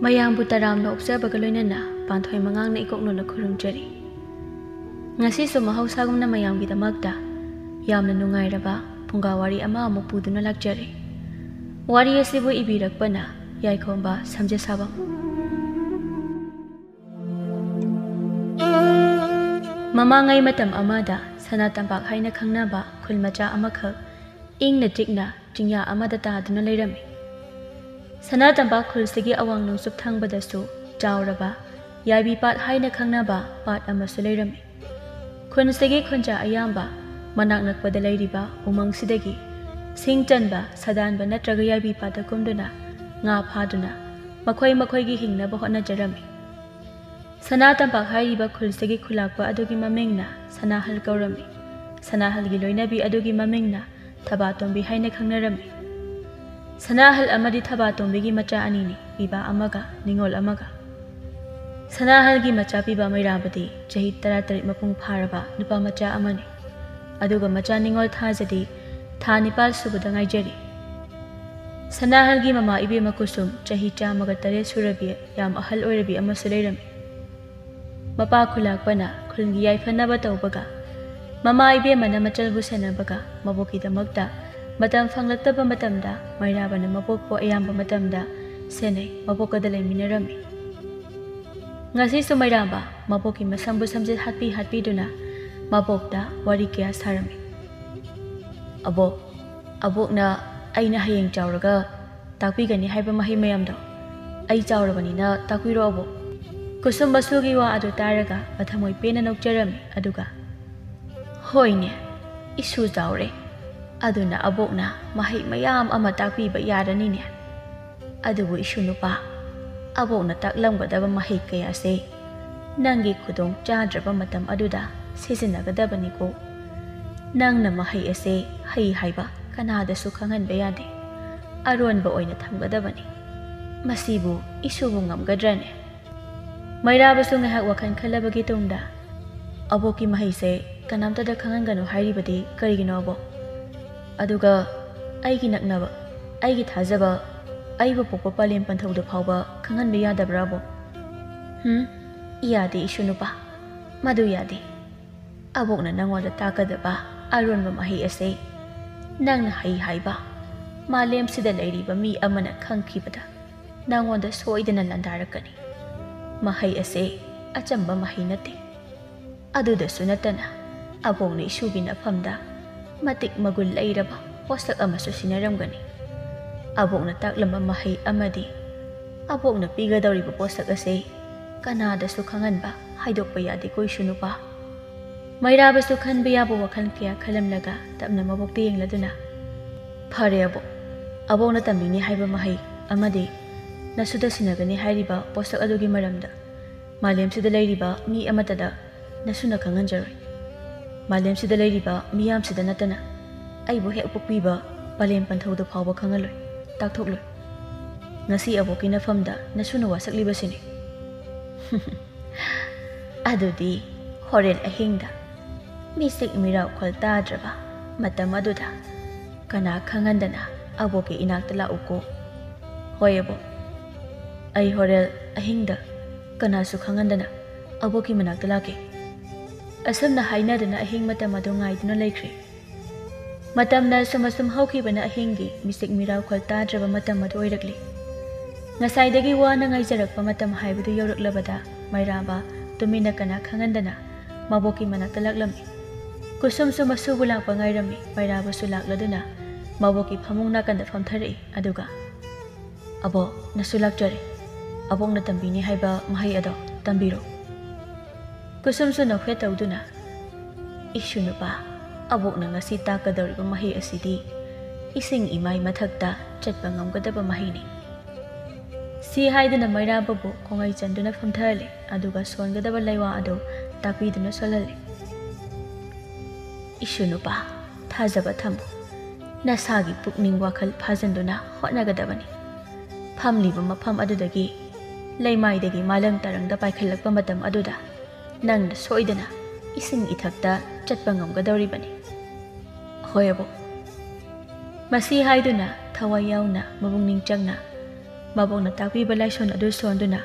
ꯃꯌꯥꯝꯕꯨ ꯇꯔꯥꯝꯅ ꯑꯣꯛꯆꯕꯒ ꯂꯣꯏꯅꯅ ꯄꯥꯟꯊꯣꯏ ꯃꯉꯥꯡꯅ ꯏꯀꯣꯛꯅꯅ ꯈꯨꯔꯨꯝꯖꯔꯤ꯫ ꯉꯁꯤꯁꯨ ꯃꯍꯧꯁꯥꯒꯨꯝꯅ ꯃꯌꯥꯝꯒꯤꯗꯃꯛꯇ ꯌꯥꯝꯅ ꯅꯨꯡꯉꯥꯏꯔꯕ ꯐꯨꯡꯒꯥ ꯋꯥꯔꯤ ꯑꯃ ꯑꯃꯨꯛ ꯄꯨꯗꯨꯅ ꯂꯥꯛꯆꯔꯤ꯫ ꯋꯥꯔꯤ ꯑꯁꯤꯕꯨ ꯏꯕꯤꯔꯛꯄꯅ ꯌꯥꯏꯈꯣꯝꯕ ꯁꯝꯖꯦꯁꯥꯕꯝ꯫ ꯃꯃꯥꯡꯉꯩ ꯃꯇꯝ ꯑꯃꯗ ꯁꯅꯥꯇꯝꯄꯥꯛ ꯍꯥꯏꯅ ꯈꯪꯅꯕ ꯈꯨꯜ ꯃꯆꯥ ꯑꯃꯈꯛ ꯏꯪꯅ ꯆꯤꯛꯅ ꯆꯤꯡꯌꯥ ꯑꯃꯗ ꯇꯥꯗꯨꯅ ꯂꯩꯔꯝꯃꯤ꯫ ꯁꯅꯥꯇꯝꯄꯥꯛ ꯈꯨꯜꯁꯤꯒꯤ ꯑꯋꯥꯡ ꯅꯣꯡꯆꯨꯞ ꯊꯪꯕꯗꯁꯨ ꯆꯥꯎꯔꯕ ꯌꯥꯏꯕꯤꯄꯥꯠ ꯍꯥꯏꯅ ꯈꯪꯅꯕ ꯄꯥꯠ ꯑꯃꯁꯨ ꯂꯩꯔꯝꯃꯤ꯫ ꯈꯨꯟꯁꯤꯒꯤ ꯈꯨꯟꯖꯥ ꯑꯌꯥꯝꯕ ꯃꯅꯥꯛ ꯅꯛꯄꯗ ꯂꯩꯔꯤꯕ ꯎꯃꯪꯁꯤꯗꯒꯤ ꯁꯤꯡ ꯆꯟꯕ, ꯁꯥꯗꯥꯟꯕ ꯅꯠꯇ꯭ꯔꯒ ꯌꯥꯏꯕꯤꯄꯥꯠꯇ ꯀꯨꯝꯗꯨꯅ ꯉꯥ ꯐꯥꯗꯨꯅ ꯃꯈꯣꯏꯒꯤ ꯍꯤꯡꯅꯕ ꯍꯣꯠꯅꯖꯔꯝꯃꯤ꯫ ꯁꯅꯥꯇꯝꯄꯥꯛ ꯍꯥꯏꯔꯤꯕ ꯈꯨꯜꯁꯤꯒꯤ ꯈꯨꯜꯂꯥꯛꯄ ꯑꯗꯨꯒꯤ ꯃꯃꯤꯡꯅ ꯁꯅꯥꯍꯜ ꯀꯧꯔꯝꯃꯤ꯫ ꯁꯅꯥꯍꯜꯒꯤ ꯂꯣꯏꯅꯕꯤ ꯑꯗꯨꯒꯤ ꯃꯃꯤꯡꯅ ꯊꯕꯥꯇꯣꯝꯕꯤ ꯍꯥꯏꯅ ꯈꯪꯅꯔꯝꯃꯤ꯫ ꯁꯅꯥꯍꯜ ꯑꯃꯗꯤ ꯊꯕꯥꯇꯣꯝꯕꯤꯒꯤ ꯃꯆꯥ ꯑꯅꯤꯅꯤ, ꯄꯤꯕꯥ ꯑꯃꯒ ꯅꯤꯡꯉꯣꯜ ꯑꯃꯒ꯫ ꯁꯅꯥꯍꯜꯒꯤ ꯃꯆꯥ ꯄꯤꯕꯥ ꯃꯩꯔꯥꯕꯗꯤ ꯆꯍꯤ 13 ꯃꯄꯨꯡ ꯐꯥꯔꯕ ꯅꯨꯄꯥ ꯃꯆꯥ ꯑꯃꯅꯤ, ꯑꯗꯨꯒ ꯃꯆꯥ ꯅꯤꯡꯉꯣꯜ ꯊꯥꯖꯗꯤ ꯊꯥ 9 ꯁꯨꯕꯗ ꯉꯥꯏꯖꯔꯤ꯫ ꯁꯅꯥꯍꯜꯒꯤ ꯃꯃꯥ ꯏꯕꯦꯝꯃ ꯀꯨꯁꯨꯝ ꯆꯍꯤ 108 ꯁꯨꯔꯕꯤ ꯌꯥꯝ ꯑꯍꯜ ꯑꯣꯏꯔꯕꯤ ꯑꯃꯁꯨ ꯂꯩꯔꯝꯃꯤ꯫ ꯃꯄꯥ ꯈꯨꯜꯂꯥꯛꯄꯅ ꯈꯨꯜꯒꯤ ꯌꯥꯏꯐꯅꯕ ꯇꯧꯕꯒ ꯃꯃꯥ ꯏꯕꯦꯝꯃꯅ ꯃꯆꯜꯕꯨ ꯁꯦꯟꯅꯕꯒ ꯃꯕꯣꯛꯀꯤꯗꯃꯛꯇ ꯃꯇꯝ ꯐꯪꯂꯛꯇꯕ ꯃꯇꯝꯗ ꯃꯩꯔꯥꯕꯅ ꯃꯕꯣꯛꯄꯨ ꯑꯌꯥꯝꯕ ꯃꯇꯝꯗ ꯁꯦꯟꯅꯩ, ꯃꯕꯣꯛꯀꯗ ꯂꯩꯃꯤꯟꯅꯔꯝꯃꯤ꯫ ꯉꯁꯤꯁꯨ ꯃꯩꯔꯥꯕ ꯃꯕꯣꯛꯀꯤ ꯃꯁꯝꯕꯨ ꯁꯝꯖꯦꯠ ꯍꯥꯠꯄꯤꯗꯨꯅ ꯃꯕꯣꯛꯇ ꯋꯥꯔꯤ ꯀꯌꯥ ꯁꯥꯔꯝꯃꯤ꯫ ꯑꯕꯣꯛꯅ ꯑꯩꯅ ꯍꯌꯦꯡ ꯆꯥꯎꯔꯒ ꯇꯥꯛꯄꯤꯒꯅꯤ ꯍꯥꯏꯕ ꯃꯍꯩ ꯃꯌꯥꯝꯗꯣ ꯑꯩ ꯆꯥꯎꯔꯕꯅꯤꯅ ꯇꯥꯛꯄꯤꯔꯣ ꯑꯕꯣꯛ꯫ ꯀꯨꯁꯨꯝ ꯃꯁꯨꯒꯤ ꯋꯥ ꯑꯗꯨ ꯇꯥꯔꯒ ꯃꯊꯃꯣꯏ ꯄꯦꯟꯅ ꯅꯣꯛꯆꯔꯝꯃꯤ, ꯑꯗꯨꯒ ꯍꯣꯏꯅꯦ, ꯏꯁꯨ ꯆꯥꯎꯔꯦ, ꯑꯗꯨꯅ ꯑꯕꯣꯛꯅ ꯃꯍꯩ ꯃꯌꯥꯝ ꯑꯃ ꯇꯥꯛꯄꯤꯕ ꯌꯥꯔꯅꯤꯅꯦ꯫ ꯑꯗꯨꯕꯨ ꯏꯁꯨ ꯅꯨꯄꯥ, ꯑꯕꯣꯛꯅ ꯇꯥꯛꯂꯝꯒꯗꯕ ꯃꯍꯩ ꯀꯌꯥꯁꯦ ꯅꯪꯒꯤ ꯈꯨꯗꯣꯡ ꯆꯥꯗ꯭ꯔꯕ ꯃꯇꯝ ꯑꯗꯨꯗ ꯁꯤꯖꯤꯟꯅꯒꯗꯕꯅꯤꯀꯣ꯫ ꯅꯪꯅ ꯃꯍꯩ ꯑꯁꯦ ꯍꯩ ꯍꯥꯏꯕ ꯀꯅꯥꯗꯁꯨ ꯈꯪꯍꯟꯕ ꯌꯥꯗꯦ, ꯑꯔꯣꯟꯕ ꯑꯣꯏꯅ ꯊꯝꯒꯗꯕꯅꯤ꯫ ꯃꯁꯤꯕꯨ ꯏꯁꯨꯕꯨ ꯉꯝꯒꯗ꯭ꯔꯅꯦ? ꯃꯩꯔꯥꯕꯁꯨ ꯉꯥꯏꯍꯥꯛ ꯋꯥꯈꯜ ꯈꯜꯂꯕꯒꯤ ꯇꯨꯡꯗ ꯑꯕꯣꯛꯀꯤ ꯃꯍꯩꯁꯦ ꯀꯅꯥꯝꯇꯗ ꯈꯪꯍꯟꯒꯅꯨ ꯍꯥꯏꯔꯤꯕꯗꯤ ꯀꯔꯤꯒꯤꯅꯣ ꯑꯕꯣꯛ? ꯑꯗꯨꯒ ꯑꯩꯒꯤ ꯅꯛꯅꯕ, ꯑꯩꯒꯤ ꯊꯥꯖꯕ, ꯑꯩꯕꯨ ꯄꯣꯛꯄ ꯄꯂꯦꯝ ꯄꯟꯊꯧꯗ ꯐꯥꯎꯕ ꯈꯪꯍꯟꯕ ꯌꯥꯗꯕ꯭ꯔꯥ ꯑꯕꯣꯛ? ꯌꯥꯗꯦ ꯏꯁꯨ ꯅꯨꯄꯥ, ꯃꯗꯨ ꯌꯥꯗꯦ꯫ ꯑꯕꯣꯛꯅ ꯅꯪꯉꯣꯟꯗ ꯇꯥꯛꯀꯗꯕ ꯑꯔꯣꯟꯕ ꯃꯍꯩ ꯑꯁꯦ ꯅꯪꯅ ꯍꯩ ꯍꯥꯏꯕ ꯃꯥꯂꯦꯝꯁꯤꯗ ꯂꯩꯔꯤꯕ ꯃꯤ ꯑꯃꯅ ꯈꯪꯈꯤꯕꯗ ꯅꯪꯉꯣꯟꯗ ꯁꯣꯏꯗꯅ ꯂꯥꯟꯗꯥꯔꯛꯀꯅꯤ꯫ ꯃꯍꯩ ꯑꯁꯦ ꯑꯆꯝꯕ ꯃꯍꯩ ꯅꯠꯇꯦ꯫ ꯑꯗꯨꯗꯁꯨ ꯅꯠꯇꯅ ꯑꯕꯣꯛꯅ ꯏꯁꯨꯒꯤ ꯅꯐꯝꯗ ꯃꯇꯤꯛ ꯃꯒꯨꯟ ꯂꯩꯔꯕ ꯄꯣꯠꯁꯛ ꯑꯃꯁꯨ ꯁꯤꯟꯅꯔꯝꯒꯅꯤ꯫ ꯑꯕꯣꯛꯅ ꯇꯥꯛꯂꯝꯕ ꯃꯍꯩ ꯑꯃꯗꯤ ꯑꯕꯣꯛꯅ ꯄꯤꯒꯗꯧꯔꯤꯕ ꯄꯣꯠꯁꯛ ꯑꯁꯦ ꯀꯅꯥꯗꯁꯨ ꯈꯪꯍꯟꯕ, ꯍꯥꯏꯗꯣꯛꯄ ꯌꯥꯗꯦꯀꯣ ꯏꯁꯨ ꯅꯨꯄꯥ꯫ ꯃꯩꯔꯥꯕꯁꯨ ꯈꯟꯕ ꯌꯥꯕ ꯋꯥꯈꯜ ꯀꯌꯥ ꯈꯜꯂꯝꯂꯒ ꯇꯞꯅ ꯃꯕꯣꯛꯇ ꯌꯦꯡꯂꯗꯨꯅ, ꯐꯔꯦ ꯑꯕꯣꯛ, ꯑꯕꯣꯛꯅ ꯇꯝꯕꯤꯅꯤ ꯍꯥꯏꯕ ꯃꯍꯩ ꯑꯃꯗꯤ ꯅꯁꯨꯗ ꯁꯤꯟꯅꯒꯅꯤ ꯍꯥꯏꯔꯤꯕ ꯄꯣꯠꯁꯛ ꯑꯗꯨꯒꯤ ꯃꯔꯝꯗ ꯃꯥꯂꯦꯝꯁꯤꯗ ꯂꯩꯔꯤꯕ ꯃꯤ ꯑꯃꯠꯇꯗ ꯅꯁꯨꯅ ꯈꯪꯍꯟꯖꯔꯣꯏ꯫ ꯃꯥꯂꯦꯝꯁꯤꯗ ꯂꯩꯔꯤꯕ ꯃꯤꯌꯥꯝꯁꯤꯗ ꯅꯠꯇꯅ ꯑꯩꯕꯨ ꯍꯦꯛ ꯄꯣꯛꯄꯤꯕ ꯄꯂꯦꯝ ꯄꯟꯊꯧꯗ ꯐꯥꯎꯕ ꯈꯪꯍꯜꯂꯣꯏ, ꯇꯥꯛꯊꯣꯛꯂꯣꯏ꯫ ꯉꯁꯤ ꯑꯕꯣꯛꯀꯤ ꯅꯐꯝꯗ ꯅꯁꯨꯅ ꯋꯥꯁꯛꯂꯤꯕꯁꯤꯅꯤ꯫ ꯑꯗꯨꯗꯤ ꯍꯣꯔꯦꯟ ꯑꯍꯤꯡꯗ ꯃꯤꯆꯤꯛ ꯃꯤꯔꯥꯎꯈꯣꯜ ꯇꯥꯗ꯭ꯔꯕ ꯃꯇꯝ ꯑꯗꯨꯗ ꯀꯅꯥ ꯈꯪꯍꯟꯗꯅ ꯑꯕꯣꯛꯀꯤ ꯏꯅꯥꯛꯇ ꯂꯥꯛꯎꯀꯣ꯫ ꯍꯣꯏ ꯑꯕꯣꯛ, ꯑꯩ ꯍꯣꯔꯦꯟ ꯑꯍꯤꯡꯗ ꯀꯅꯥꯁꯨ ꯈꯪꯍꯟꯗꯅ ꯑꯕꯣꯛꯀꯤ ꯃꯅꯥꯛꯇ ꯂꯥꯛꯀꯦ꯫ ꯑꯁꯨꯝꯅ ꯍꯥꯏꯅꯗꯨꯅ ꯑꯍꯤꯡ ꯃꯇꯝ ꯑꯗꯨ ꯉꯥꯏꯗꯨꯅ ꯂꯩꯈ꯭ꯔꯦ꯫ ꯃꯇꯝꯅ ꯁꯨꯝ ꯍꯧꯈꯤꯕꯅ ꯑꯍꯤꯡꯒꯤ ꯃꯤꯆꯤꯛ ꯃꯤꯔꯥꯎꯈꯣꯜ ꯇꯥꯗ꯭ꯔꯕ ꯃꯇꯝ ꯑꯗꯨ ꯑꯣꯏꯔꯛꯂꯤ꯫ ꯉꯁꯥꯏꯗꯒꯤ ꯋꯥꯅ ꯉꯥꯏꯖꯔꯛꯄ ꯃꯇꯝ ꯍꯥꯏꯕꯗꯨ ꯌꯧꯔꯛꯂꯕꯗ ꯃꯩꯔꯥꯕ ꯇꯨꯃꯤꯟꯅ ꯀꯅꯥ ꯈꯪꯍꯟꯗꯅ ꯃꯕꯣꯛꯀꯤ ꯃꯅꯥꯛꯇ ꯂꯥꯛꯂꯝꯃꯤ꯫ ꯀꯨꯁꯨꯝꯁꯨ ꯃꯁꯨꯕꯨ ꯂꯥꯛꯄ ꯉꯥꯏꯔꯝꯃꯤ꯫ ꯃꯩꯔꯥꯕꯁꯨ ꯂꯥꯛꯂꯗꯨꯅ ꯃꯕꯣꯛꯀꯤ ꯐꯃꯨꯡ ꯅꯥꯀꯟꯗ ꯐꯝꯊꯔꯛꯏ, ꯑꯗꯨꯒ ꯑꯕꯣꯛ, ꯅꯁꯨ ꯂꯥꯛꯆꯔꯦ, ꯑꯕꯣꯛꯅ ꯇꯝꯕꯤꯅꯤ ꯍꯥꯏꯕ ꯃꯍꯩ ꯑꯗꯣ ꯇꯝꯕꯤꯔꯣ꯫ ꯀꯨꯁꯨꯝꯁꯨ ꯅꯣꯛꯐꯦꯠ ꯇꯧꯗꯨꯅ, ꯏꯁꯨ ꯅꯨꯄꯥ, ꯑꯕꯣꯛꯅ ꯉꯁꯤ ꯇꯥꯛꯀꯗꯧꯔꯤꯕ ꯃꯍꯩ ꯑꯁꯤꯗꯤ ꯏꯁꯤꯡ ꯏꯃꯥꯏ ꯃꯊꯛꯇ ꯆꯠꯄ ꯉꯝꯒꯗꯕ ꯃꯍꯩꯅꯤ꯫ ꯁꯤ ꯍꯥꯏꯗꯨꯅ ꯃꯩꯔꯥꯕꯕꯨ ꯈꯣꯡꯉꯩ ꯆꯟꯗꯨꯅ ꯐꯝꯊꯍꯜꯂꯤ, ꯑꯗꯨꯒ ꯁꯣꯟꯒꯗꯕ ꯂꯩꯋꯥ ꯑꯗꯨ ꯇꯥꯛꯄꯤꯗꯨꯅ ꯁꯣꯜꯍꯜꯂꯤ꯫ ꯏꯁꯨ ꯅꯨꯄꯥ, ꯊꯥꯖꯕ ꯊꯝꯃꯨ, ꯅꯁꯥꯒꯤ ꯄꯨꯛꯅꯤꯡ ꯋꯥꯈꯜ ꯐꯥꯖꯟꯗꯨꯅ ꯍꯣꯠꯅꯒꯗꯕꯅꯤ꯫ ꯐꯝꯂꯤꯕ ꯃꯐꯝ ꯑꯗꯨꯗꯒꯤ ꯂꯩꯃꯥꯏꯗꯒꯤ ꯃꯥꯂꯪ ꯇꯔꯪꯗ ꯄꯥꯏꯈꯠꯂꯛꯄ ꯃꯇꯝ ꯑꯗꯨꯗ ꯅꯪꯅ ꯁꯣꯏꯗꯅ ꯏꯁꯤꯡ ꯏꯊꯛꯇ ꯆꯠꯄ ꯉꯝꯒꯗꯧꯔꯤꯕꯅꯤ꯫ ꯍꯣꯏ ꯑꯕꯣꯛ꯫ ꯃꯁꯤ ꯍꯥꯏꯗꯨꯅ ꯊꯋꯥꯏ ꯌꯥꯎꯅ ꯃꯕꯨꯛꯅꯤꯡ ꯆꯪꯅ ꯃꯕꯣꯛꯅ ꯇꯥꯛꯄꯤꯕ ꯂꯥꯏꯁꯣꯟ ꯑꯗꯨ ꯁꯣꯟꯗꯨꯅ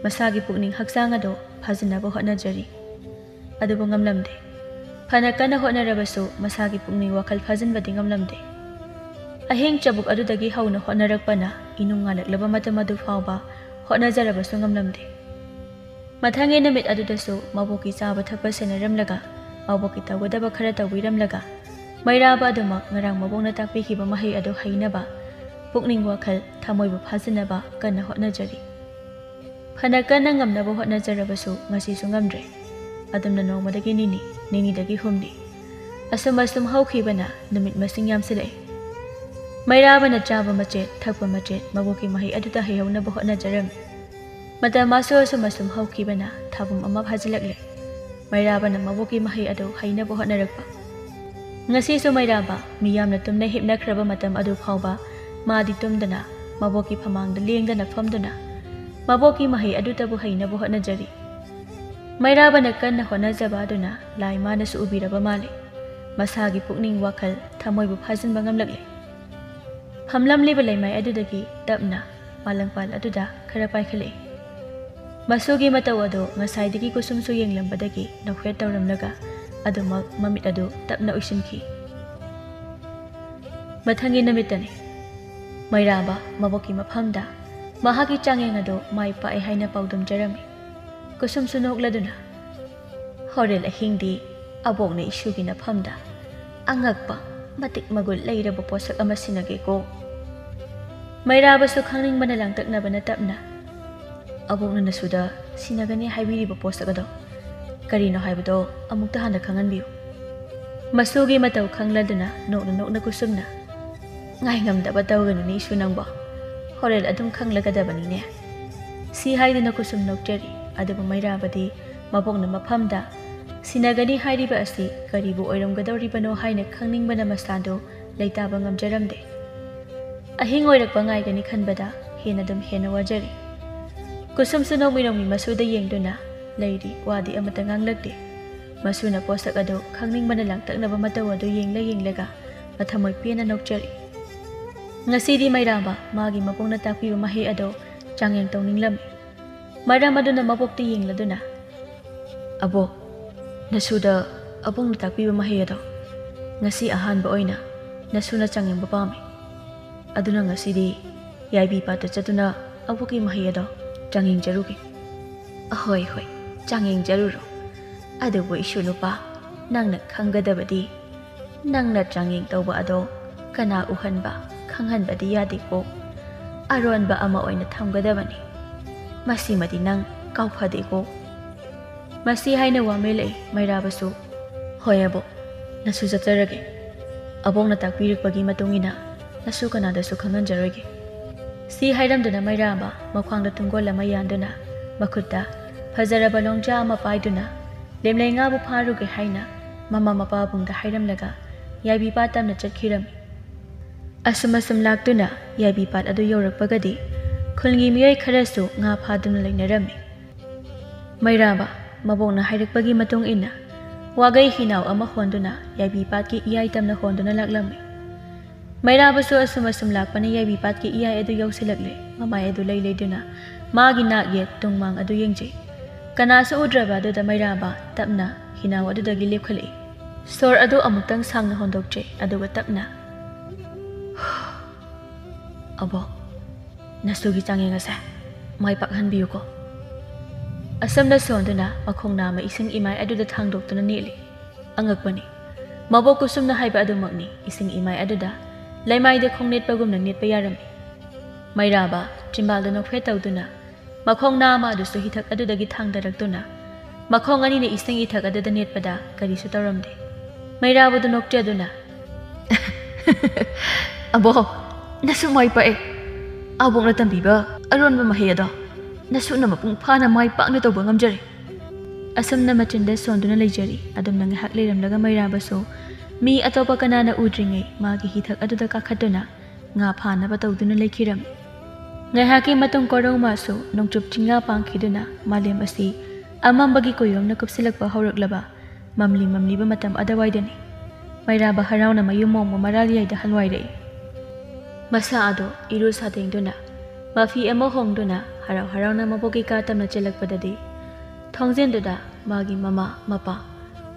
ꯃꯁꯥꯒꯤ ꯄꯨꯛꯅꯤꯡ ꯍꯛꯆꯥꯡ ꯑꯗꯨ ꯐꯥꯖꯤꯟꯅꯕ ꯍꯣꯠꯅꯖꯔꯤ ꯑꯗꯨꯕꯨ ꯉꯝꯂꯝꯗꯦ ꯐꯅ ꯀꯟꯅ ꯍꯣꯠꯅꯔꯕꯁꯨ ꯃꯁꯥꯒꯤ ꯄꯨꯛꯅꯤꯡ ꯋꯥꯈꯜ ꯐꯥꯖꯤꯟꯕꯗꯤ ꯉꯝꯂꯝꯗꯦ ꯑꯍꯤꯡ ꯆꯕꯨꯛ ꯑꯗꯨꯗꯒꯤ ꯍꯧꯅ ꯍꯣꯠꯅꯔꯛꯄꯅ ꯏꯅꯨꯡ ꯉꯥꯜꯂꯛꯂꯕ ꯃꯇꯝ ꯑꯗꯨ ꯐꯥꯎꯕ ꯍꯣꯠꯅꯖꯔꯕꯁꯨ ꯉꯝꯂꯝꯗꯦ ꯃꯊꯪꯒꯤ ꯅꯨꯃꯤꯠ ꯑꯗꯨꯗꯁꯨ ꯃꯕꯣꯛꯀꯤ ꯆꯥꯕ ꯊꯛꯄ ꯁꯦꯟꯅꯔꯝꯂꯒ ꯃꯕꯣꯛꯀꯤ ꯇꯧꯒꯗꯕ ꯈꯔ ꯇꯧꯕꯤꯔꯝꯂꯒ ꯃꯩꯔꯥꯕ ꯑꯗꯨꯃꯛ ꯉꯔꯥꯡ ꯃꯕꯣꯛꯅ ꯇꯥꯛꯄꯤꯈꯤꯕ ꯃꯍꯩ ꯑꯗꯨ ꯍꯩꯅꯕ ꯄꯨꯛꯅꯤꯡ ꯋꯥꯈꯜ ꯊꯃꯣꯏꯕꯨ ꯐꯥꯖꯤꯟꯅꯕ ꯀꯟꯅ ꯍꯣꯠꯅꯖꯔꯤ ꯐꯅ ꯀꯟꯅ ꯉꯝꯅꯕ ꯍꯣꯠꯅꯖꯔꯕꯁꯨ ꯉꯁꯤꯁꯨ ꯉꯝꯗ꯭ꯔꯦ ꯑꯗꯨꯝꯅ ꯅꯣꯡꯃꯗꯒꯤ ꯅꯤꯅꯤ ꯅꯤꯅꯤꯗꯒꯤ ꯍꯨꯝꯅꯤ ꯑꯁꯨꯝ ꯍꯧꯈꯤꯕꯅ ꯅꯨꯃꯤꯠ ꯃꯁꯤꯡ ꯌꯥꯝꯁꯤꯜꯂꯛꯏ ꯃꯩꯔꯥꯕꯅ ꯆꯥꯕ ꯃꯆꯦꯠ ꯊꯛꯄ ꯃꯆꯦꯠ ꯃꯕꯣꯛꯀꯤ ꯃꯍꯩ ꯑꯗꯨꯗ ꯍꯩꯍꯧꯅꯕ ꯍꯣꯠꯅꯖꯔꯝꯃꯤ ꯃꯇꯝ ꯃꯥꯁꯨ ꯑꯁꯨꯝ ꯍꯧꯈꯤꯕꯅ ꯊꯥꯕꯨꯝ ꯑꯃ ꯐꯥꯖꯤꯜꯂꯛꯂꯦ ꯃꯩꯔꯥꯕꯅ ꯃꯕꯣꯛꯀꯤ ꯃꯍꯩ ꯑꯗꯨ ꯍꯩꯅꯕ ꯍꯣꯠꯅꯔꯛꯄ ꯉꯁꯤꯁꯨ ꯃꯩꯔꯥꯕ ꯃꯤꯌꯥꯝꯅ ꯇꯨꯝꯅ ꯍꯤꯞꯅꯈ꯭ꯔꯕ ꯃꯇꯝ ꯑꯗꯨ ꯐꯥꯎꯕ ꯃꯥꯗꯤ ꯇꯨꯝꯗꯅ ꯃꯕꯣꯛꯀꯤ ꯐꯃꯥꯡꯗ ꯂꯦꯡꯗꯅ ꯐꯝꯗꯨꯅ ꯃꯕꯣꯛꯀꯤ ꯃꯍꯩ ꯑꯗꯨꯇꯕꯨ ꯍꯩꯅꯕ ꯍꯣꯠꯅꯖꯔꯤ ꯃꯩꯔꯥꯕꯅ ꯀꯟꯅ ꯍꯣꯠꯅꯖꯕ ꯑꯗꯨꯅ ꯂꯥꯏꯃꯥꯅꯁꯨ ꯎꯕꯤꯔꯕ ꯃꯥꯜꯂꯤ ꯃꯁꯥꯒꯤ ꯄꯨꯛꯅꯤꯡ ꯋꯥꯈꯜ ꯊꯃꯣꯏꯕꯨ ꯐꯥꯖꯤꯟꯕ ꯉꯝꯂꯛꯂꯦ ꯐꯝꯂꯝꯂꯤꯕ ꯂꯩꯃꯥꯏ ꯑꯗꯨꯗꯒꯤ ꯇꯞꯅ ꯃꯥꯂꯪꯄꯥꯜ ꯑꯗꯨꯗ ꯈꯔ ꯄꯥꯏꯈꯠꯂꯛꯏ ꯃꯁꯨꯒꯤ ꯃꯇꯧ ꯑꯗꯨ ꯉꯁꯥꯏꯗꯒꯤ ꯀꯨꯁꯨꯝꯁꯨ ꯌꯦꯡꯂꯝꯕꯗꯒꯤ ꯅꯣꯛꯐꯦꯠ ꯇꯧꯔꯝꯂꯒ ꯑꯗꯨꯃꯛ ꯃꯃꯤꯠ ꯑꯗꯨ ꯇꯞꯅ ꯎꯏꯁꯤꯟꯈꯤ ꯃꯊꯪꯒꯤ ꯅꯨꯃꯤꯠꯇꯅꯤ ꯃꯩꯔꯥꯕ ꯃꯕꯣꯛꯀꯤ ꯃꯐꯝꯗ ꯃꯍꯥꯛꯀꯤ ꯆꯥꯡꯌꯦꯡ ꯑꯗꯨ ꯃꯥꯏ ꯄꯥꯛꯑꯦ ꯍꯥꯏꯅ ꯄꯥꯎꯗꯝꯖꯔꯝꯃꯤ ꯀꯨꯁꯨꯝꯁꯨ ꯅꯣꯛꯂꯗꯨꯅ ꯍꯣꯔꯦꯟ ꯑꯍꯤꯡꯗꯤ ꯑꯕꯣꯛꯅ ꯏꯁꯨꯒꯤ ꯅꯐꯝꯗ ꯑꯉꯛꯄ ꯃꯇꯤꯛ ꯃꯒꯨꯟ ꯂꯩꯔꯕ ꯄꯣꯠꯁꯛ ꯑꯃ ꯁꯤꯟꯅꯒꯦꯀꯣ ꯃꯩꯔꯥꯕꯁꯨ ꯈꯪꯅꯤꯡꯕꯅ ꯂꯥꯡꯇꯛꯅꯕꯅ ꯇꯞꯅ ꯑꯕꯣꯛꯅ ꯅꯁꯨꯗ ꯁꯤꯟꯅꯒꯅꯤ ꯍꯥꯏꯕꯤꯔꯤꯕ ꯄꯣꯠꯁꯛ ꯑꯗꯣ ꯀꯔꯤꯅꯣ ꯍꯥꯏꯕꯗꯣ ꯑꯃꯨꯛꯇ ꯍꯥꯟꯅ ꯈꯪꯍꯟꯕꯤꯌꯨ ꯃꯁꯨꯒꯤ ꯃꯇꯧ ꯈꯪꯂꯗꯨꯅ ꯅꯣꯛꯅ ꯀꯨꯁꯨꯝꯅ ꯉꯥꯏ ꯉꯝꯗꯕ ꯇꯧꯒꯅꯨꯅꯦ ꯏꯁꯨ ꯅꯪꯕꯣ ꯍꯣꯔꯦꯟ ꯑꯗꯨꯝ ꯈꯪꯂꯒꯗꯕꯅꯤꯅꯦ ꯁꯤ ꯍꯥꯏꯗꯨꯅ ꯀꯨꯁꯨꯝ ꯅꯣꯛꯆꯔꯤ ꯑꯗꯨꯕꯨ ꯃꯩꯔꯥꯕꯗꯤ ꯃꯕꯣꯛꯅ ꯃꯐꯝꯗ ꯁꯤꯟꯅꯒꯅꯤ ꯍꯥꯏꯔꯤꯕ ꯑꯁꯤ ꯀꯔꯤꯕꯨ ꯑꯣꯏꯔꯝꯒꯗꯧꯔꯤꯕꯅꯣ ꯍꯥꯏꯅ ꯈꯪꯅꯤꯡꯕꯅ ꯃꯁꯥꯗꯨ ꯂꯩꯇꯥꯕ ꯉꯝꯖꯔꯝꯗꯦ ꯑꯍꯤꯡ ꯑꯣꯏꯔꯛꯄ ꯉꯥꯏꯒꯅꯤ ꯈꯟꯕꯗ ꯍꯦꯟꯅ ꯋꯥꯖꯔꯤ ꯀꯨꯁꯨꯝꯁꯨ ꯅꯣꯡꯃꯤ ꯃꯁꯨꯗ ꯌꯦꯡꯗꯨꯅ ꯂꯩꯔꯤ ꯋꯥꯗꯤ ꯑꯃꯠꯇ ꯉꯥꯡꯂꯛꯇꯦ ꯃꯁꯨꯅ ꯄꯣꯠꯁꯛ ꯑꯗꯨ ꯈꯪꯅꯤꯡꯕꯅ ꯂꯥꯡꯇꯛꯅꯕ ꯃꯇꯧ ꯑꯗꯨ ꯌꯦꯡꯂꯒ ꯃꯊꯃꯣꯏ ꯄꯦꯟꯅ ꯅꯣꯛꯆꯔꯤ ꯉꯁꯤꯗꯤ ꯃꯩꯔꯥꯕ ꯃꯥꯒꯤ ꯃꯕꯣꯛꯅ ꯇꯥꯛꯄꯤꯕ ꯃꯍꯩ ꯑꯗꯨ ꯆꯥꯡꯌꯦꯡ ꯇꯧꯅꯤꯡꯂꯝꯃꯤ ꯃꯔꯝ ꯑꯗꯨꯅ ꯃꯕꯣꯛꯇ ꯌꯦꯡꯂꯗꯨꯅ ꯑꯕꯣꯛ ꯅꯁꯨꯗ ꯑꯕꯣꯛꯅ ꯇꯥꯛꯄꯤꯕ ꯃꯍꯩ ꯑꯗꯣ ꯉꯁꯤ ꯑꯍꯥꯟꯕ ꯑꯣꯏꯅ ꯅꯁꯨꯅ ꯆꯥꯡꯌꯦꯡꯕ ꯄꯥꯝꯃꯤ ꯑꯗꯨꯅ ꯉꯁꯤꯗꯤ ꯌꯥꯏꯕꯤ-ꯄꯥꯠꯇ ꯆꯠꯇꯨꯅ ꯑꯕꯣꯛꯀꯤ ꯃꯍꯩ ꯑꯗꯣ ꯆꯥꯡꯌꯦꯡꯖꯔꯨꯒꯦ ꯍꯣꯏ ꯆꯥꯡꯌꯦꯡꯖꯔꯨꯔꯣ ꯑꯗꯨꯕꯨ ꯏꯁꯨ ꯅꯨꯄꯥ ꯅꯪꯅ ꯈꯪꯒꯗꯕꯗꯤ ꯅꯪꯅ ꯆꯥꯡꯌꯦꯡ ꯇꯧꯕ ꯑꯗꯣ ꯀꯅꯥ ꯎꯍꯟꯕ ꯈꯪꯍꯟꯕꯗꯤ ꯌꯥꯗꯦꯀꯣ ꯑꯔꯣꯟꯕ ꯑꯃ ꯑꯣꯏꯅ ꯊꯝꯒꯗꯕꯅꯤ ꯃꯁꯤꯃꯗꯤ ꯅꯪ ꯀꯥꯎꯐꯗꯦꯀꯣ ꯃꯁꯤ ꯍꯥꯏꯅ ꯋꯥꯃꯦꯜꯂꯛꯏ ꯃꯩꯔꯥꯕꯁꯨ ꯍꯣꯏ ꯑꯕꯣꯛ ꯅꯁꯨ ꯆꯠꯆꯔꯒꯦ ꯑꯕꯣꯛꯅ ꯇꯥꯛꯄꯤꯔꯛꯄꯒꯤ ꯃꯇꯨꯡꯏꯟꯅ ꯅꯁꯨ ꯀꯅꯥꯗꯁꯨ ꯈꯪꯍꯟꯖꯔꯣꯏꯒꯦ ꯁꯤ ꯍꯥꯏꯔꯝꯗꯨꯅ ꯃꯩꯔꯥꯕ ꯃꯈ꯭ꯋꯥꯡꯗ ꯇꯨꯡꯒꯣꯜ ꯑꯃ ꯌꯥꯟꯗꯨꯅ ꯃꯈꯨꯠꯇ ꯐꯖꯔꯕ ꯂꯣꯡꯖꯥ ꯑꯃ ꯄꯥꯏꯗꯨꯅ ꯂꯦꯝꯂꯩꯉꯥꯕꯨ ꯐꯥꯔꯨꯒꯦ ꯍꯥꯏꯅ ꯃꯃꯥ ꯃꯄꯥꯕꯨꯡꯗ ꯍꯥꯏꯔꯝꯂꯒ ꯌꯥꯏꯕꯤ-ꯄꯥꯠ ꯇꯝꯅ ꯆꯠꯈꯤꯔꯝꯃꯤ ꯑꯁꯨꯝ ꯂꯥꯛꯇꯨꯅ ꯌꯥꯏꯕꯤ-ꯄꯥꯠ ꯑꯗꯨ ꯌꯧꯔꯛꯄꯒꯗꯤ ꯈꯨꯜꯒꯤ ꯃꯤꯑꯣꯏ ꯈꯔꯁꯨ ꯉꯥ ꯐꯥꯗꯨꯅ ꯂꯩꯅꯔꯝꯃꯤ ꯃꯩꯔꯥꯕ ꯃꯕꯣꯛꯅ ꯍꯥꯏꯔꯛꯄꯒꯤ ꯃꯇꯨꯡꯏꯟꯅ ꯋꯥꯒꯩ ꯍꯤꯅꯥꯎ ꯑꯃ ꯍꯣꯟꯗꯨꯅ ꯌꯥꯏꯕꯤ-ꯄꯥꯠꯀꯤ ꯏꯌꯥꯏ ꯇꯝꯅ ꯍꯣꯟꯗꯨꯅ ꯂꯥꯛꯂꯝꯃꯤ ꯃꯩꯔꯥꯕꯁꯨ ꯑꯁꯨꯝ ꯂꯥꯛꯄꯅ ꯌꯥꯏꯕꯤ-ꯄꯥꯠꯀꯤ ꯏꯌꯥꯏ ꯑꯗꯨ ꯌꯧꯁꯤꯜꯂꯛꯂꯦ ꯃꯃꯥꯏ ꯑꯗꯨ ꯂꯩꯗꯨꯅ ꯃꯥꯒꯤ ꯅꯥꯛ ꯌꯦꯠ ꯇꯨꯡꯃꯥꯡ ꯑꯗꯨ ꯌꯦꯡꯖꯩ ꯀꯅꯥꯁꯨ ꯎꯗ꯭ꯔꯕ ꯑꯗꯨꯗ ꯃꯩꯔꯥꯕ ꯇꯞꯅ ꯍꯤꯅꯥꯎ ꯑꯗꯨꯗꯒꯤ ꯂꯦꯞꯈꯠꯂꯛꯏ ꯁꯣꯔ ꯑꯗꯨ ꯑꯃꯨꯛꯇꯪ ꯁꯥꯡꯅ ꯍꯣꯟꯗꯣꯛꯆꯩ ꯑꯗꯨꯒ ꯇꯞꯅ ꯑꯕꯣꯛ ꯅꯁꯨꯒꯤ ꯆꯥꯡꯌꯦꯡ ꯑꯁꯦ ꯃꯥꯏ ꯄꯥꯛꯍꯟꯕꯤꯌꯨꯀꯣ ꯑꯁꯨꯝꯅ ꯁꯣꯟꯗꯨꯅ ꯃꯈꯣꯡ ꯅꯥꯝꯃ ꯏꯁꯤꯡ ꯏꯃꯥꯏ ꯑꯗꯨꯗ ꯊꯥꯡꯗꯣꯛꯇꯨꯅ ꯅꯦꯠꯂꯤ ꯑꯉꯛꯄꯅꯤ ꯃꯕꯣꯛ ꯀꯨꯁꯨꯝꯅ ꯍꯥꯏꯕ ꯑꯗꯨꯃꯛꯅꯤ ꯏꯁꯤꯡ ꯏꯃꯥꯏ ꯑꯗꯨꯗ ꯂꯩꯃꯥꯏꯗ ꯈꯣꯡꯅꯦꯠꯄꯒꯨꯝꯅ ꯅꯦꯠꯄ ꯌꯥꯔꯝꯃꯤ ꯃꯩꯔꯥꯕ ꯆꯤꯝꯕꯥꯜꯗ ꯅꯣꯛꯐꯦꯠ ꯇꯧꯗꯨꯅ ꯃꯈꯣꯡ ꯅꯥꯝꯃ ꯑꯗꯨꯁꯨ ꯍꯤꯊꯛ ꯑꯗꯨꯗꯒꯤ ꯊꯥꯡꯗꯔꯛꯇꯨꯅ ꯃꯈꯣꯡ ꯑꯅꯤꯅ ꯏꯁꯤꯡ ꯏꯊꯛ ꯑꯗꯨꯗ ꯅꯦꯠꯄꯗ ꯀꯔꯤꯁꯨ ꯇꯧꯔꯝꯗꯦ ꯃꯩꯔꯥꯕꯗꯨ ꯅꯣꯛꯆꯗꯨꯅ ꯑꯕꯣꯛ ꯅꯁꯨ ꯃꯥꯏ ꯄꯥꯛꯑꯦ ꯑꯕꯣꯛꯅ ꯇꯝꯕꯤꯕ ꯑꯔꯣꯟꯕ ꯃꯍꯩ ꯑꯗꯣ ꯅꯁꯨꯅ ꯃꯄꯨꯡ ꯐꯥꯅ ꯃꯥꯏ ꯄꯥꯛꯅ ꯇꯧꯕ ꯉꯝꯖꯔꯦ ꯑꯁꯨꯝꯅ ꯃꯆꯤꯟꯗ ꯁꯣꯟꯗꯨꯅ ꯂꯩꯖꯔꯤ ꯑꯗꯨꯝꯅ ꯉꯥꯏꯍꯥꯛ ꯂꯩꯔꯝꯂꯒ ꯃꯩꯔꯥꯕꯁꯨ ꯃꯤ ꯑꯇꯣꯞꯄ ꯀꯅꯥꯅ ꯎꯗ꯭ꯔꯤꯉꯩ ꯃꯥꯒꯤ ꯍꯤꯊꯛ ꯑꯗꯨꯗ ꯀꯥꯈꯠꯇꯨꯅ ꯉꯥ ꯐꯥꯅꯕ ꯇꯧꯗꯨꯅ ꯂꯩꯈꯤꯔꯝꯃꯤ ꯉꯥꯏꯍꯥꯛꯀꯤ ꯃꯇꯨꯡ ꯀꯣꯔꯧꯃꯥꯁꯨ ꯅꯣꯡꯆꯨꯞ ꯆꯤꯡꯌꯥ ꯄꯥꯡꯈꯤꯗꯨꯅ ꯃꯥꯂꯦꯝ ꯑꯁꯤ ꯑꯃꯝꯕꯒꯤ ꯀꯣꯌꯣꯝꯅ ꯀꯨꯞꯁꯤꯜꯂꯛꯄ ꯍꯧꯔꯛꯂꯕ ꯃꯝꯂꯤꯕ ꯃꯇꯝ ꯑꯗꯨꯋꯥꯏꯗꯅꯤ ꯃꯩꯔꯥꯕ ꯍꯔꯥꯎꯅ ꯃꯌꯨꯝ ꯃꯣꯡꯕ ꯃꯔꯥꯜꯌꯥꯏꯗ ꯍꯟꯋꯥꯏꯔꯛꯏ ꯃꯁꯥ ꯑꯗꯨ ꯏꯔꯨ ꯁꯥꯇꯦꯡꯗꯨꯅ ꯃꯐꯤ ꯑꯃ ꯍꯣꯡꯗꯨꯅ ꯍꯔꯥꯎ ꯍꯔꯥꯎꯅ ꯃꯕꯣꯛꯀꯤ ꯀꯥ ꯇꯝꯅ ꯆꯦꯜꯂꯛꯄꯗꯗꯤ ꯊꯣꯡꯖꯦꯟꯗꯨꯗ ꯃꯥꯒꯤ ꯃꯃꯥ ꯃꯄꯥ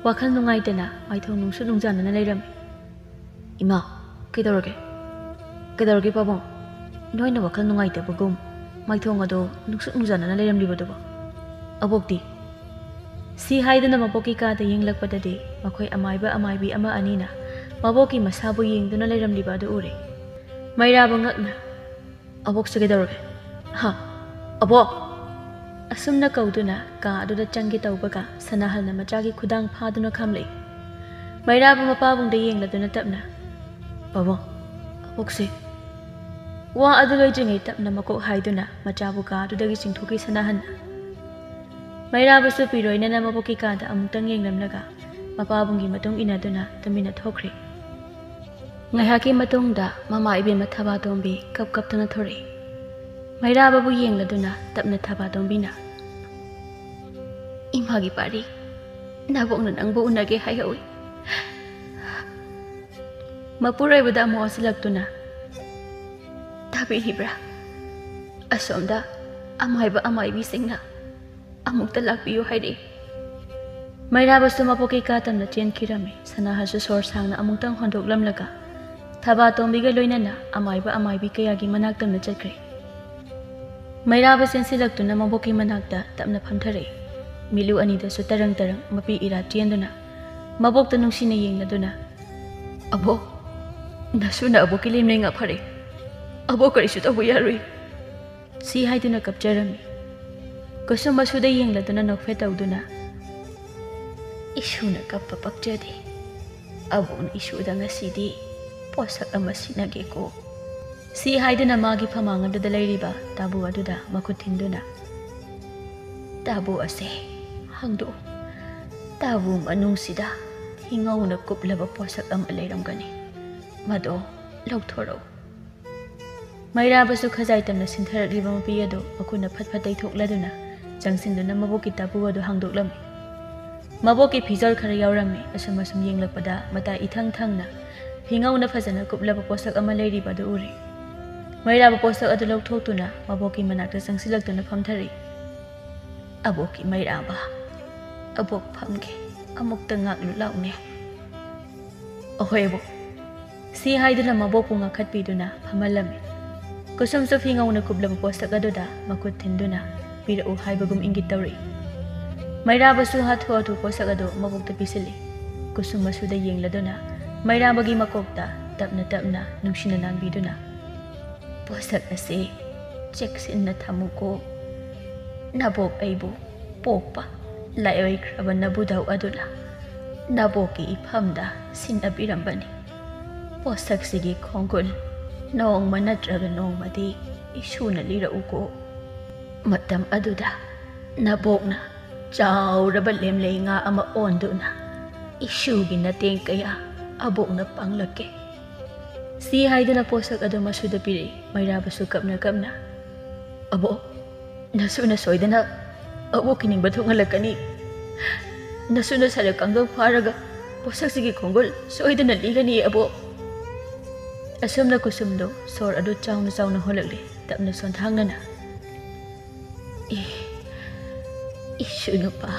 ꯋꯥꯈꯜ ꯅꯨꯡꯉꯥꯏꯇꯅ ꯃꯥꯏꯊꯣꯡ ꯅꯨꯡꯁꯨ ꯅꯨꯡꯖꯥꯅꯅ ꯂꯩꯔꯝꯃꯤ꯫ ꯏꯃꯥ ꯀꯩꯗꯧꯔꯒꯦ ꯄꯥꯕꯨꯡ? ꯅꯣꯏꯅ ꯋꯥꯈꯜ ꯅꯨꯡꯉꯥꯏꯇꯕꯒꯨꯝ ꯃꯥꯏꯊꯣꯡ ꯑꯗꯣ ꯅꯨꯡꯁꯨ ꯅꯨꯡꯖꯥꯅꯅ ꯂꯩꯔꯝꯂꯤꯕꯗꯨꯕꯣ? ꯑꯕꯣꯛꯇꯤ ꯁꯤ ꯍꯥꯏꯗꯨꯅ ꯃꯕꯣꯛꯀꯤ ꯀꯥꯗ ꯌꯦꯡꯂꯛꯄꯗꯗꯤ ꯃꯈꯣꯏ ꯑꯃꯥꯏꯕ ꯑꯃꯥꯏꯕꯤ ꯑꯃ ꯑꯅꯤꯅ ꯃꯕꯣꯛꯀꯤ ꯃꯁꯥꯕꯨ ꯌꯦꯡꯗꯨꯅ ꯂꯩꯔꯝꯂꯤꯕ ꯑꯗꯨ ꯎꯔꯦ꯫ ꯃꯩꯔꯥꯕ ꯉꯛꯅ ꯑꯕꯣꯛꯁꯦ ꯀꯩꯗꯧꯔꯒꯦ? ꯍꯥ ꯑꯕꯣꯛ! ꯑꯁꯨꯝꯅ ꯀꯧꯗꯨꯅ ꯀꯥ ꯑꯗꯨꯗ ꯆꯪꯒꯦ ꯇꯧꯕꯒ ꯁꯅꯥꯍꯜꯅ ꯃꯆꯥꯒꯤ ꯈꯨꯗꯥꯡ ꯐꯥꯗꯨꯅ ꯈꯝꯂꯛꯏ꯫ ꯃꯩꯔꯥꯕ ꯃꯄꯥꯕꯨꯡꯗ ꯌꯦꯡꯂꯗꯨꯅ ꯇꯞꯅ ꯄꯥꯕꯨꯡ ꯑꯕꯣꯛꯁꯦ ꯋꯥ ꯑꯗꯨ ꯂꯣꯏꯗ꯭ꯔꯤꯉꯩ ꯇꯞꯅ ꯃꯀꯣꯛ ꯍꯥꯏꯗꯨꯅ ꯃꯆꯥꯕꯨ ꯀꯥ ꯑꯗꯨꯗꯒꯤ ꯆꯤꯡꯊꯣꯛꯈꯤ ꯁꯅꯥꯍꯜꯅ꯫ ꯃꯩꯔꯥꯕꯁꯨ ꯄꯤꯔꯣꯏꯅꯅ ꯃꯕꯣꯛꯀꯤ ꯀꯥꯗ ꯑꯃꯨꯛꯇꯪ ꯌꯦꯡꯂꯝꯂꯒ ꯃꯄꯥꯕꯨꯡꯒꯤ ꯃꯇꯨꯡ ꯏꯟꯅꯗꯨꯅ ꯇꯨꯃꯤꯟꯅ ꯊꯣꯛꯈ꯭ꯔꯦ꯫ ꯉꯥꯏꯍꯥꯛꯀꯤ ꯃꯇꯨꯡꯗ ꯃꯃꯥ ꯏꯕꯦꯝꯃ ꯊꯕꯥꯇꯣꯝꯕꯤ ꯀꯞꯇꯨꯅ ꯊꯣꯔꯛꯏ꯫ ꯃꯩꯔꯥꯕꯕꯨ ꯌꯦꯡꯂꯗꯨꯅ ꯇꯞꯅ ꯊꯕꯥꯇꯣꯝꯕꯤꯅ ꯏꯃꯥꯒꯤ ꯄꯥꯔꯤ ꯅꯕꯣꯛꯅ ꯅꯪꯕꯨ ꯎꯅꯒꯦ ꯍꯥꯏꯍꯧꯏ꯫ ꯃꯄꯨꯔꯣꯏꯕꯗ ꯑꯃꯨꯛ ꯑꯣꯟꯁꯤꯜꯂꯛꯇꯨꯅ ꯇꯥꯕꯤꯔꯤꯕ꯭ꯔꯥ? ꯑꯁꯣꯝꯗ ꯑꯃꯥꯏꯕ ꯑꯃꯥꯏꯕꯤꯁꯤꯡꯅ ꯑꯃꯨꯛꯇ ꯂꯥꯛꯄꯤꯌꯨ ꯍꯥꯏꯔꯛꯏ꯫ ꯃꯩꯔꯥꯕꯁꯨ ꯃꯕꯣꯛꯀꯤ ꯀꯥ ꯇꯝꯅ ꯆꯦꯟꯈꯤꯔꯝꯃꯤ꯫ ꯁꯅꯥꯍꯜꯁꯨ ꯁꯣꯔ ꯁꯥꯡꯅ ꯑꯃꯨꯛꯇꯪ ꯍꯣꯟꯗꯣꯛꯂꯝꯂꯒ ꯊꯕꯥꯇꯣꯝꯕꯤꯒ ꯂꯣꯏꯅꯅ ꯑꯃꯥꯏꯕ ꯑꯃꯥꯏꯕꯤ ꯀꯌꯥꯒꯤ ꯃꯅꯥꯛꯇꯝꯅ ꯆꯠꯈ꯭ꯔꯦ꯫ ꯃꯩꯔꯥꯕ ꯆꯦꯟꯁꯤꯜꯂꯛꯇꯨꯅ ꯃꯕꯣꯛꯀꯤ ꯃꯅꯥꯛꯇ ꯇꯞꯅ ꯐꯝꯊꯔꯛꯏ꯫ ꯃꯤꯠꯂꯨ ꯑꯅꯤꯗꯁꯨ ꯇꯔꯪ ꯇꯔꯪ ꯃꯄꯤ ꯏꯔꯥ ꯆꯦꯟꯗꯨꯅ ꯃꯕꯣꯛꯇ ꯅꯨꯡꯁꯤꯅ ꯌꯦꯡꯂꯗꯨꯅ ꯑꯕꯣꯛ ꯅꯁꯨꯅ ꯑꯕꯣꯛꯀꯤ ꯂꯦꯝꯅꯩ ꯉꯥꯛꯐꯔꯦ꯫ ꯑꯕꯣꯛ ꯀꯔꯤꯁꯨ ꯇꯧꯕ ꯌꯥꯔꯣꯏ ꯁꯤ ꯍꯥꯏꯗꯨꯅ ꯀꯞꯆꯔꯝꯃꯤ꯫ ꯀꯨꯁꯨꯝ ꯃꯁꯨꯗ ꯌꯦꯡꯂꯗꯨꯅ ꯅꯣꯛꯐꯦꯠ ꯇꯧꯗꯨꯅ ꯏꯁꯨꯅ ꯀꯞꯄ ꯄꯛꯆꯗꯦ꯫ ꯑꯕꯣꯛꯅ ꯏꯁꯨꯗ ꯉꯁꯤꯗꯤ ꯄꯣꯠꯁꯛ ꯑꯃ ꯁꯤꯟꯅꯒꯦꯀꯣ ꯁꯤ ꯍꯥꯏꯗꯨꯅ ꯃꯥꯒꯤ ꯐꯃꯥꯡ ꯑꯗꯨꯗ ꯂꯩꯔꯤꯕ ꯇꯥꯕꯨ ꯑꯗꯨꯗ ꯃꯈꯨꯠ ꯊꯤꯟꯗꯨꯅ ꯇꯥꯕꯨ ꯑꯁꯦ ꯍꯥꯡꯗꯣꯛꯎ꯫ ꯇꯥꯕꯨ ꯃꯅꯨꯡꯁꯤꯗ ꯍꯤꯡꯉꯧꯅ ꯀꯨꯞꯂꯕ ꯄꯣꯠꯁꯛ ꯑꯃ ꯂꯩꯔꯝꯒꯅꯤ ꯃꯗꯣ ꯂꯧꯊꯣꯔꯛꯎ꯫ ꯃꯩꯔꯥꯕꯁꯨ ꯈꯖꯥꯏ ꯇꯝꯅ ꯁꯤꯟꯊꯔꯛꯂꯤꯕ ꯃꯄꯤ ꯑꯗꯨ ꯃꯈꯨꯠꯅ ꯐꯠ ꯐꯠ ꯇꯩꯊꯣꯛꯂꯗꯨꯅ ꯆꯪꯁꯤꯟꯗꯨꯅ ꯃꯕꯣꯛꯀꯤ ꯇꯥꯕꯨ ꯑꯗꯨ ꯍꯥꯡꯗꯣꯛꯂꯝꯃꯤ꯫ ꯃꯕꯣꯛꯀꯤ ꯐꯤꯖꯣꯜ ꯈꯔ ꯌꯥꯎꯔꯝꯃꯤ꯫ ꯑꯁꯨꯝ ꯌꯦꯡꯂꯛꯄꯗ ꯃꯇꯥꯏ ꯏꯊꯪ ꯊꯪꯅ ꯍꯤꯡꯉꯧꯅ ꯐꯖꯅ ꯀꯨꯞꯂꯕ ꯄꯣꯠꯁꯛ ꯑꯃ ꯂꯩꯔꯤꯕ ꯑꯗꯨ ꯎꯔꯦ꯫ ꯃꯩꯔꯥꯕ ꯄꯣꯠꯁꯛ ꯑꯗꯨ ꯂꯧꯊꯣꯛꯇꯨꯅ ꯃꯕꯣꯛꯀꯤ ꯃꯅꯥꯛꯇ ꯆꯪꯁꯤꯜꯂꯛꯇꯨꯅ ꯐꯝꯊꯔꯛꯏ꯫ ꯑꯕꯣꯛꯀꯤ ꯃꯩꯔꯥꯕ ꯑꯕꯣꯛ ꯐꯝꯒꯦ ꯑꯃꯨꯛꯇ ꯉꯥꯛꯂꯨ ꯂꯥꯎꯅꯦ꯫ ꯑꯍꯣꯏ ꯑꯕꯣꯛ ꯁꯤ ꯍꯥꯏꯗꯨꯅ ꯃꯕꯣꯛꯄꯨ ꯉꯥꯛꯈꯠꯄꯤꯗꯨꯅ ꯐꯝꯍꯜꯂꯝꯃꯤ꯫ ꯀꯨꯁꯨꯝꯁꯨ ꯐꯤꯉꯧꯅ ꯀꯨꯞꯂꯕ ꯄꯣꯠꯁꯛ ꯑꯗꯨꯗ ꯃꯈꯨꯠ ꯊꯤꯟꯗꯨꯅ ꯄꯤꯔꯛꯎ ꯍꯥꯏꯕꯒꯨꯝ ꯏꯪꯒꯤꯠ ꯇꯧꯔꯛꯏ꯫ ꯃꯩꯔꯥꯕꯁꯨ ꯍꯥꯊꯨ ꯍꯥꯊꯨ ꯄꯣꯠꯁꯛ ꯑꯗꯨ ꯃꯕꯣꯛꯇ ꯄꯤꯁꯤꯜꯂꯤ꯫ ꯀꯨꯁꯨꯝ ꯃꯁꯨꯗ ꯌꯦꯡꯂꯗꯨꯅ ꯃꯩꯔꯥꯕꯒꯤ ꯃꯀꯣꯛꯇ ꯇꯞꯅ ꯇꯞꯅ ꯅꯨꯡꯁꯤꯅ ꯅꯥꯟꯕꯤꯗꯨꯅ ꯄꯣꯠꯁꯛ ꯑꯁꯤ ꯆꯦꯛꯁꯤꯟꯅ ꯊꯝꯃꯨꯀꯣ꯫ ꯅꯕꯣꯛ ꯑꯩꯕꯨ ꯄꯣꯛꯄ ꯂꯥꯏꯑꯣꯏꯈ꯭ꯔꯕ ꯅꯕꯨꯗꯧ ꯑꯗꯨꯅ ꯅꯕꯣꯛꯀꯤ ꯏꯐꯝꯗ ꯁꯤꯟꯅꯕꯤꯔꯝꯕꯅꯤ꯫ ꯄꯣꯠꯁꯛꯁꯤꯒꯤ ꯈꯣꯡꯒꯨꯜ ꯅꯣꯡꯃ ꯅꯠꯇ꯭ꯔꯒ ꯅꯣꯡꯃꯗꯤ ꯏꯁꯨꯅ ꯂꯤꯔꯛꯎꯀꯣ꯫ ꯃꯇꯝ ꯑꯗꯨꯗ ꯅꯕꯣꯛꯅ ꯆꯥꯎꯔꯕ ꯂꯦꯝꯂꯩ ꯉꯥ ꯑꯃ ꯑꯣꯟꯗꯨꯅ ꯏꯁꯨꯒꯤ ꯃꯇꯦꯡ ꯀꯌꯥ ꯑꯕꯣꯛꯅ ꯄꯥꯡꯂꯛꯀꯦ꯫ ꯁꯤ ꯍꯥꯏꯗꯨꯅ ꯄꯣꯠꯁꯛ ꯑꯗꯨ ꯃꯁꯨꯗ ꯄꯤꯔꯛꯏ꯫ ꯃꯩꯔꯥꯕꯁꯨ ꯀꯞꯅ ꯀꯞꯅ ꯑꯕꯣꯛ ꯅꯁꯨꯅ ꯁꯣꯏꯗꯅ ꯑꯕꯣꯛꯀꯤ ꯅꯤꯡꯕ ꯊꯨꯡꯍꯜꯂꯛꯀꯅꯤ꯫ ꯅꯁꯨꯅ ꯁꯔꯛ ꯀꯥꯡꯗꯧ ꯐꯥꯔꯒ ꯄꯣꯠꯁꯛꯁꯤꯒꯤ ꯈꯣꯡꯒꯨꯜ ꯁꯣꯏꯗꯅ ꯂꯤꯒꯅꯤ ꯑꯕꯣꯛ꯫ ꯑꯁꯨꯝꯅ ꯀꯨꯁꯨꯝꯗꯣ ꯁꯣꯔ ꯑꯗꯨ ꯆꯥꯎꯅ ꯆꯥꯎꯅ ꯍꯣꯜꯂꯛꯂꯤ꯫ ꯇꯞꯅ ꯁꯣꯟꯊꯥꯡꯅꯅ ꯏꯁꯨ ꯅꯨꯄꯥ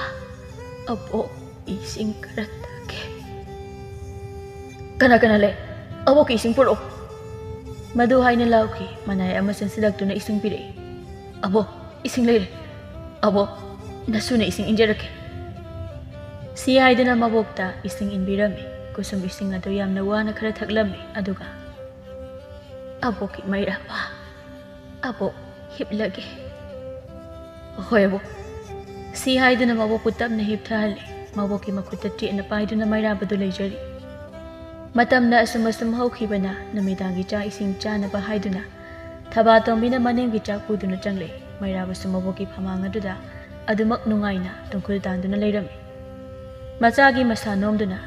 ꯑꯕꯣꯛ ꯏꯁꯤꯡ ꯈꯔ ꯊꯛꯀꯦ꯫ ꯀꯅꯥ ꯀꯅꯥ ꯂꯩ? ꯑꯕꯣꯛꯀꯤ ꯏꯁꯤꯡ ꯄꯨꯔꯛꯑꯣ꯫ ꯃꯗꯨ ꯍꯥꯏꯅ ꯂꯥꯎꯈꯤ꯫ ꯃꯅꯥꯏ ꯑꯃ ꯆꯦꯟꯁꯤꯜꯂꯛꯇꯨꯅ ꯏꯁꯤꯡ ꯄꯤꯔꯛꯏ꯫ ꯑꯕꯣꯛ ꯏꯁꯤꯡ ꯂꯩꯔꯦ꯫ ꯑꯕꯣꯛ ꯅꯁꯨꯅ ꯏꯁꯤꯡ ꯏꯟꯖꯔꯛꯀꯦ꯫ ꯁꯤ ꯍꯥꯏꯗꯨꯅ ꯃꯕꯣꯛꯇ ꯏꯁꯤꯡ ꯏꯟꯕꯤꯔꯝꯃꯤ꯫ ꯀꯨꯁꯨꯝ ꯏꯁꯤꯡ ꯑꯗꯨ ꯌꯥꯝꯅ ꯋꯥꯅ ꯈꯔ ꯊꯛꯂꯝꯃꯤ꯫ ꯑꯗꯨꯒ ꯑꯕꯣꯛꯀꯤ ꯃꯩꯔꯥꯕ ꯑꯕꯣꯛ ꯍꯤꯞꯂꯒꯦ꯫ ꯍꯣꯏ ꯑꯕꯣꯛ ꯁꯤ ꯍꯥꯏꯗꯨꯅ ꯃꯕꯣꯛꯄꯨ ꯇꯞꯅ ꯍꯤꯞꯊꯍꯜꯂꯤ꯫ ꯃꯕꯣꯛꯀꯤ ꯃꯈꯨꯠꯇ ꯆꯦꯠꯅ ꯄꯥꯏꯗꯨꯅ ꯃꯩꯔꯥꯕꯗꯨ ꯂꯩꯖꯔꯤ꯫ ꯃꯇꯝꯅ ꯑꯁꯨꯝ ꯍꯧꯈꯤꯕꯅ ꯅꯨꯃꯤꯗꯥꯡꯒꯤ ꯆꯥꯛ ꯏꯁꯤꯡ ꯆꯥꯅꯕ ꯍꯥꯏꯗꯨꯅ ꯊꯕꯥꯇꯣꯝꯕꯤꯅ ꯃꯅꯦꯝꯒꯤ ꯆꯥꯛ ꯄꯨꯗꯨꯅ ꯆꯪꯂꯛꯏ꯫ ꯃꯩꯔꯥꯕꯁꯨ ꯃꯕꯣꯛꯀꯤ ꯐꯃꯥꯡ ꯑꯗꯨꯗ ꯑꯗꯨꯃꯛ ꯅꯨꯡꯉꯥꯏꯅ ꯇꯨꯡꯈꯨꯜ ꯇꯥꯟꯗꯨꯅ ꯂꯩꯔꯝꯃꯤ꯫ ꯃꯆꯥꯒꯤ ꯃꯁꯥ ꯅꯣꯝꯗꯨꯅ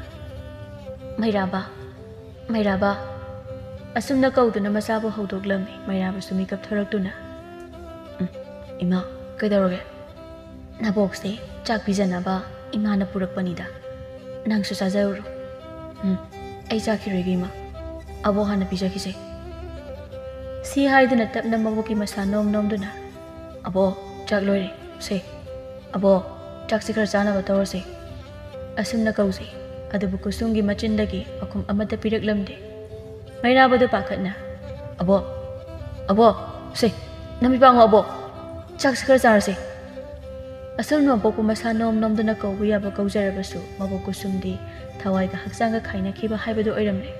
ꯃꯩꯔꯥꯕ ꯑꯁꯨꯝꯅ ꯀꯧꯗꯨꯅ ꯃꯆꯥꯕꯨ ꯍꯧꯗꯣꯛꯂꯝꯃꯤ꯫ ꯃꯩꯔꯥꯕꯁꯨ ꯃꯤꯀꯞ ꯊꯣꯔꯛꯇꯨꯅ ꯏꯃꯥ ꯀꯩꯗꯧꯔꯒꯦ? ꯅꯕꯣꯛꯁꯦ ꯆꯥꯛ ꯄꯤꯖꯅꯕ ꯏꯃꯥꯅ ꯄꯨꯔꯛꯄꯅꯤꯗ ꯅꯪꯁꯨ ꯆꯥꯖꯔꯨꯔꯣ꯫ ꯑꯩ ꯆꯥꯈꯤꯔꯣꯏꯒꯦ ꯏꯃꯥ ꯑꯕꯣꯛ ꯍꯥꯟꯅ ꯄꯤꯖꯈꯤꯁꯦ꯫ ꯁꯤ ꯍꯥꯏꯗꯨꯅ ꯇꯞꯅ ꯃꯕꯣꯛꯀꯤ ꯃꯁꯥ ꯅꯣꯝꯗꯨꯅ ꯑꯕꯣ ꯆꯥꯛ ꯂꯣꯏꯔꯦ ꯁꯦ ꯑꯕꯣ ꯆꯥꯛꯁꯤ ꯈꯔ ꯆꯥꯅꯕ ꯇꯧꯔꯁꯦ ꯑꯁꯨꯝꯅ ꯀꯧꯖꯩ ꯑꯗꯨꯕꯨ ꯀꯨꯁꯨꯝꯒꯤ ꯃꯆꯤꯟꯗꯒꯤ ꯄꯥꯎꯈꯨꯝ ꯑꯃꯠꯇ ꯄꯤꯔꯛꯂꯝꯗꯦ ꯃꯩꯔꯥꯕꯗꯨ ꯄꯥꯈꯠꯅ ꯑꯕꯣ ꯑꯕꯣ ꯁꯦ ꯅꯃꯤ ꯄꯥꯡꯉꯣ ꯑꯕꯣ ꯆꯥꯛꯁꯤ ꯈꯔ ꯆꯥꯔꯁꯦ ꯑꯁꯨꯝꯅ ꯃꯕꯣꯛꯄꯨ ꯃꯁꯥ ꯅꯣꯝꯗꯨꯅ ꯀꯧꯕ ꯌꯥꯕ ꯀꯧꯖꯔꯕꯁꯨ ꯃꯕꯣꯛ ꯀꯨꯁꯨꯝꯗꯤ ꯊꯋꯥꯏꯒ ꯍꯛꯆꯥꯡꯒ ꯈꯥꯏꯅꯈꯤꯕ ꯍꯥꯏꯕꯗꯨ ꯑꯣꯏꯔꯝꯂꯦ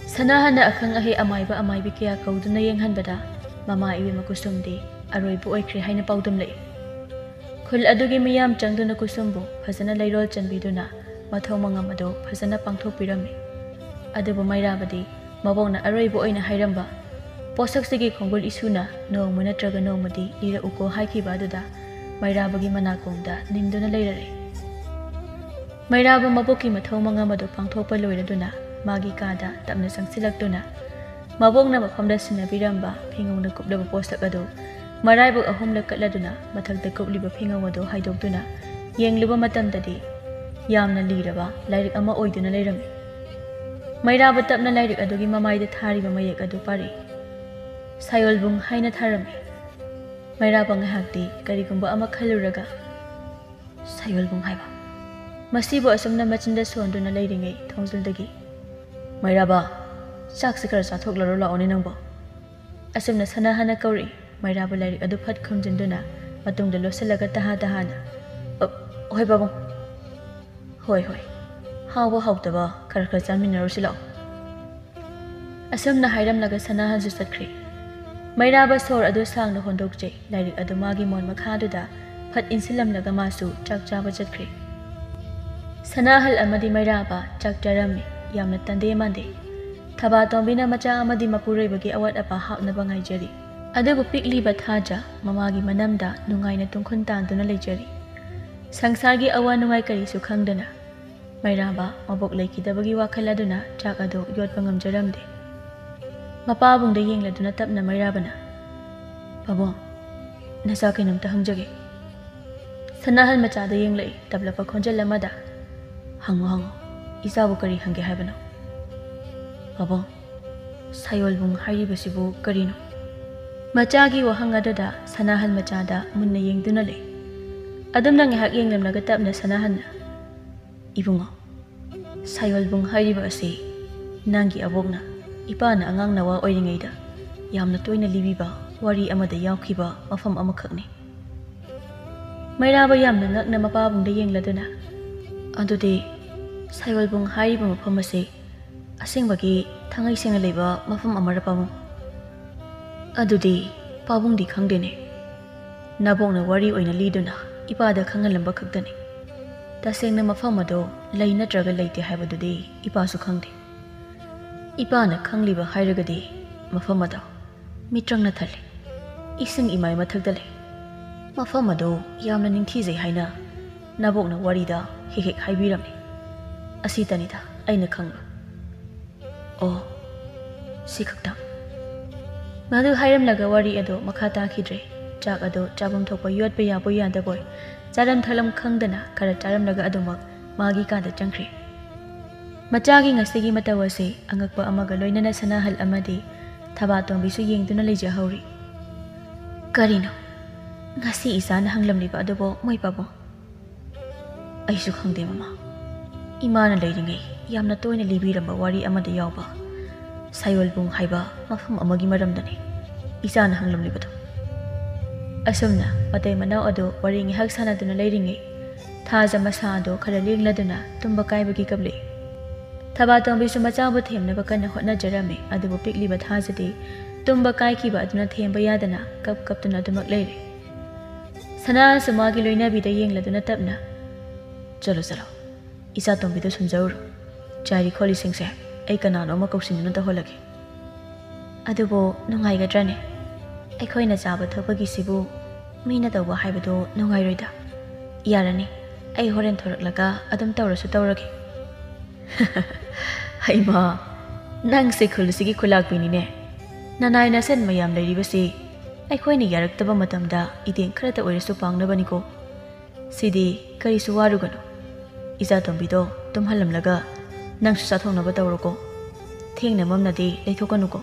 ꯁꯅꯥꯍꯟꯅ ꯑꯈꯪ ꯑꯍꯩ ꯑꯃꯥꯏꯕ ꯑꯃꯥꯏꯕꯤ ꯀꯌꯥ ꯀꯧꯗꯨꯅ ꯌꯦꯡꯍꯟꯕꯗ ꯃꯃꯥ ꯏꯕꯦꯝꯃ ꯀꯨꯁꯨꯝꯗꯤ ꯑꯔꯣꯏꯕ ꯑꯣꯏꯈ꯭ꯔꯦ ꯍꯥꯏꯅ ꯄꯥꯎꯗꯝꯂꯛꯏ ꯈꯨꯜ ꯑꯗꯨꯒꯤ ꯃꯤꯌꯥꯝ ꯆꯪꯗꯨꯅ ꯀꯨꯁꯨꯝꯕꯨ ꯐꯖꯅ ꯂꯩꯔꯣꯜ ꯆꯟꯕꯤꯗꯨꯅ ꯃꯊꯧ ꯃꯉꯝ ꯑꯗꯨ ꯐꯖꯅ ꯄꯥꯡꯊꯣꯛꯄꯤꯔꯝꯃꯤ ꯑꯗꯨꯕꯨ ꯃꯩꯔꯥꯕꯗꯤ ꯃꯕꯣꯛꯅ ꯑꯔꯣꯏꯕ ꯑꯣꯏꯅ ꯍꯥꯏꯔꯝꯕ ꯄꯣꯠꯁꯛꯁꯤꯒꯤ ꯈꯣꯡꯒꯨꯜ ꯏꯁꯨꯅ ꯅꯣꯡꯃ ꯅꯠꯇ꯭ꯔꯒ ꯅꯣꯡꯃꯗꯤ ꯂꯤꯔꯛꯎꯀꯣ ꯍꯥꯏꯈꯤꯕ ꯑꯗꯨꯗ ꯃꯩꯔꯥꯕꯒꯤ ꯃꯅꯥꯀꯣꯡꯗ ꯅꯤꯡꯗꯨꯅ ꯂꯩꯔꯔꯦ ꯃꯩꯔꯥꯕ ꯃꯕꯣꯛꯀꯤ ꯃꯊꯧ ꯃꯉꯝ ꯑꯗꯨ ꯄꯥꯡꯊꯣꯛꯄ ꯂꯣꯏꯔꯗꯨꯅ 마기 가다 땀나 상실락도나 마복나 마펌다 시나비람바 핑용나 굽려바 포스takado 마라이복 ahomla katladuna mathagda kubliba phingawado haidokduna yengluba matamdadi yamna liraba lairik ama oiduna leirami mairaba tapna lairik adugi mamaida thariba mayek adu pari sayolbung haina tharami mairaba ngahakti karigumba ama khaluraga sayolbung haiba masibo asumna machinda sonduna leiringai thongjuldagi mairaba ꯆꯥꯛꯁꯤ ꯈꯔ ꯆꯥꯊꯣꯛꯂꯔꯣ ꯂꯥꯛꯑꯣꯅꯦ ꯅꯪꯕꯣ ꯑꯁꯨꯝꯅ ꯁꯅꯥꯍꯟꯅ ꯀꯧꯔꯛꯏ ꯃꯩꯔꯥꯕ ꯂꯥꯏꯔꯤꯛ ꯑꯗꯨ ꯐꯠ ꯈꯨꯝꯖꯤꯟꯗꯨꯅ ꯃꯇꯨꯡꯗ ꯂꯣꯠꯁꯤꯜꯂꯒ ꯇꯍꯥꯅ ꯍꯣꯏ ꯄꯥꯕꯨꯡ ꯍꯣꯏ ꯍꯥꯎꯕ ꯍꯥꯎꯇꯕ ꯈꯔ ꯈꯔ ꯆꯥꯃꯤꯟꯅꯔꯨꯁꯤ ꯂꯥꯛꯑꯣ ꯑꯁꯨꯝꯅ ꯍꯥꯏꯔꯝꯂꯒ ꯁꯅꯥꯍꯟꯁꯨ ꯆꯠꯈ꯭ꯔꯦ ꯃꯩꯔꯥꯕ ꯁꯣꯔ ꯑꯗꯨ ꯁꯥꯡꯅ ꯍꯣꯟꯗꯣꯛꯆꯩ ꯂꯥꯏꯔꯤꯛ ꯑꯗꯨ ꯃꯥꯒꯤ ꯃꯣꯟ ꯃꯈꯥꯗꯨꯗ ꯐꯠ ꯏꯟꯁꯤꯜꯂꯝꯂꯒ ꯃꯥꯁꯨ ꯆꯥꯛ ꯆꯥꯕ ꯆꯠꯈ꯭ꯔꯦ ꯁꯅꯥꯍꯜ ꯑꯃꯗꯤ ꯃꯩꯔꯥꯕ ꯆꯥꯛ ꯆꯥꯔꯝꯃꯤ ꯌꯥꯝꯅ ꯇꯟꯗꯦ ꯃꯥꯟꯗꯦ ꯊꯕꯥꯇꯣꯝꯕꯤꯅ ꯃꯆꯥ ꯑꯃꯗꯤ ꯃꯄꯨꯔꯣꯏꯕꯒꯤ ꯑꯋꯥꯠ ꯑꯄꯥ ꯍꯥꯞꯅꯕ ꯉꯥꯏꯖꯔꯤ ꯑꯗꯨꯕꯨ ꯄꯤꯛꯂꯤꯕ ꯊꯥꯖ ꯃꯃꯥꯒꯤ ꯃꯅꯝꯗ ꯅꯨꯡꯉꯥꯏꯅ ꯇꯨꯡꯈꯨꯟ ꯇꯥꯟꯗꯨꯅ ꯂꯩꯖꯔꯤ ꯁꯪꯁꯥꯔꯒꯤ ꯑꯋꯥ ꯅꯨꯡꯉꯥꯏ ꯀꯔꯤꯁꯨ ꯈꯪꯗꯅ ꯃꯩꯔꯥꯕ ꯃꯕꯣꯛ ꯂꯩꯈꯤꯗꯕꯒꯤ ꯋꯥꯈꯜ ꯑꯗꯨꯅ ꯆꯥꯛ ꯑꯗꯨ ꯌꯣꯠꯄ ꯉꯝꯖꯔꯝꯗꯦ ꯃꯄꯥꯕꯨꯡꯗ ꯌꯦꯡꯂꯗꯨꯅ ꯇꯞꯅ ꯃꯩꯔꯥꯕꯅ ꯄꯥꯕꯨꯡ ꯅꯆꯥ ꯀꯩꯅꯣꯝꯇ ꯍꯪꯖꯒꯦ ꯁꯅꯥꯍꯟ ꯃꯆꯥꯗ ꯌꯦꯡꯂꯛꯏ ꯇꯞꯂꯛꯄ ꯈꯣꯟꯖꯦꯜ ꯑꯃꯗ ꯍꯪꯉꯣ ꯏꯆꯥꯕꯨ ꯀꯔꯤ ꯍꯪꯒꯦ ꯍꯥꯏꯕꯅꯣ ꯄꯥꯕꯨꯡ ꯁꯥꯌꯣꯜꯕꯨꯡ ꯍꯥꯏꯔꯤꯕꯁꯤꯕꯨ ꯀꯔꯤꯅꯣ ꯃꯆꯥꯒꯤ ꯋꯥꯍꯪ ꯑꯗꯨꯗ ꯁꯅꯥꯍꯟ ꯃꯆꯥꯗ ꯃꯨꯟꯅ ꯌꯦꯡꯗꯨꯅ ꯂꯩ ꯑꯗꯨꯝꯅ ꯉꯥꯏꯍꯥꯛ ꯌꯦꯡꯂꯝꯂꯒ ꯇꯞꯅ ꯁꯅꯥꯍꯟꯅ ꯏꯕꯨꯡꯉꯣ ꯁꯥꯌꯣꯜꯕꯨꯡ ꯍꯥꯏꯔꯤꯕ ꯑꯁꯤ ꯅꯪꯒꯤ ꯑꯕꯣꯛꯅ ꯏꯄꯥꯅ ꯑꯉꯥꯡ ꯅꯋꯥ ꯑꯣꯏꯔꯤꯉꯩꯗ ꯌꯥꯝꯅ ꯇꯣꯏꯅ ꯂꯤꯕꯤꯕ ꯋꯥꯔꯤ ꯑꯃꯗ ꯌꯥꯎꯈꯤꯕ ꯃꯐꯝ ꯑꯃꯈꯛꯅꯤ ꯃꯩꯔꯥꯕ ꯌꯥꯝꯅ ꯉꯛꯅ ꯃꯄꯥꯕꯨꯡꯗ ꯌꯦꯡꯂꯗꯨꯅ ꯑꯗꯨꯗꯤ ꯁꯥꯌꯣꯜꯕꯨꯡ ꯍꯥꯏꯔꯤꯕ ꯃꯐꯝ ꯑꯁꯤ ꯑꯁꯦꯡꯕꯒꯤ ꯊꯥꯡꯉꯩ ꯁꯦꯡꯅ ꯂꯩꯕ ꯃꯐꯝ ꯑꯃꯔ ꯄꯥꯕꯨꯡ ꯑꯗꯨꯗꯤ ꯄꯥꯕꯨꯡꯗꯤ ꯈꯪꯗꯦꯅꯦ ꯅꯕꯣꯛꯅ ꯋꯥꯔꯤ ꯑꯣꯏꯅ ꯂꯤꯗꯨꯅ ꯏꯄꯥꯗ ꯈꯪꯍꯜꯂꯝꯕ ꯈꯛꯇꯅꯤ ꯇꯁꯦꯡꯅ ꯃꯐꯝ ꯑꯗꯣ ꯂꯩ ꯅꯠꯇ꯭ꯔꯒ ꯂꯩꯇꯦ ꯍꯥꯏꯕꯗꯨꯗꯤ ꯏꯄꯥꯁꯨ ꯈꯪꯗꯦ ꯏꯄꯥꯅ ꯈꯪꯂꯤꯕ ꯍꯥꯏꯔꯒꯗꯤ ꯃꯐꯝ ꯑꯗꯣ ꯃꯤꯇ꯭ꯔꯪꯅ ꯊꯜꯂꯤ ꯏꯁꯤꯡ ꯏꯃꯥꯏ ꯃꯊꯛꯇ ꯂꯩ ꯃꯐꯝ ꯑꯗꯣ ꯌꯥꯝꯅ ꯅꯤꯡꯊꯤꯖꯩ ꯍꯥꯏꯅ ꯅꯕꯣꯛꯅ ꯋꯥꯔꯤꯗ ꯍꯦꯛ ꯍꯥꯏꯕꯤꯔꯝꯃꯤ ꯑꯁꯤꯇꯅꯤꯗ ꯑꯩꯅ ꯈꯪꯕ ꯑꯣ ꯁꯤ ꯈꯛꯇꯪ ꯃꯗꯨ ꯍꯥꯏꯔꯝꯂꯒ ꯋꯥꯔꯤ ꯑꯗꯨ ꯃꯈꯥ ꯇꯥꯈꯤꯗ꯭ꯔꯦ ꯆꯥꯛ ꯑꯗꯨ ꯆꯥꯐꯝ ꯊꯣꯛꯄ ꯌꯣꯠꯄ ꯌꯥꯕꯣꯏ ꯌꯥꯗꯕꯣꯏ ꯆꯥꯔꯝ ꯊꯛꯂꯝ ꯈꯪꯗꯅ ꯈꯔ ꯆꯥꯔꯝꯂꯒ ꯑꯗꯨꯃꯛ ꯃꯥꯒꯤ ꯀꯥꯗ ꯆꯪꯈ꯭ꯔꯦ ꯃꯆꯥꯒꯤ ꯉꯁꯤꯒꯤ ꯃꯇꯧ ꯑꯁꯤ ꯑꯉꯛꯄ ꯑꯃꯒ ꯂꯣꯏꯅꯅ ꯁꯅꯥꯍꯜ ꯑꯃꯗꯤ ꯊꯕꯥꯇꯣꯝꯕꯤꯁꯨ ꯌꯦꯡꯗꯨꯅ ꯂꯩꯖꯍꯧꯔꯤ ꯀꯔꯤꯅꯣ ꯉꯁꯤ ꯏꯆꯥꯅ ꯍꯪꯂꯝꯂꯤꯕ ꯑꯗꯨꯕꯨ ꯃꯣꯏ ꯄꯥꯕꯨꯡ ꯑꯩꯁꯨ ꯈꯪꯗꯦ ꯃꯃꯥ ꯏꯃꯥꯅ ꯂꯩꯔꯤꯉꯩ ꯌꯥꯝꯅ ꯇꯣꯏꯅ ꯂꯤꯕꯤꯔꯝꯕ ꯋꯥꯔꯤ ꯑꯃꯗ ꯌꯥꯎꯕ ꯁꯥꯌꯣꯜꯕꯨꯡ ꯍꯥꯏꯕ ꯃꯐꯝ ꯑꯃꯒꯤ ꯃꯔꯝꯗꯅꯤ ꯏꯆꯥꯅ ꯍꯪꯂꯝꯂꯤꯕꯗꯣ ꯑꯁꯨꯝꯅ ꯃꯇꯩ ꯃꯅꯥꯎ ꯑꯗꯨ ꯋꯥꯔꯤ ꯉꯥꯏꯍꯥꯛ ꯁꯥꯟꯅꯗꯨꯅ ꯂꯩꯔꯤꯉꯩ ꯊꯥꯖ ꯃꯁꯥ ꯑꯗꯨ ꯈꯔ ꯂꯦꯡꯂꯗꯨꯅ ꯇꯨꯝꯕ ꯀꯥꯏꯕꯒꯤ ꯀꯞꯂꯛꯏ ꯊꯕꯥꯇꯣꯝꯕꯤꯁꯨ ꯃꯆꯥꯕꯨ ꯊꯦꯝꯅꯕ ꯀꯟꯅ ꯍꯣꯠꯅꯖꯔꯝꯃꯤ ꯑꯗꯨꯕꯨ ꯄꯤꯛꯂꯤꯕ ꯊꯥꯖꯗꯤ ꯇꯨꯝꯕ ꯀꯥꯏꯈꯤꯕ ꯑꯗꯨꯅ ꯊꯦꯝꯕ ꯌꯥꯗꯅ ꯀꯞꯇꯨꯅ ꯑꯗꯨꯃꯛ ꯂꯩꯔꯦ ꯁꯅꯥꯍꯟꯁꯨ ꯃꯥꯒꯤ ꯂꯣꯏꯅꯕꯤꯗ ꯌꯦꯡꯂꯗꯨꯅ ꯇꯞꯅ ꯆꯠꯂꯣ ꯏꯆꯥ ꯇꯣꯝꯕꯤꯗ ꯁꯨꯝꯖꯔꯨꯔꯣ ꯆꯥꯏꯔꯤ ꯈꯣꯠꯂꯤꯁꯤꯡꯁꯦ ꯑꯩ ꯀꯅꯥꯅꯣ ꯑꯃ ꯀꯧꯁꯤꯟꯗꯨꯅ ꯇꯧꯍꯜꯂꯒꯦ ꯑꯗꯨꯕꯨ ꯅꯨꯡꯉꯥꯏꯒꯗ꯭ꯔꯅꯦ ꯑꯩꯈꯣꯏꯅ ꯆꯥꯕ ꯊꯛꯄꯒꯤꯁꯤꯕꯨ ꯃꯤꯅ ꯇꯧꯕ ꯍꯥꯏꯕꯗꯣ ꯅꯨꯡꯉꯥꯏꯔꯣꯏꯗ ꯌꯥꯔꯅꯤ ꯑꯩ ꯍꯣꯔꯦꯟ ꯊꯣꯔꯛꯂꯒ ꯑꯗꯨꯝ ꯇꯧꯔꯒꯦ ꯍꯩꯃꯥ ꯅꯪꯁꯦ ꯈꯨꯜꯁꯤꯒꯤ ꯈꯨꯂꯥꯛꯄꯤꯅꯤꯅꯦ ꯅꯅꯥꯏ ꯅꯁꯟ ꯃꯌꯥꯝ ꯂꯩꯔꯤꯕꯁꯤ ꯑꯩꯈꯣꯏꯅ ꯌꯥꯔꯛꯇꯕ ꯃꯇꯝꯗ ꯏꯇꯦꯡ ꯈꯔꯇ ꯑꯣꯏꯔꯁꯨ ꯄꯥꯡꯅꯕꯅꯤꯀꯣ ꯁꯤꯗꯤ ꯀꯔꯤꯁꯨ ꯋꯥꯔꯨꯒꯅꯨ ꯏꯆꯥ ꯇꯣꯝꯕꯤꯗꯣ ꯇꯨꯝꯍꯜꯂꯝꯂꯒ ꯅꯪꯁꯨ ꯆꯥꯊꯣꯛꯅꯕ ꯇꯧꯔꯣꯀꯣ ꯊꯦꯡꯅ ꯃꯝꯅꯗꯤ ꯂꯩꯊꯣꯛꯀꯅꯨꯀꯣ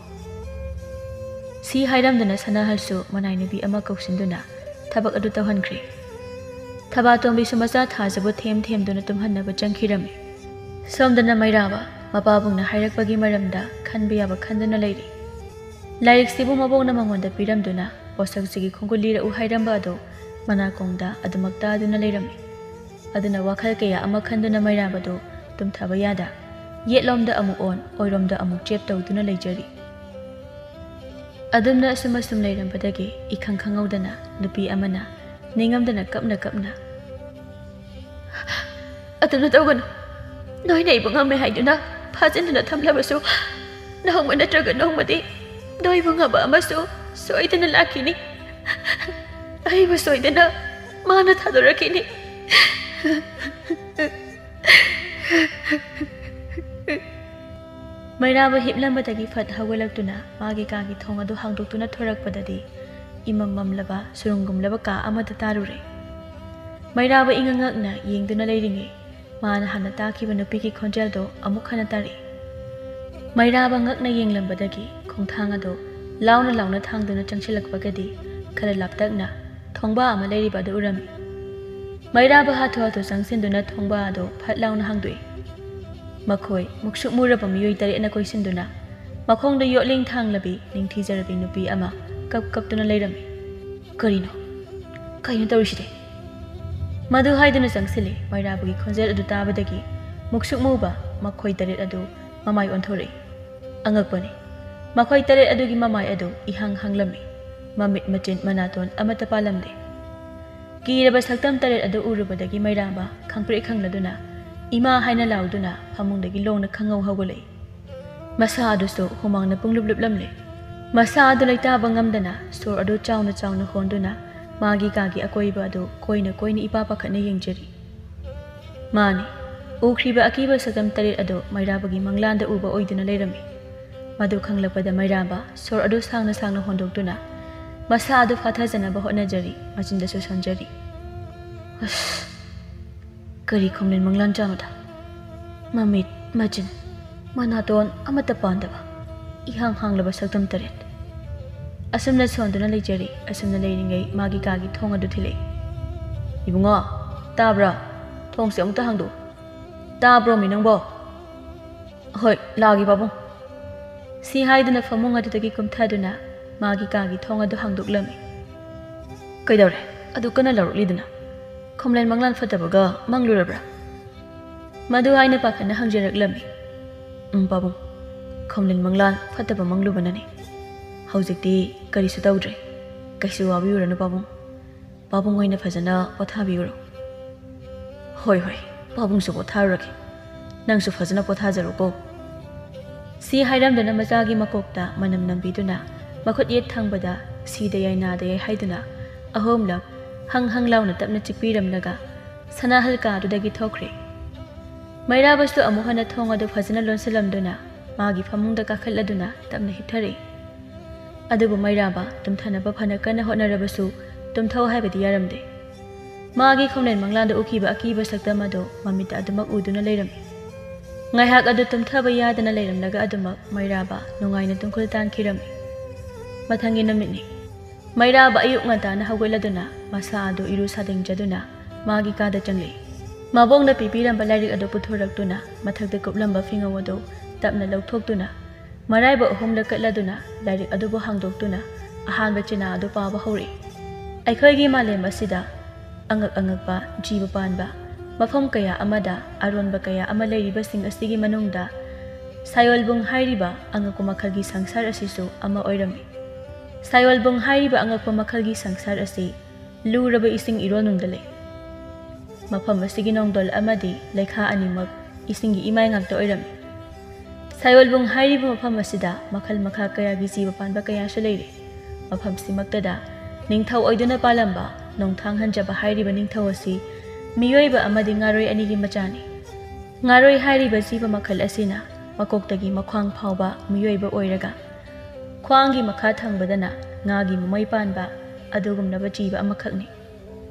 ꯁꯤ ꯍꯥꯏꯔꯝꯗꯨꯅ ꯁꯅꯥꯍꯜꯁꯨ ꯃꯅꯥꯏ ꯅꯨꯄꯤ ꯑꯃ ꯀꯧꯁꯤꯟꯗꯨꯅ ꯊꯕꯛ ꯑꯗꯨ ꯇꯧꯍꯟꯈ꯭ꯔꯦ꯫ ꯊꯕꯥꯇꯣꯝꯕꯤꯁꯨ ꯃꯆꯥ ꯊꯥꯖꯕꯨ ꯊꯦꯝꯗꯨꯅ ꯇꯨꯝꯍꯟꯅꯕ ꯆꯪꯈꯤꯔꯝꯃꯤ꯫ ꯁꯣꯝꯗꯅ ꯃꯩꯔꯥꯕ ꯃꯄꯥꯕꯨꯡꯅ ꯍꯥꯏꯔꯛꯄꯒꯤ ꯃꯔꯝꯗ ꯈꯟꯕ ꯌꯥꯕ ꯈꯟꯗꯨꯅ ꯂꯩꯔꯤ꯫ ꯂꯥꯏꯔꯤꯛꯁꯤꯕꯨ ꯃꯕꯣꯛꯅ ꯃꯉꯣꯟꯗ ꯄꯤꯔꯝꯗꯨꯅ ꯄꯣꯠꯁꯛꯁꯤꯒꯤ ꯈꯣꯡꯒꯨꯜ ꯂꯤꯔꯛꯎ ꯍꯥꯏꯔꯝꯕ ꯑꯗꯨ ꯃꯅꯥꯀꯣꯡꯗ ꯑꯗꯨꯃꯛ ꯇꯥꯗꯨꯅ ꯂꯩꯔꯝꯃꯤ꯫ ꯑꯗꯨꯅ ꯋꯥꯈꯜ ꯀꯌꯥ ꯑꯃ ꯈꯟꯗꯨꯅ ꯃꯩꯔꯥꯕꯗꯨ ꯇꯨꯝꯊꯕ ꯌꯥꯗ ꯌꯦꯠꯂꯣꯝꯗ ꯑꯃꯨꯛ ꯑꯣꯟ ꯑꯣꯏꯔꯣꯝꯗ ꯑꯃꯨꯛ ꯆꯦꯞ ꯇꯧꯗꯨꯅ ꯂꯩꯖꯔꯤ꯫ ꯑꯗꯨꯝꯅ ꯑꯁꯨꯝ ꯂꯩꯔꯝꯕꯗꯒꯤ ꯏꯈꯪ ꯈꯪꯍꯧꯗꯅ ꯅꯨꯄꯤ ꯑꯃꯅ ꯅꯤꯡꯉꯝꯗꯅ ꯀꯞꯅ "ꯑꯗꯨꯅ ꯇꯧꯒꯅꯨ, ꯅꯣꯏꯅ ꯑꯩꯕꯨ ꯉꯝꯃꯦ ꯍꯥꯏꯗꯨꯅ ꯐꯥꯖꯤꯟꯗꯨꯅ ꯊꯝꯂꯕꯁꯨ ꯅꯣꯡꯃ ꯅꯠꯇ꯭ꯔꯒ ꯅꯣꯡꯃꯗꯤ ꯅꯣꯏꯕꯨ ꯉꯝꯕ ꯑꯃꯁꯨ ꯁꯣꯏꯗꯅ ꯂꯥꯛꯈꯤꯅꯤ꯫ ꯑꯩꯕꯨ ꯁꯣꯏꯗꯅ ꯃꯥꯅ ꯊꯥꯗꯣꯔꯛꯈꯤꯅꯤ꯫ ꯃꯩꯔꯥꯕ ꯍꯤꯞꯂꯝꯕꯗꯒꯤ ꯐꯠ ꯍꯧꯒꯠꯂꯛꯇꯨꯅ ꯃꯥꯒꯤ ꯀꯥꯒꯤ ꯊꯣꯡ ꯑꯗꯨ ꯍꯥꯡꯗꯣꯛꯇꯨꯅ ꯊꯣꯔꯛꯄꯗꯗꯤ ꯏꯃꯝꯃꯝꯂꯕ ꯁꯨꯔꯨꯡꯒꯨꯝꯂꯕ ꯀꯥ ꯑꯃꯗ ꯇꯥꯔꯨꯔꯦ꯫ ꯃꯩꯔꯥꯕ ꯏꯉꯛꯉꯛꯅ ꯌꯦꯡꯗꯨꯅ ꯂꯩꯔꯤꯉꯩ ꯃꯥꯅ ꯍꯥꯟꯅ ꯇꯥꯈꯤꯕ ꯅꯨꯄꯤꯒꯤ ꯈꯣꯟꯖꯦꯜꯗꯣ ꯑꯃꯨꯛ ꯍꯟꯅ ꯇꯥꯔꯛꯏ꯫ ꯃꯩꯔꯥꯕ ꯉꯛꯅ ꯌꯦꯡꯂꯝꯕꯗꯒꯤ ꯈꯣꯡꯊꯥꯡ ꯑꯗꯨ ꯂꯥꯎꯅ ꯊꯥꯡꯗꯨꯅ ꯆꯪꯁꯤꯜꯂꯛꯄꯒꯗꯤ ꯈꯔ ꯂꯥꯞꯇꯛꯅ ꯊꯣꯡꯕꯥ ꯑꯃ ꯂꯩꯔꯤꯕ ꯑꯗꯨ ꯎꯔꯝꯃꯤ꯫ ꯃꯩꯔꯥꯕ ꯍꯥꯊꯨ ꯆꯪꯁꯤꯟꯗꯨꯅ ꯊꯣꯡꯕꯥ ꯑꯗꯨ ꯐꯠ ꯂꯥꯎꯅ ꯍꯥꯡꯗꯣꯛꯏ꯫ ꯃꯈꯣꯏ ꯃꯨꯛꯁꯨꯛ ꯃꯨꯔꯕ ꯃꯤꯑꯣꯏ 8ꯅ ꯀꯣꯏꯁꯤꯟꯗꯨꯅ ꯃꯈꯣꯡꯗ ꯌꯣꯠꯂꯤꯡ ꯊꯥꯡꯂꯕꯤ ꯅꯤꯡꯊꯤꯖꯔꯕꯤ ꯅꯨꯄꯤ ꯑꯃ ꯀꯞꯇꯨꯅ ꯂꯩꯔꯝꯃꯤ꯫ ꯀꯩꯅꯣ ꯇꯧꯔꯤꯁꯤꯗꯤ? ꯃꯗꯨ ꯍꯥꯏꯗꯨꯅ ꯆꯪꯁꯤꯜꯂꯤ꯫ ꯃꯩꯔꯥꯕꯒꯤ ꯈꯣꯟꯖꯦꯜ ꯑꯗꯨ ꯇꯥꯕꯗꯒꯤ ꯃꯨꯛꯁꯨꯛ ꯃꯨꯕ ꯃꯈꯣꯏ 8 ꯑꯗꯨ ꯃꯃꯥꯏ ꯑꯣꯟꯊꯣꯔꯛꯏ꯫ ꯑꯉꯛꯄꯅꯤ, ꯃꯈꯣꯏ 8 ꯑꯗꯨꯒꯤ ꯃꯃꯥꯏ ꯑꯗꯨ ꯏꯍꯥꯡ ꯍꯥꯡꯂꯝꯃꯤ꯫ ꯃꯃꯤꯠ ꯃꯆꯤꯟ ꯃꯅꯥꯇꯣꯟ ꯑꯃꯠꯇ ꯄꯥꯜꯂꯝꯗꯦ꯫ ꯀꯤꯔꯕ ꯁꯛꯇꯝ 8 ꯑꯗꯨ ꯎꯔꯨꯕꯗꯒꯤ ꯃꯩꯔꯥꯕ ꯈꯪꯄ꯭ꯔꯦꯛ ꯈꯪꯂꯗꯨꯅ ꯏꯃꯥ ꯍꯥꯏꯅ ꯂꯥꯎꯗꯨꯅ ꯐꯃꯨꯡꯗꯒꯤ ꯂꯣꯡꯅ ꯈꯪꯍꯧ ꯍꯧꯒꯠꯂꯛꯏ꯫ ꯃꯁꯥ ꯑꯗꯨꯁꯨ ꯍꯨꯃꯥꯡꯅ ꯄꯨꯡꯂꯨꯞꯂꯨꯞꯂꯝꯂꯦ꯫ ꯃꯁꯥ ꯑꯗꯨ ꯂꯩꯇꯥꯕ ꯉꯝꯗꯅ ꯁꯣꯔ ꯑꯗꯨ ꯆꯥꯎꯅ ꯍꯣꯟꯗꯨꯅ ꯃꯥꯒꯤ ꯀꯥꯒꯤ ꯑꯀꯣꯏꯕ ꯑꯗꯨ ꯀꯣꯏꯅ ꯏꯄꯥ ꯄꯥꯈꯠꯅ ꯌꯦꯡꯖꯔꯤ꯫ ꯃꯥꯅꯤ, ꯎꯈ꯭ꯔꯤꯕ ꯑꯀꯤꯕ ꯁꯛꯇꯝ 8 ꯑꯗꯨ ꯃꯩꯔꯥꯕꯒꯤ ꯃꯪꯂꯥꯟꯗ ꯎꯕ ꯑꯣꯏꯗꯨꯅ ꯂꯩꯔꯝꯃꯤ꯫ ꯃꯗꯨ ꯈꯪꯂꯛꯄꯗ ꯃꯩꯔꯥꯕ ꯁꯣꯔ ꯑꯗꯨ ꯁꯥꯡꯅ ꯍꯣꯟꯗꯣꯛꯇꯨꯅ ꯃꯁꯥ ꯑꯗꯨ ꯐꯥꯊꯖꯅꯕ ꯍꯣꯠꯅꯖꯔꯤ, ꯃꯆꯤꯟꯗꯁꯨ ꯁꯣꯟꯖꯔꯤ꯫ ꯑꯁ, ꯀꯔꯤ ꯈꯣꯝꯂꯦꯟ ꯃꯪꯂꯥꯟꯆꯥꯅꯣꯗ? ꯃꯃꯤꯠ ꯃꯆꯤꯟ ꯃꯅꯥꯇꯣꯟ ꯑꯃꯠꯇ ꯄꯥꯟꯗꯕ ꯏꯍꯥꯡ ꯍꯥꯡꯂꯕ ꯁꯛꯇꯝ 8꯫ ꯑꯁꯨꯝꯅ ꯁꯣꯟꯗꯨꯅ ꯂꯩꯖꯔꯤ꯫ ꯑꯁꯨꯝꯅ ꯂꯩꯔꯤꯉꯩ ꯃꯥꯒꯤ ꯀꯥꯒꯤ ꯊꯣꯡ ꯑꯗꯨ ꯊꯤꯜꯂꯛꯏ꯫ "ꯏꯕꯨꯡꯉꯣ, ꯇꯥꯕ꯭ꯔꯥ? ꯊꯣꯡꯁꯦ ꯑꯃꯨꯛꯇ ꯍꯥꯡꯗꯣꯛꯎ꯫ ꯇꯥꯕ꯭ꯔꯣ ꯃꯤ ꯅꯪꯕꯣ?" "ꯍꯣꯏ, ꯂꯥꯛꯑꯒꯦ ꯄꯥꯕꯨꯡ." ꯁꯤ ꯍꯥꯏꯗꯨꯅ ꯐꯃꯨꯡ ꯑꯗꯨꯗꯒꯤ ꯀꯨꯝꯊꯗꯨꯅ ꯃꯥꯒꯤ ꯀꯥꯒꯤ ꯊꯣꯡ ꯑꯗꯨ ꯍꯥꯡꯗꯣꯛꯂꯝꯃꯤ꯫ "ꯀꯩꯗꯧꯔꯦ? ꯑꯗꯨ ꯀꯟꯅ ꯂꯥꯎꯔꯛꯂꯤꯗꯨꯅ? ꯈꯣꯝꯂꯦꯟ ꯃꯪꯂꯥꯟ ꯐꯠꯇꯕꯒ ꯃꯪꯂꯨꯔꯕ꯭ꯔꯥ?" ꯃꯗꯨ ꯍꯥꯏꯅ ꯄꯥꯈꯠꯅ ꯍꯪꯖꯔꯛꯂꯝꯃꯤ꯫ "ꯄꯥꯕꯨꯡ, ꯈꯣꯝꯂꯦꯟ ꯃꯪꯂꯥꯟ ꯐꯠꯇꯕ ꯃꯪꯂꯨꯕꯅꯅꯤ꯫ ꯍꯧꯖꯤꯛꯇꯤ ꯀꯔꯤꯁꯨ ꯇꯧꯗ꯭ꯔꯦ꯫ ꯀꯩꯁꯨ ꯋꯥꯕꯤꯔꯨꯔꯅꯨ ꯄꯥꯕꯨꯡ꯫ ꯄꯥꯕꯨꯡ ꯑꯣꯏꯅ ꯐꯖꯅ ꯄꯣꯊꯥꯕꯤꯎꯔꯣ." "ꯍꯣꯏ, ꯄꯥꯕꯨꯡꯁꯨ ꯄꯣꯊꯥꯔꯨꯔꯒꯦ꯫ ꯅꯪꯁꯨ ꯐꯖꯅ ꯄꯣꯊꯥꯖꯔꯣꯀꯣ." ꯁꯤ ꯍꯥꯏꯔꯝꯗꯨꯅ ꯃꯆꯥꯒꯤ ꯃꯀꯣꯛꯇ ꯃꯅꯝ ꯅꯝꯕꯤꯗꯨꯅ ꯃꯈꯨꯠ ꯌꯦꯠ ꯊꯪꯕꯗ ꯁꯤꯗ ꯌꯥꯏ ꯅꯥꯗ ꯌꯥꯏ ꯍꯥꯏꯗꯨꯅ 3 ꯍꯪ ꯂꯥꯎꯅ ꯇꯞꯅ ꯆꯤꯛꯄꯤꯔꯝꯂꯒ ꯁꯅꯥꯍꯜ ꯀꯥꯗꯨꯗꯒꯤ ꯊꯣꯛꯈ꯭ꯔꯦ꯫ ꯃꯩꯔꯥꯕꯁꯨ ꯑꯃꯨꯛ ꯍꯟꯅ ꯊꯣꯡ ꯑꯗꯨ ꯐꯖꯅ ꯂꯣꯟꯁꯤꯜꯂꯝꯗꯨꯅ ꯃꯥꯒꯤ ꯐꯃꯨꯡꯗ ꯀꯥꯈꯠꯂꯗꯨꯅ ꯇꯞꯅ ꯍꯤꯞꯊꯔꯛꯏ꯫ ꯑꯗꯨꯕꯨ ꯃꯩꯔꯥꯕ ꯇꯨꯝꯊꯅꯕ ꯐꯅ ꯀꯟꯅ ꯍꯣꯠꯅꯔꯕꯁꯨ ꯇꯨꯝꯊꯧ ꯍꯥꯏꯕꯗꯤ ꯌꯥꯔꯝꯗꯦ꯫ ꯃꯥꯒꯤ ꯈꯣꯝꯂꯦꯟ ꯃꯪꯂꯥꯟꯗ ꯎꯈꯤꯕ ꯑꯀꯤꯕ ꯁꯛꯇꯝ ꯑꯗꯨ ꯃꯃꯤꯠꯇ ꯑꯗꯨꯃꯛ ꯎꯗꯨꯅ ꯂꯩꯔꯝꯃꯤ꯫ ꯉꯥꯏꯍꯥꯛ ꯑꯗꯨ ꯇꯨꯝꯊꯕ ꯌꯥꯗꯅ ꯂꯩꯔꯝꯂꯒ ꯑꯗꯨꯃꯛ ꯃꯩꯔꯥꯕ ꯅꯨꯡꯉꯥꯏꯅ ꯇꯨꯝꯈꯨꯜ ꯇꯥꯟꯈꯤꯔꯝꯃꯤ꯫ ꯃꯊꯪꯒꯤ ꯅꯨꯃꯤꯠꯅꯤ꯫ ꯃꯩꯔꯥꯕ ꯑꯌꯨꯛ ꯉꯟꯇꯥꯅ ꯍꯧꯒꯠꯂꯗꯨꯅ ꯃꯁꯥ ꯑꯗꯨ ꯏꯔꯨ ꯁꯥꯗꯤꯡꯖꯗꯨꯅ ꯃꯥꯒꯤ ꯀꯥꯗ ꯆꯪꯂꯛꯏ꯫ ꯃꯕꯣꯛꯅ ꯄꯤꯕꯤꯔꯝꯕ ꯂꯥꯏꯔꯤꯛ ꯑꯗꯨ ꯄꯨꯊꯣꯔꯛꯇꯨꯅ ꯃꯊꯛꯇ ꯀꯨꯞꯂꯝꯕ ꯐꯤꯉꯧ ꯑꯗꯨ ꯇꯞꯅ ꯂꯧꯊꯣꯛꯇꯨꯅ ꯃꯔꯥꯏꯕꯛ 3 ꯀꯠꯂꯗꯨꯅ ꯂꯥꯏꯔꯤꯛ ꯑꯗꯨꯕꯨ ꯍꯥꯡꯗꯣꯛꯇꯨꯅ ꯑꯍꯥꯟꯕ ꯆꯤꯅꯥ ꯑꯗꯨ ꯄꯥꯕ ꯍꯧꯔꯛꯏ꯫ ꯑꯩꯈꯣꯏꯒꯤ ꯃꯥꯂꯦꯝ ꯑꯁꯤꯗ ꯑꯉꯛꯄ ꯖꯤꯕ ꯄꯥꯟꯕ ꯃꯐꯝ ꯀꯌꯥ ꯑꯃꯗ ꯑꯔꯣꯟꯕ ꯀꯌꯥ ꯑꯃ ꯂꯩꯔꯤꯕꯁꯤꯡ ꯑꯁꯤꯒꯤ ꯃꯅꯨꯡꯗ ꯁꯥꯌꯣꯜꯕꯨꯡ ꯍꯥꯏꯔꯤꯕ ꯑꯉꯛꯄ ꯃꯈꯜꯒꯤ ꯁꯪꯁꯥꯔ ꯑꯁꯤꯁꯨ ꯑꯃ ꯑꯣꯏꯔꯝꯃꯤ꯫ ꯁꯥꯌꯣꯜꯕꯨꯡ ꯍꯥꯏꯔꯤꯕ ꯑꯉꯛꯄ ꯃꯈꯜꯒꯤ ꯁꯪꯁꯥꯔ ꯑꯁꯤ ꯂꯨꯔꯕ ꯏꯁꯤꯡ ꯏꯔꯣꯟꯅꯨꯡꯗ ꯂꯩ꯫ ꯃꯐꯝ ꯑꯁꯤꯒꯤ ꯅꯣꯡꯗꯣꯜ ꯑꯃꯗꯤ ꯂꯩꯈꯥ ꯑꯅꯤꯃꯛ ꯏꯁꯤꯡꯒꯤ ꯏꯃꯥꯏ ꯉꯥꯛꯇ ꯑꯣꯏꯔꯝꯃꯤ꯫ ꯁꯥꯌꯣꯜꯕꯨꯡ ꯍꯥꯏꯔꯤꯕ ꯃꯐꯝ ꯑꯁꯤꯗ ꯃꯈꯜ ꯃꯈꯥ ꯀꯌꯥꯒꯤ ꯖꯤꯕ ꯄꯥꯟꯕ ꯀꯌꯥꯁꯨ ꯂꯩꯔꯤ꯫ ꯃꯐꯝꯁꯤꯃꯛꯇꯗ ꯅꯤꯡꯊꯧ ꯑꯣꯏꯗꯨꯅ ꯄꯥꯜꯂꯝꯕ ꯅꯣꯡꯊꯥꯡ ꯍꯟꯖꯕ ꯍꯥꯏꯔꯤꯕ ꯅꯤꯡꯊꯧ ꯑꯁꯤ ꯃꯤꯑꯣꯏꯕ ꯑꯃꯗꯤ ꯉꯥꯔꯣꯏ ꯑꯅꯤꯒꯤ ꯃꯆꯥꯅꯤ꯫ ꯉꯥꯔꯣꯏ ꯍꯥꯏꯔꯤꯕ ꯖꯤꯕ ꯃꯈꯜ ꯑꯁꯤꯅ ꯃꯀꯣꯛꯇꯒꯤ ꯃꯈ꯭ꯋꯥꯡ ꯐꯥꯎꯕ ꯃꯤꯑꯣꯏꯕ ꯑꯣꯏꯔꯒ ꯈ꯭ꯋꯥꯡꯒꯤ ꯃꯈꯥ ꯊꯪꯕꯗꯅ ꯉꯥꯒꯤ ꯃꯃꯩ ꯄꯥꯟꯕ ꯑꯗꯨꯒꯨꯝꯂꯕ ꯖꯤꯕ ꯑꯃꯈꯛꯅꯤ꯫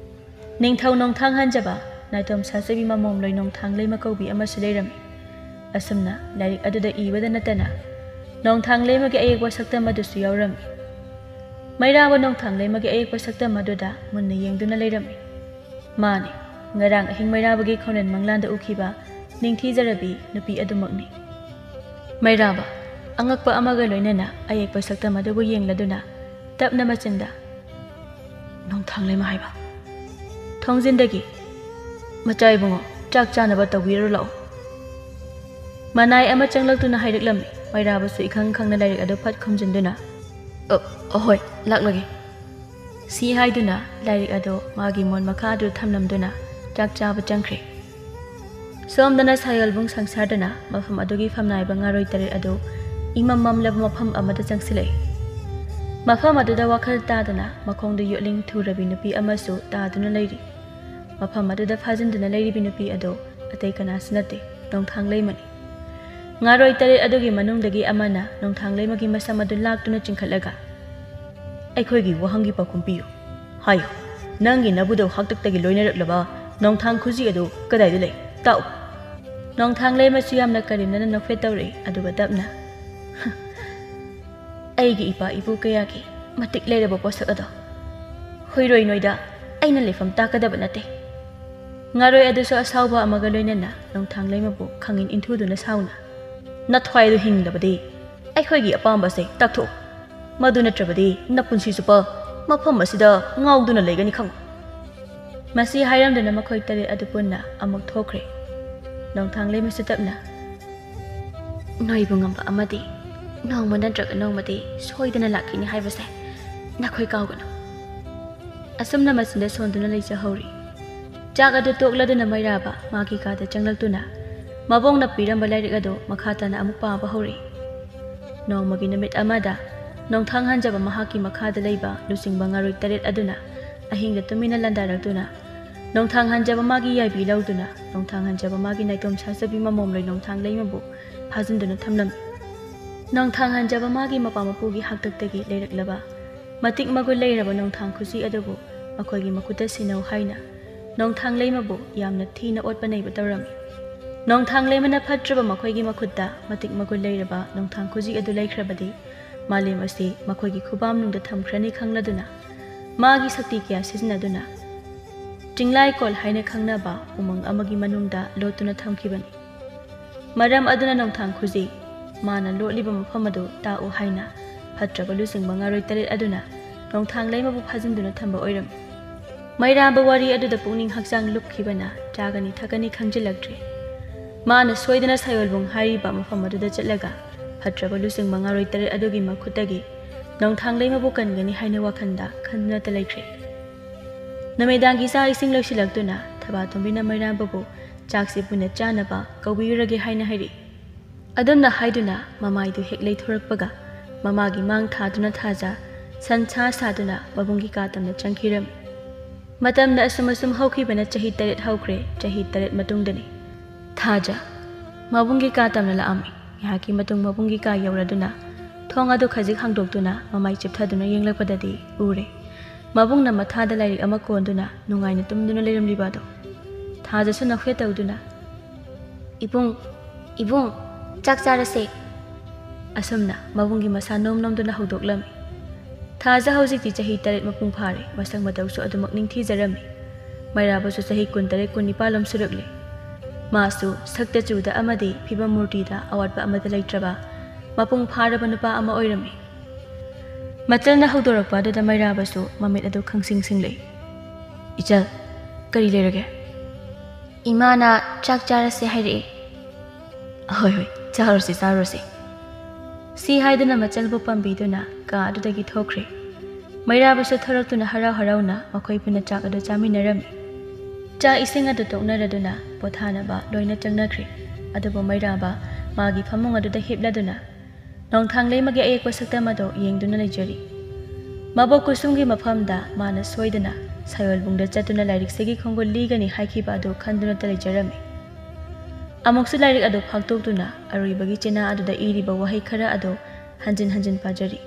ꯅꯤꯡꯊꯧ ꯅꯣꯡꯊꯥꯡ ꯍꯟꯖꯕ ꯅꯥꯏꯇꯣꯝ ꯁꯥꯆꯕꯤ ꯃꯃꯣꯝꯂꯣꯏ ꯅꯣꯡꯊꯥꯡ ꯂꯩꯃ ꯀꯧꯕꯤ ꯑꯃꯁꯨ ꯂꯩꯔꯝꯃꯤ꯫ ꯑꯁꯨꯝꯅ ꯂꯥꯏꯔꯤꯛ ꯑꯗꯨꯗ ꯏꯕꯗ ꯅꯠꯇꯅ ꯅꯣꯡꯊꯥꯡ ꯂꯩꯃꯒꯤ ꯑꯌꯦꯛꯄ ꯁꯛꯇꯝ ꯑꯗꯨꯁꯨ ꯌꯥꯎꯔꯝꯃꯤ꯫ ꯃꯩꯔꯥꯕ ꯅꯣꯡꯊꯥꯡ ꯂꯩꯃꯒꯤ ꯑꯌꯦꯛꯄ ꯁꯛꯇꯝ ꯑꯗꯨꯗ ꯃꯨꯟꯅ ꯌꯦꯡꯗꯨꯅ ꯂꯩꯔꯝꯃꯤ꯫ ꯃꯥꯅꯤ, ꯉꯔꯥꯡ ꯑꯍꯤꯡ ꯃꯩꯔꯥꯕꯒꯤ ꯈꯣꯡꯅꯦꯟ ꯃꯪꯂꯥꯟꯗ ꯎꯈꯤꯕ ꯅꯤꯡꯊꯤꯖꯔꯕꯤ ꯅꯨꯄꯤ ꯑꯗꯨꯃꯛꯅꯤ꯫ ꯃꯩꯔꯥꯕ ꯑꯉꯛꯄ ꯑꯃꯒ ꯂꯣꯏꯅꯅ ꯑꯌꯦꯛꯄ ꯁꯛꯇꯝ ꯑꯗꯨꯕꯨ ꯌꯦꯡꯂꯗꯨꯅ ꯇꯞꯅ ꯃꯆꯤꯟꯗ ꯅꯣꯡꯊꯥꯡ ꯂꯩꯃ ꯍꯥꯏꯕ ꯊꯣꯡꯖꯤꯟꯗꯒꯤ ꯃꯆꯥ ꯏꯕꯨꯡꯉꯣ ꯆꯥꯛ ꯆꯥꯅꯕ ꯇꯧꯕꯤꯔꯣ ꯂꯥꯛꯑꯣ꯫ ꯃꯅꯥꯏ ꯑꯃ ꯆꯪꯂꯛꯇꯨꯅ ꯍꯥꯏꯔꯛꯂꯝꯃꯤ꯫ ꯃꯩꯔꯥꯕꯁꯨ ꯏꯈꯪ ꯈꯪꯅ ꯂꯥꯏꯔꯤꯛ ꯑꯗꯨ ꯐꯠ ꯈꯨꯝꯖꯤꯟꯗꯨꯅ ꯑꯍꯣꯏ ꯂꯥꯛꯂꯒꯦ ꯁꯤ ꯍꯥꯏꯗꯨꯅ ꯂꯥꯏꯔꯤꯛ ꯑꯗꯨ ꯃꯥꯒꯤ ꯃꯣꯟ ꯃꯈꯥ ꯑꯗꯨ ꯊꯝꯂꯝꯗꯨꯅ ꯆꯥꯛ ꯆꯥꯕ ꯆꯪꯈ꯭ꯔꯦ꯫ ꯁꯣꯝꯗꯅ ꯁꯥꯌꯣꯜꯕꯨꯡ ꯁꯪꯁꯥꯔꯗꯅ ꯃꯐꯝ ꯑꯗꯨꯒꯤ ꯐꯝꯅꯥꯏꯕ ꯉꯥꯔꯣꯏ ꯇꯔꯦꯠ ꯑꯗꯨ ꯏꯃꯝꯃꯝꯂꯕ ꯃꯐꯝ ꯑꯃꯗ ꯆꯪꯁꯤꯜꯂꯛꯏ꯫ ꯃꯐꯝ ꯑꯗꯨꯗ ꯋꯥꯈꯜ ꯇꯥꯗꯅ ꯃꯈꯣꯡꯗ ꯌꯣꯠꯂꯤꯡ ꯊꯨꯔꯕꯤ ꯅꯨꯄꯤ ꯑꯃꯁꯨ ꯇꯥꯗꯨꯅ ꯂꯩꯔꯤ꯫ ꯃꯐꯝ ꯑꯗꯨꯗ ꯐꯥꯖꯤꯟꯗꯨꯅ ꯂꯩꯔꯤꯕꯤ ꯅꯨꯄꯤ ꯑꯗꯨ ꯑꯇꯩ ꯀꯅꯥꯁꯨ ꯅꯠꯇꯦ, ꯅꯣꯡꯊꯥꯡ ꯂꯩꯃꯅꯤ꯫ ꯉꯥꯔꯣꯏ ꯇꯔꯦꯠ ꯑꯗꯨꯒꯤ ꯃꯅꯨꯡꯗꯒꯤ ꯑꯃꯅ ꯅꯣꯡꯊꯥꯡ ꯂꯩꯃꯒꯤ ꯃꯁꯝ ꯑꯗꯨ ꯂꯥꯛꯇꯨꯅ ꯆꯤꯡꯈꯠꯂꯒ ꯑꯩꯈꯣꯏꯒꯤ ꯋꯥꯍꯪꯒꯤ ꯄꯥꯎꯈꯨꯝ ꯄꯤꯌꯨ ꯍꯥꯏꯌꯨ, ꯅꯪꯒꯤ ꯅꯕꯨꯗꯧ ꯍꯥꯛꯇꯛꯇꯒꯤ ꯂꯣꯏꯅꯔꯛꯂꯕ ꯅꯣꯡꯊꯥꯡ ꯈꯨꯖꯤ ꯑꯗꯨ ꯀꯗꯥꯏꯗ ꯂꯩ ꯇꯥꯛꯎ꯫ ꯅꯣꯡꯊꯥꯡ ꯂꯩꯃꯁꯨ ꯌꯥꯝꯅ ꯀꯔꯦꯝꯅꯅ ꯅꯣꯛꯐꯦꯠ ꯇꯧꯔꯛꯏ, ꯑꯗꯨꯒ ꯇꯞꯅ ꯑꯩꯒꯤ ꯏꯄꯥ ꯏꯄꯨ ꯀꯌꯥꯒꯤ ꯃꯇꯤꯛ ꯂꯩꯔꯕ ꯄꯣꯠꯁꯛ ꯑꯗꯣ ꯍꯨꯏꯔꯣꯏ ꯅꯣꯏꯗ ꯑꯩꯅ ꯂꯩꯐꯝ ꯇꯥꯛꯀꯗꯕ ꯅꯠꯇꯦ꯫ ꯉꯥꯔꯣꯏ ꯑꯗꯨꯁꯨ ꯑꯁꯥꯎꯕ ꯑꯃꯒ ꯂꯣꯏꯅꯅ ꯅꯣꯡꯊꯥꯡ ꯂꯩꯃꯕꯨ ꯈꯪꯏꯟ ꯏꯟꯊꯨꯗꯨꯅ ꯁꯥꯎꯅ ꯅꯊ꯭ꯋꯥꯏ ꯑꯗꯨ ꯍꯤꯡꯂꯕꯗꯤ ꯑꯩꯈꯣꯏꯒꯤ ꯑꯄꯥꯝꯕꯁꯦ ꯇꯥꯛꯊꯣꯛꯎ, ꯃꯗꯨ ꯅꯠꯇ꯭ꯔꯕꯗꯤ ꯅꯄꯨꯟꯁꯤ ꯆꯨꯞꯄ ꯃꯐꯝ ꯑꯁꯤꯗ ꯉꯥꯎꯗꯨꯅ ꯂꯩꯒꯅꯤ ꯈꯪꯉꯨ꯫ ꯃꯁꯤ ꯍꯥꯏꯔꯝꯗꯨꯅ ꯃꯈꯣꯏ ꯇꯔꯦꯠ ꯑꯗꯨ ꯄꯨꯟꯅ ꯑꯃꯨꯛ ꯊꯣꯛꯈ꯭ꯔꯦ꯫ ꯅꯣꯡꯊꯥꯡ ꯂꯩꯃꯁꯨ ꯇꯞꯅ ꯅꯣꯏꯕꯨ ꯉꯝꯕ ꯑꯃꯗꯤ ꯅꯣꯡꯃ ꯅꯠꯇ꯭ꯔꯒ ꯅꯣꯡꯃꯗꯤ ꯁꯣꯏꯗꯅ ꯂꯥꯛꯈꯤꯅꯤ ꯍꯥꯏꯕꯁꯦ ꯅꯈꯣꯏ ꯀꯥꯎꯒꯅꯨ꯫ ꯑꯁꯨꯝꯅ ꯃꯆꯤꯟꯗ ꯁꯣꯟꯗꯨꯅ ꯂꯩꯖꯍꯧꯔꯤ꯫ ꯆꯥꯛ ꯑꯗꯨ ꯇꯣꯛꯂꯗꯨꯅ ꯃꯩꯔꯥꯕ ꯃꯥꯒꯤ ꯀꯥꯗ ꯆꯪꯂꯛꯇꯨꯅ ꯃꯕꯣꯡꯅ ꯄꯤꯔꯝꯕ ꯂꯥꯏꯔꯤꯛ ꯑꯗꯨ ꯃꯈꯥ ꯇꯥꯅ ꯑꯃꯨꯛ ꯄꯥꯕ ꯍꯧꯔꯛꯏ꯫ ꯅꯣꯡꯃꯒꯤ ꯅꯨꯃꯤꯠ ꯑꯃꯗ ꯅꯣꯡꯊꯥꯡ ꯍꯟꯖꯕ ꯃꯍꯥꯛꯀꯤ ꯃꯈꯥꯗ ꯂꯩꯕ ꯂꯨꯆꯤꯡꯕ ꯉꯥꯔꯣꯏ ꯇꯔꯦꯠ ꯑꯗꯨꯅ ꯑꯍꯤꯡꯗ ꯇꯨꯃꯤꯟꯅ ꯂꯥꯟꯗꯥꯔꯛꯇꯨꯅ ꯅꯣꯡꯊꯥꯡ ꯍꯟꯖꯕ ꯃꯥꯒꯤ ꯌꯥꯏꯕꯤ ꯂꯧꯗꯨꯅ ꯅꯣꯡꯊꯥꯡ ꯍꯟꯖꯕ ꯃꯥꯒꯤ ꯅꯥꯏꯇꯣꯝ ꯁꯥꯆꯕꯤ ꯃꯃꯣꯝꯂꯣꯏ ꯅꯣꯡꯊꯥꯡ ꯂꯩꯃꯕꯨ ꯐꯥꯖꯤꯟꯗꯨꯅ ꯊꯝꯂꯝꯃꯤ꯫ ꯅꯣꯡꯊꯥꯡ ꯍꯟꯖꯕ ꯃꯥꯒꯤ ꯃꯄꯥ ꯃꯄꯨꯒꯤ ꯍꯥꯛꯇꯛꯇꯒꯤ ꯂꯩꯔꯛꯂꯕ ꯃꯇꯤꯛ ꯃꯒꯨꯟ ꯂꯩꯔꯕ ꯅꯣꯡꯊꯥꯡ ꯈꯨꯖꯤ ꯑꯗꯨꯕꯨ ꯃꯈꯣꯏꯒꯤ ꯃꯈꯨꯠꯇ ꯁꯤꯟꯅꯧ ꯍꯥꯏꯅ ꯅꯣꯡꯊꯥꯡ ꯂꯩꯃꯕꯨ ꯌꯥꯝꯅ ꯊꯤꯅ ꯑꯣꯠꯄ ꯅꯩꯕ ꯇꯧꯔꯝꯃꯤ꯫ ꯅꯣꯡꯊꯥꯡ ꯂꯩꯃꯅ ꯐꯠꯇ꯭ꯔꯕ ꯃꯈꯣꯏꯒꯤ ꯃꯈꯨꯠꯇ ꯃꯇꯤꯛ ꯃꯒꯨꯟ ꯂꯩꯔꯕ ꯅꯣꯡꯊꯥꯡ ꯈꯨꯖꯤ ꯑꯗꯨ ꯂꯩꯈ꯭ꯔꯕꯗꯤ ꯃꯥꯂꯦꯝ ꯑꯁꯤ ꯃꯈꯣꯏꯒꯤ ꯈꯨꯕꯥꯝꯅꯨꯡꯗ ꯊꯝꯈ꯭ꯔꯅꯤ ꯈꯪꯂꯗꯨꯅ ꯃꯥꯒꯤ ꯁꯛꯇꯤ ꯀꯌꯥ ꯁꯤꯖꯤꯟꯅꯗꯨꯅ ꯆꯤꯡꯂꯥꯏꯀꯣꯜ ꯍꯥꯏꯅ ꯈꯪꯅꯕ ꯎꯃꯪ ꯑꯃꯒꯤ ꯃꯅꯨꯡꯗ ꯂꯣꯠꯇꯨꯅ ꯊꯝꯈꯤꯕꯅꯤ꯫ ꯃꯔꯝ ꯑꯗꯨꯅ ꯅꯣꯡꯊꯥꯡ ꯈꯨꯖꯤ ꯃꯥꯅ ꯂꯣꯠꯂꯤꯕ ꯃꯐꯝ ꯑꯗꯨ ꯇꯥꯛꯎ ꯍꯥꯏꯅ ꯐꯠꯇ꯭ꯔꯕ ꯂꯨꯆꯤꯡꯕ ꯉꯥꯔꯣꯏ ꯇꯔꯦꯠ ꯑꯗꯨꯅ ꯅꯣꯡꯊꯥꯡ ꯂꯩꯃꯕꯨ ꯐꯥꯖꯤꯟꯗꯨꯅ ꯊꯝꯕ ꯑꯣꯏꯔꯝꯃꯤ꯫ ꯃꯩꯔꯥꯕ ꯋꯥꯔꯤ ꯑꯗꯨꯗ ꯄꯨꯛꯅꯤꯡ ꯍꯛꯆꯥꯡ ꯂꯨꯞꯈꯤꯕꯅ ꯆꯥꯒꯅꯤ ꯊꯛꯀꯅꯤ ꯈꯪꯖꯤꯜꯂꯛꯇ꯭ꯔꯦ꯫ ꯃꯥꯅ ꯁꯣꯏꯗꯅ ꯁꯥꯌꯣꯜꯕꯨꯡ ꯍꯥꯏꯔꯤꯕ ꯃꯐꯝ ꯑꯗꯨꯗ ꯆꯠꯂꯒ ꯐꯠꯇ꯭ꯔꯕ ꯂꯨꯆꯤꯡꯕ ꯉꯥꯔꯣꯏ ꯇꯔꯦꯠ ꯑꯗꯨꯒꯤ ꯃꯈꯨꯠꯇꯒꯤ ꯅꯣꯡꯊꯥꯡ ꯂꯩꯃꯕꯨ ꯀꯟꯒꯅꯤ ꯍꯥꯏꯅ ꯋꯥꯈꯜꯗ ꯈꯟꯗꯨꯅꯇ ꯂꯩꯈ꯭ꯔꯦ꯫ ꯅꯨꯃꯤꯗꯥꯡꯒꯤ ꯆꯥꯛ ꯏꯁꯤꯡ ꯂꯣꯏꯁꯤꯜꯂꯛꯇꯨꯅ ꯊꯕꯥꯇꯣꯝꯕꯤꯅ ꯃꯩꯔꯥꯕꯕꯨ ꯆꯥꯛꯁꯤ ꯄꯨꯟꯅ ꯆꯥꯅꯕ ꯀꯧꯕꯤꯔꯨꯔꯒꯦ ꯍꯥꯏꯅ ꯍꯥꯏꯔꯛꯏ꯫ ꯑꯗꯨꯝꯅ ꯍꯥꯏꯗꯨꯅ ꯃꯃꯥꯏꯗꯨ ꯍꯦꯛ ꯂꯩꯊꯣꯔꯛꯄꯒ ꯃꯃꯥꯒꯤ ꯃꯥꯡ ꯊꯥꯗꯨꯅ ꯊꯥꯖ ꯁꯟꯁꯥ ꯁꯥꯗꯨꯅ ꯃꯕꯨꯡꯒꯤ ꯀꯥꯇꯝꯅ ꯆꯪꯈꯤꯔꯝꯃꯤ꯫ ꯃꯇꯝꯗ ꯑꯁꯨꯝ ꯍꯧꯈꯤꯕꯅ ꯆꯍꯤ 3 ꯍꯧꯈ꯭ꯔꯦ꯫ ꯆꯍꯤ 3 ꯃꯇꯨꯡꯗꯅꯤ ꯊꯥꯖ ꯃꯕꯨꯡꯒꯤ ꯀꯥꯇꯝꯅ ꯂꯥꯛꯑꯝꯃꯤ꯫ ꯉꯥꯏꯍꯥꯛꯀꯤ ꯃꯇꯨꯡ ꯃꯕꯨꯡꯒꯤ ꯀꯥ ꯌꯧꯔꯗꯨꯅ ꯊꯣꯡ ꯑꯗꯨ ꯈꯖꯤꯛ ꯍꯥꯡꯗꯣꯛꯇꯨꯅ ꯃꯃꯥꯏ ꯆꯤꯞꯊꯗꯨꯅ ꯌꯦꯡꯂꯛꯄꯗꯗꯤ ꯎꯔꯦ ꯃꯕꯨꯡꯅ ꯃꯊꯥꯗ ꯂꯥꯏꯔꯤꯛ ꯑꯃ ꯀꯣꯟꯗꯨꯅ ꯅꯨꯡꯉꯥꯏꯅ ꯇꯨꯝꯗꯨꯅ ꯂꯩꯔꯝꯂꯤꯕ ꯑꯗꯣ꯫ ꯊꯥꯖꯁꯨ ꯅꯣꯛꯐꯦꯠ ꯇꯧꯗꯨꯅ ꯏꯕꯨꯡ ꯆꯥꯛ ꯆꯥꯔꯁꯦ ꯑꯁꯨꯝꯅ ꯃꯕꯨꯡꯒꯤ ꯃꯁꯥ ꯅꯣꯝꯗꯨꯅ ꯍꯧꯗꯣꯛꯂꯝꯃꯤ꯫ ꯊꯥꯖ ꯍꯧꯖꯤꯛꯇꯤ ꯆꯍꯤ 3 ꯃꯄꯨꯡ ꯐꯥꯔꯦ꯫ ꯃꯁꯛ ꯃꯇꯧꯁꯨ ꯑꯗꯨꯃꯛ ꯅꯤꯡꯊꯤꯖꯔꯝꯃꯤ꯫ ꯃꯩꯔꯥꯕꯁꯨ ꯆꯍꯤ 19-19 ꯁꯨꯔꯛꯂꯦ꯫ ꯃꯥꯁꯨ ꯁꯛꯇ ꯆꯨꯗ ꯑꯃꯗꯤ ꯐꯤꯕꯝ ꯃꯨꯔꯇꯤꯗ ꯑꯋꯥꯠꯄ ꯑꯃꯠꯇ ꯂꯩꯇ꯭ꯔꯕ ꯃꯄꯨꯡ ꯐꯥꯔꯕ ꯅꯨꯄꯥ ꯑꯃ ꯑꯣꯏꯔꯝꯃꯤ꯫ ꯃꯆꯜꯅ ꯍꯧꯗꯣꯔꯛꯄ ꯑꯗꯨꯗ ꯃꯩꯔꯥꯕꯁꯨ ꯃꯃꯤꯠ ꯑꯗꯨ ꯈꯪꯁꯤꯡ ꯁꯤꯡꯂꯛꯏ꯫ ꯏꯆꯜ ꯀꯔꯤ ꯂꯩꯔꯒꯦ? ꯏꯃꯥꯅ ꯆꯥꯛ ꯆꯥꯔꯁꯦ ꯍꯥꯏꯔꯛꯑꯦ꯫ ꯍꯣꯏ ꯆꯥꯔꯨꯔꯁꯤ ꯁꯤ ꯍꯥꯏꯗꯨꯅ ꯃꯆꯜꯕꯨ ꯄꯥꯝꯕꯤꯗꯨꯅ ꯀꯥ ꯑꯗꯨꯗꯒꯤ ꯊꯣꯛꯈ꯭ꯔꯦ꯫ ꯃꯩꯔꯥꯕꯁꯨ ꯊꯣꯔꯛꯇꯨꯅ ꯍꯔꯥꯎꯅ ꯃꯈꯣꯏ ꯄꯨꯟꯅ ꯆꯥꯛ ꯑꯗꯨ ꯆꯥꯃꯤꯟꯅꯔꯝꯃꯤ꯫ ꯆꯥꯛ ꯏꯁꯤꯡ ꯑꯗꯨ ꯇꯣꯛꯅꯔꯗꯨꯅ ꯄꯣꯊꯥꯅꯕ ꯂꯣꯏꯅ ꯆꯪꯅꯈ꯭ꯔꯦ꯫ ꯑꯗꯨꯕꯨ ꯃꯩꯔꯥꯕ ꯃꯥꯒꯤ ꯐꯃꯨꯡ ꯑꯗꯨꯗ ꯍꯤꯞꯂꯗꯨꯅ ꯅꯣꯡꯊꯥꯡ ꯂꯩꯃꯒꯤ ꯑꯌꯦꯛꯄ ꯁꯛꯇꯝ ꯑꯗꯨ ꯌꯦꯡꯗꯨꯅ ꯂꯩꯖꯔꯤ꯫ ꯃꯕꯣꯛ ꯀꯨꯁꯨꯝꯒꯤ ꯃꯐꯝꯗ ꯃꯥꯅ ꯁꯣꯏꯗꯅ ꯁꯥꯌꯣꯜꯕꯨꯡꯗ ꯆꯠꯇꯨꯅ ꯂꯥꯏꯔꯤꯛꯁꯤꯒꯤ ꯈꯣꯡꯒꯨꯜ ꯂꯤꯒꯅꯤ ꯍꯥꯏꯈꯤꯕ ꯑꯗꯨ ꯈꯟꯗꯨꯅꯇ ꯂꯩꯖꯔꯝꯃꯤ꯫ ꯑꯃꯨꯛꯁꯨ ꯂꯥꯏꯔꯤꯛ ꯑꯗꯨ ꯐꯥꯛꯇꯣꯛꯇꯨꯅ ꯑꯔꯣꯏꯕꯒꯤ ꯆꯦꯅꯥ ꯑꯗꯨꯗ ꯏꯔꯤꯕ ꯋꯥꯍꯩ ꯈꯔ ꯑꯗꯨ ꯍꯟꯖꯤꯟ ꯄꯥꯖꯔꯤ꯫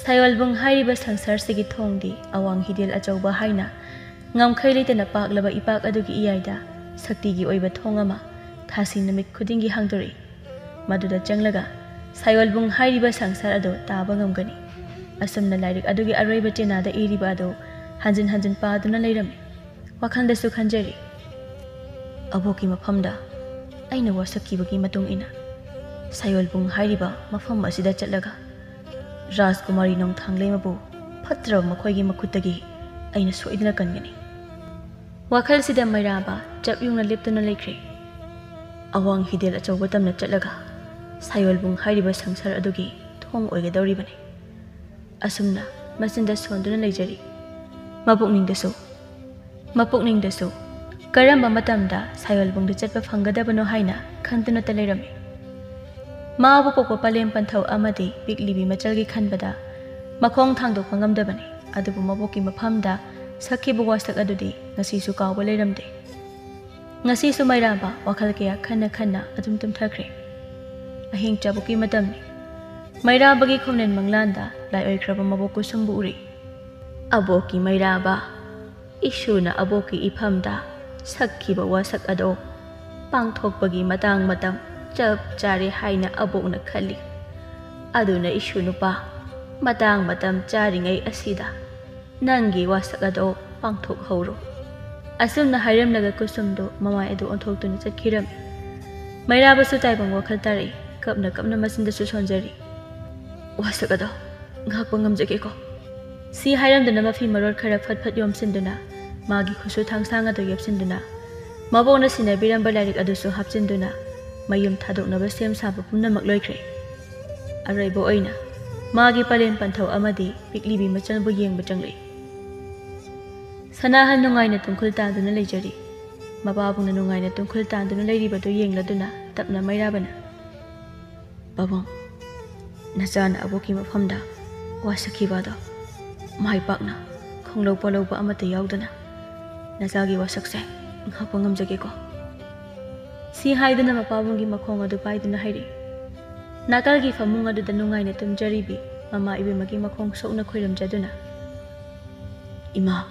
ꯁꯥꯌꯣꯜꯕꯨꯡ ꯍꯥꯏꯔꯤꯕ ꯁꯪꯁꯥꯔꯁꯤꯒꯤ ꯊꯣꯡꯗꯤ ꯑꯋꯥꯡ-ꯍꯤꯗꯦꯜ ꯑꯆꯧꯕ ꯍꯥꯏꯅ ꯉꯝꯈꯩ ꯂꯩꯇꯅ ꯄꯥꯛꯂꯕ ꯏꯄꯥꯛ ꯑꯗꯨꯒꯤ ꯏꯌꯥꯏꯗ ꯁꯛꯇꯤꯒꯤ ꯑꯣꯏꯕ ꯊꯣꯡ ꯑꯃ ꯊꯥꯁꯤ ꯅꯨꯃꯤꯠ ꯈꯨꯗꯤꯡꯒꯤ ꯍꯥꯡꯗꯣꯔꯛꯏ꯫ ꯃꯗꯨꯗ ꯆꯪꯂꯒ ꯁꯥꯌꯣꯜꯕꯨꯡ ꯍꯥꯏꯔꯤꯕ ꯁꯪꯁꯥꯔ ꯑꯗꯨ ꯇꯥꯕ ꯉꯝꯒꯅꯤ꯫ asumna lairik adugi aroiba chenada iriba ado hanjin hanjin paaduna leirami wakhandasu khanjari aboki mafamda aina wasakibagi matung ina 𝗧𝗵𝗵𝗁 ꯍꯥꯏꯔꯤꯕ ꯃꯐꯝ ꯑꯁꯤꯗ ꯆꯠꯂꯒ ꯔꯥꯖꯀꯨꯃꯥꯔꯤ ꯅꯣꯡꯊꯥꯡ ꯂꯩꯃꯕꯨ ꯐꯠꯇ꯭ꯔꯕ ꯃꯈꯣꯏꯒꯤ ꯃꯈꯨꯠꯇꯒꯤ ꯑꯩꯅ ꯁꯣꯏꯗꯅ ꯀꯟꯒꯅꯤ꯫ ꯋꯥꯈꯜꯁꯤꯗ ꯃꯩꯔꯥꯕ ꯆꯞ ꯌꯨꯡꯅ ꯂꯦꯞꯇꯨꯅ ꯂꯩꯈ꯭ꯔꯦ꯫ ꯑꯋꯥꯡ ꯍꯤꯗꯦꯜ ꯑꯆꯧꯕ ꯇꯝꯅ ꯆꯠꯂꯒ ꯁꯥꯌꯣꯜꯕꯨꯡ ꯍꯥꯏꯔꯤꯕ ꯁꯪꯁꯥꯔ ꯑꯗꯨꯒꯤ ꯊꯣꯡ ꯑꯣꯏꯒꯗꯧꯔꯤꯕꯅꯤ꯫ ꯑꯁꯨꯝꯅ ꯃꯆꯤꯟꯗ ꯁꯣꯟꯗꯨꯅ ꯂꯩꯖꯔꯤ꯫ ꯃꯄꯨꯛꯅꯤꯡꯗꯁꯨ ꯀꯔꯝꯕ ꯃꯇꯝꯗ ꯁꯥꯌꯣꯜꯕꯨꯡꯗ ꯆꯠꯄ ꯐꯪꯒꯗꯕꯅꯣ ꯍꯥꯏꯅ ꯈꯟꯗꯨꯅꯇ ꯂꯩꯔꯝꯃꯤ꯫ ꯃꯥꯕꯨ ꯄꯣꯛꯄ ꯄꯂꯦꯝ ꯄꯟꯊꯧ ꯑꯃꯗꯤ ꯄꯤꯛꯂꯤꯕꯤ ꯃꯆꯜꯒꯤ ꯈꯟꯕꯗ ꯃꯈꯣꯡ ꯊꯥꯡꯗꯣꯛꯄ ꯉꯝꯗꯕꯅꯤ꯫ ꯑꯗꯨꯕꯨ ꯃꯕꯣꯛꯀꯤ ꯃꯐꯝꯗ ꯁꯛꯈꯤꯕ ꯋꯥꯁꯛ ꯑꯗꯨꯗꯤ ꯉꯁꯤꯁꯨ ꯀꯥꯎꯕ ꯂꯩꯔꯝꯗꯦ꯫ ꯉꯁꯤꯁꯨ ꯃꯩꯔꯥꯕ ꯋꯥꯈꯜ ꯀꯌꯥ ꯈꯟꯅ ꯑꯗꯨꯝ ꯇꯨꯝꯊꯈ꯭ꯔꯦ꯫ ꯑꯍꯤꯡ ꯆꯥꯕꯨꯛꯀꯤ ꯃꯇꯝꯅꯤ꯫ ꯃꯩꯔꯥꯕꯒꯤ ꯈꯣꯡꯅꯦꯟ ꯃꯪꯂꯥꯟꯗ ꯂꯥꯏ ꯑꯣꯏꯈ꯭ꯔꯕ ꯃꯕꯣꯛ ꯀꯨꯁꯨꯝꯕꯨ ꯎꯔꯤ꯫ ꯑꯕꯣꯛꯀꯤ ꯃꯩꯔꯥꯕ, ꯏꯁꯨꯅ ꯑꯕꯣꯛꯀꯤ ꯏꯐꯝꯗ ꯁꯛꯈꯤꯕ ꯋꯥꯁꯛ ꯑꯗꯣ ꯄꯥꯡꯊꯣꯛꯄꯒꯤ ꯃꯇꯥꯡ ꯃꯇꯝ ꯆꯞ ꯆꯥꯔꯦ ꯍꯥꯏꯅ ꯑꯕꯣꯛꯅ ꯈꯜꯂꯤ꯫ ꯑꯗꯨꯅ ꯏꯁꯨ ꯅꯨꯄꯥ, ꯃꯇꯥꯡ ꯃꯇꯝ ꯆꯥꯔꯤꯉꯩ ꯑꯁꯤꯗ ꯅꯪꯒꯤ ꯋꯥꯁꯛ ꯑꯗꯣ ꯄꯥꯡꯊꯣꯛꯍꯧꯔꯣ꯫ ꯑꯁꯨꯝꯅ ꯍꯥꯏꯔꯝꯂꯒ ꯀꯨꯁꯨꯝꯗꯨ ꯃꯃꯥꯏ ꯑꯗꯨ ꯑꯣꯟꯊꯣꯛꯇꯨꯅ ꯆꯠꯈꯤꯔꯝꯃꯤ꯫ ꯃꯩꯔꯥꯕꯁꯨ ꯇꯥꯏꯕꯪ ꯋꯥꯈꯜ ꯇꯥꯔꯛꯏ꯫ ꯀꯞꯅ ꯃꯆꯤꯟꯗꯁꯨ ꯁꯣꯟꯖꯔꯤ꯫ ꯋꯥꯁꯛ ꯑꯗꯣ ꯉꯥꯛꯄ ꯉꯝꯖꯒꯦꯀꯣ꯫ ꯁꯤ ꯍꯥꯏꯔꯝꯗꯨꯅ ꯃꯐꯤ ꯃꯔꯣꯜ ꯈꯔ ꯐꯠ ꯌꯣꯝꯁꯤꯟꯗꯨꯅ ꯃꯥꯒꯤ ꯈꯨꯠꯁꯨ ꯊꯥꯡꯁꯥꯡ ꯑꯗꯨ ꯌꯦꯞꯁꯤꯟꯗꯨꯅ ꯃꯕꯣꯛꯅ ꯁꯤꯟꯅꯕꯤꯔꯝꯕ ꯂꯥꯏꯔꯤꯛ ꯑꯗꯨꯁꯨ ꯍꯥꯞꯆꯤꯟꯗꯨꯅ ꯃꯌꯨꯝ ꯊꯥꯗꯣꯛꯅꯕ ꯁꯦꯝ ꯁꯥꯕ ꯄꯨꯝꯅꯃꯛ ꯂꯣꯏꯈ꯭ꯔꯦ꯫ ꯑꯔꯣꯏꯕ ꯑꯣꯏꯅ ꯃꯥꯒꯤ ꯄꯂꯦꯝ ꯄꯟꯊꯧ ꯑꯃꯗꯤ ꯄꯤꯛꯂꯤꯕꯤ ꯃꯆꯜꯕꯨ ꯌꯦꯡꯕ ꯆꯪꯂꯛꯏ꯫ ꯁꯅꯥꯍꯜ ꯅꯨꯡꯉꯥꯏꯅ ꯇꯨꯝꯈꯨꯜ ꯇꯥꯟꯗꯨꯅ ꯂꯩꯖꯔꯤ꯫ ꯃꯄꯥꯕꯨꯡꯅ ꯅꯨꯡꯉꯥꯏꯅ ꯇꯨꯝꯈꯨꯜ ꯇꯥꯟꯗꯨꯅ ꯂꯩꯔꯤꯕꯗꯨ ꯌꯦꯡꯂꯗꯨꯅ ꯇꯞꯅ ꯃꯩꯔꯥꯕꯅ, ꯄꯥꯕꯨꯡ, ꯅꯆꯥꯅ ꯑꯕꯣꯛꯀꯤ ꯃꯐꯝꯗ ꯋꯥꯁꯛꯈꯤꯕꯗꯣ ꯃꯥꯏ ꯄꯥꯛꯅ ꯈꯣꯡꯂꯧ ꯄꯣꯠꯂꯧꯕ ꯑꯃꯠꯇ ꯌꯥꯎꯗꯅ ꯅꯆꯥꯒꯤ ꯋꯥꯁꯛꯁꯦ ꯉꯥꯛꯄ ꯉꯝꯖꯒꯦꯀꯣ꯫ ꯁꯤ ꯍꯥꯏꯗꯨꯅ ꯃꯄꯥꯕꯨꯡꯒꯤ ꯃꯈꯣꯡ ꯑꯗꯨ ꯄꯥꯏꯗꯨꯅ ꯍꯥꯏꯔꯛꯏ꯫ ꯅꯥꯀꯜꯒꯤ ꯐꯃꯨꯡ ꯑꯗꯨꯗ ꯅꯨꯡꯉꯥꯏꯅ ꯇꯨꯝꯖꯔꯤꯕꯤ ꯃꯃꯥ ꯏꯕꯦꯝꯃꯒꯤ ꯃꯈꯣꯡ ꯁꯣꯛꯅ ꯈꯣꯏꯔꯝꯖꯗꯨꯅ, ꯏꯃꯥ,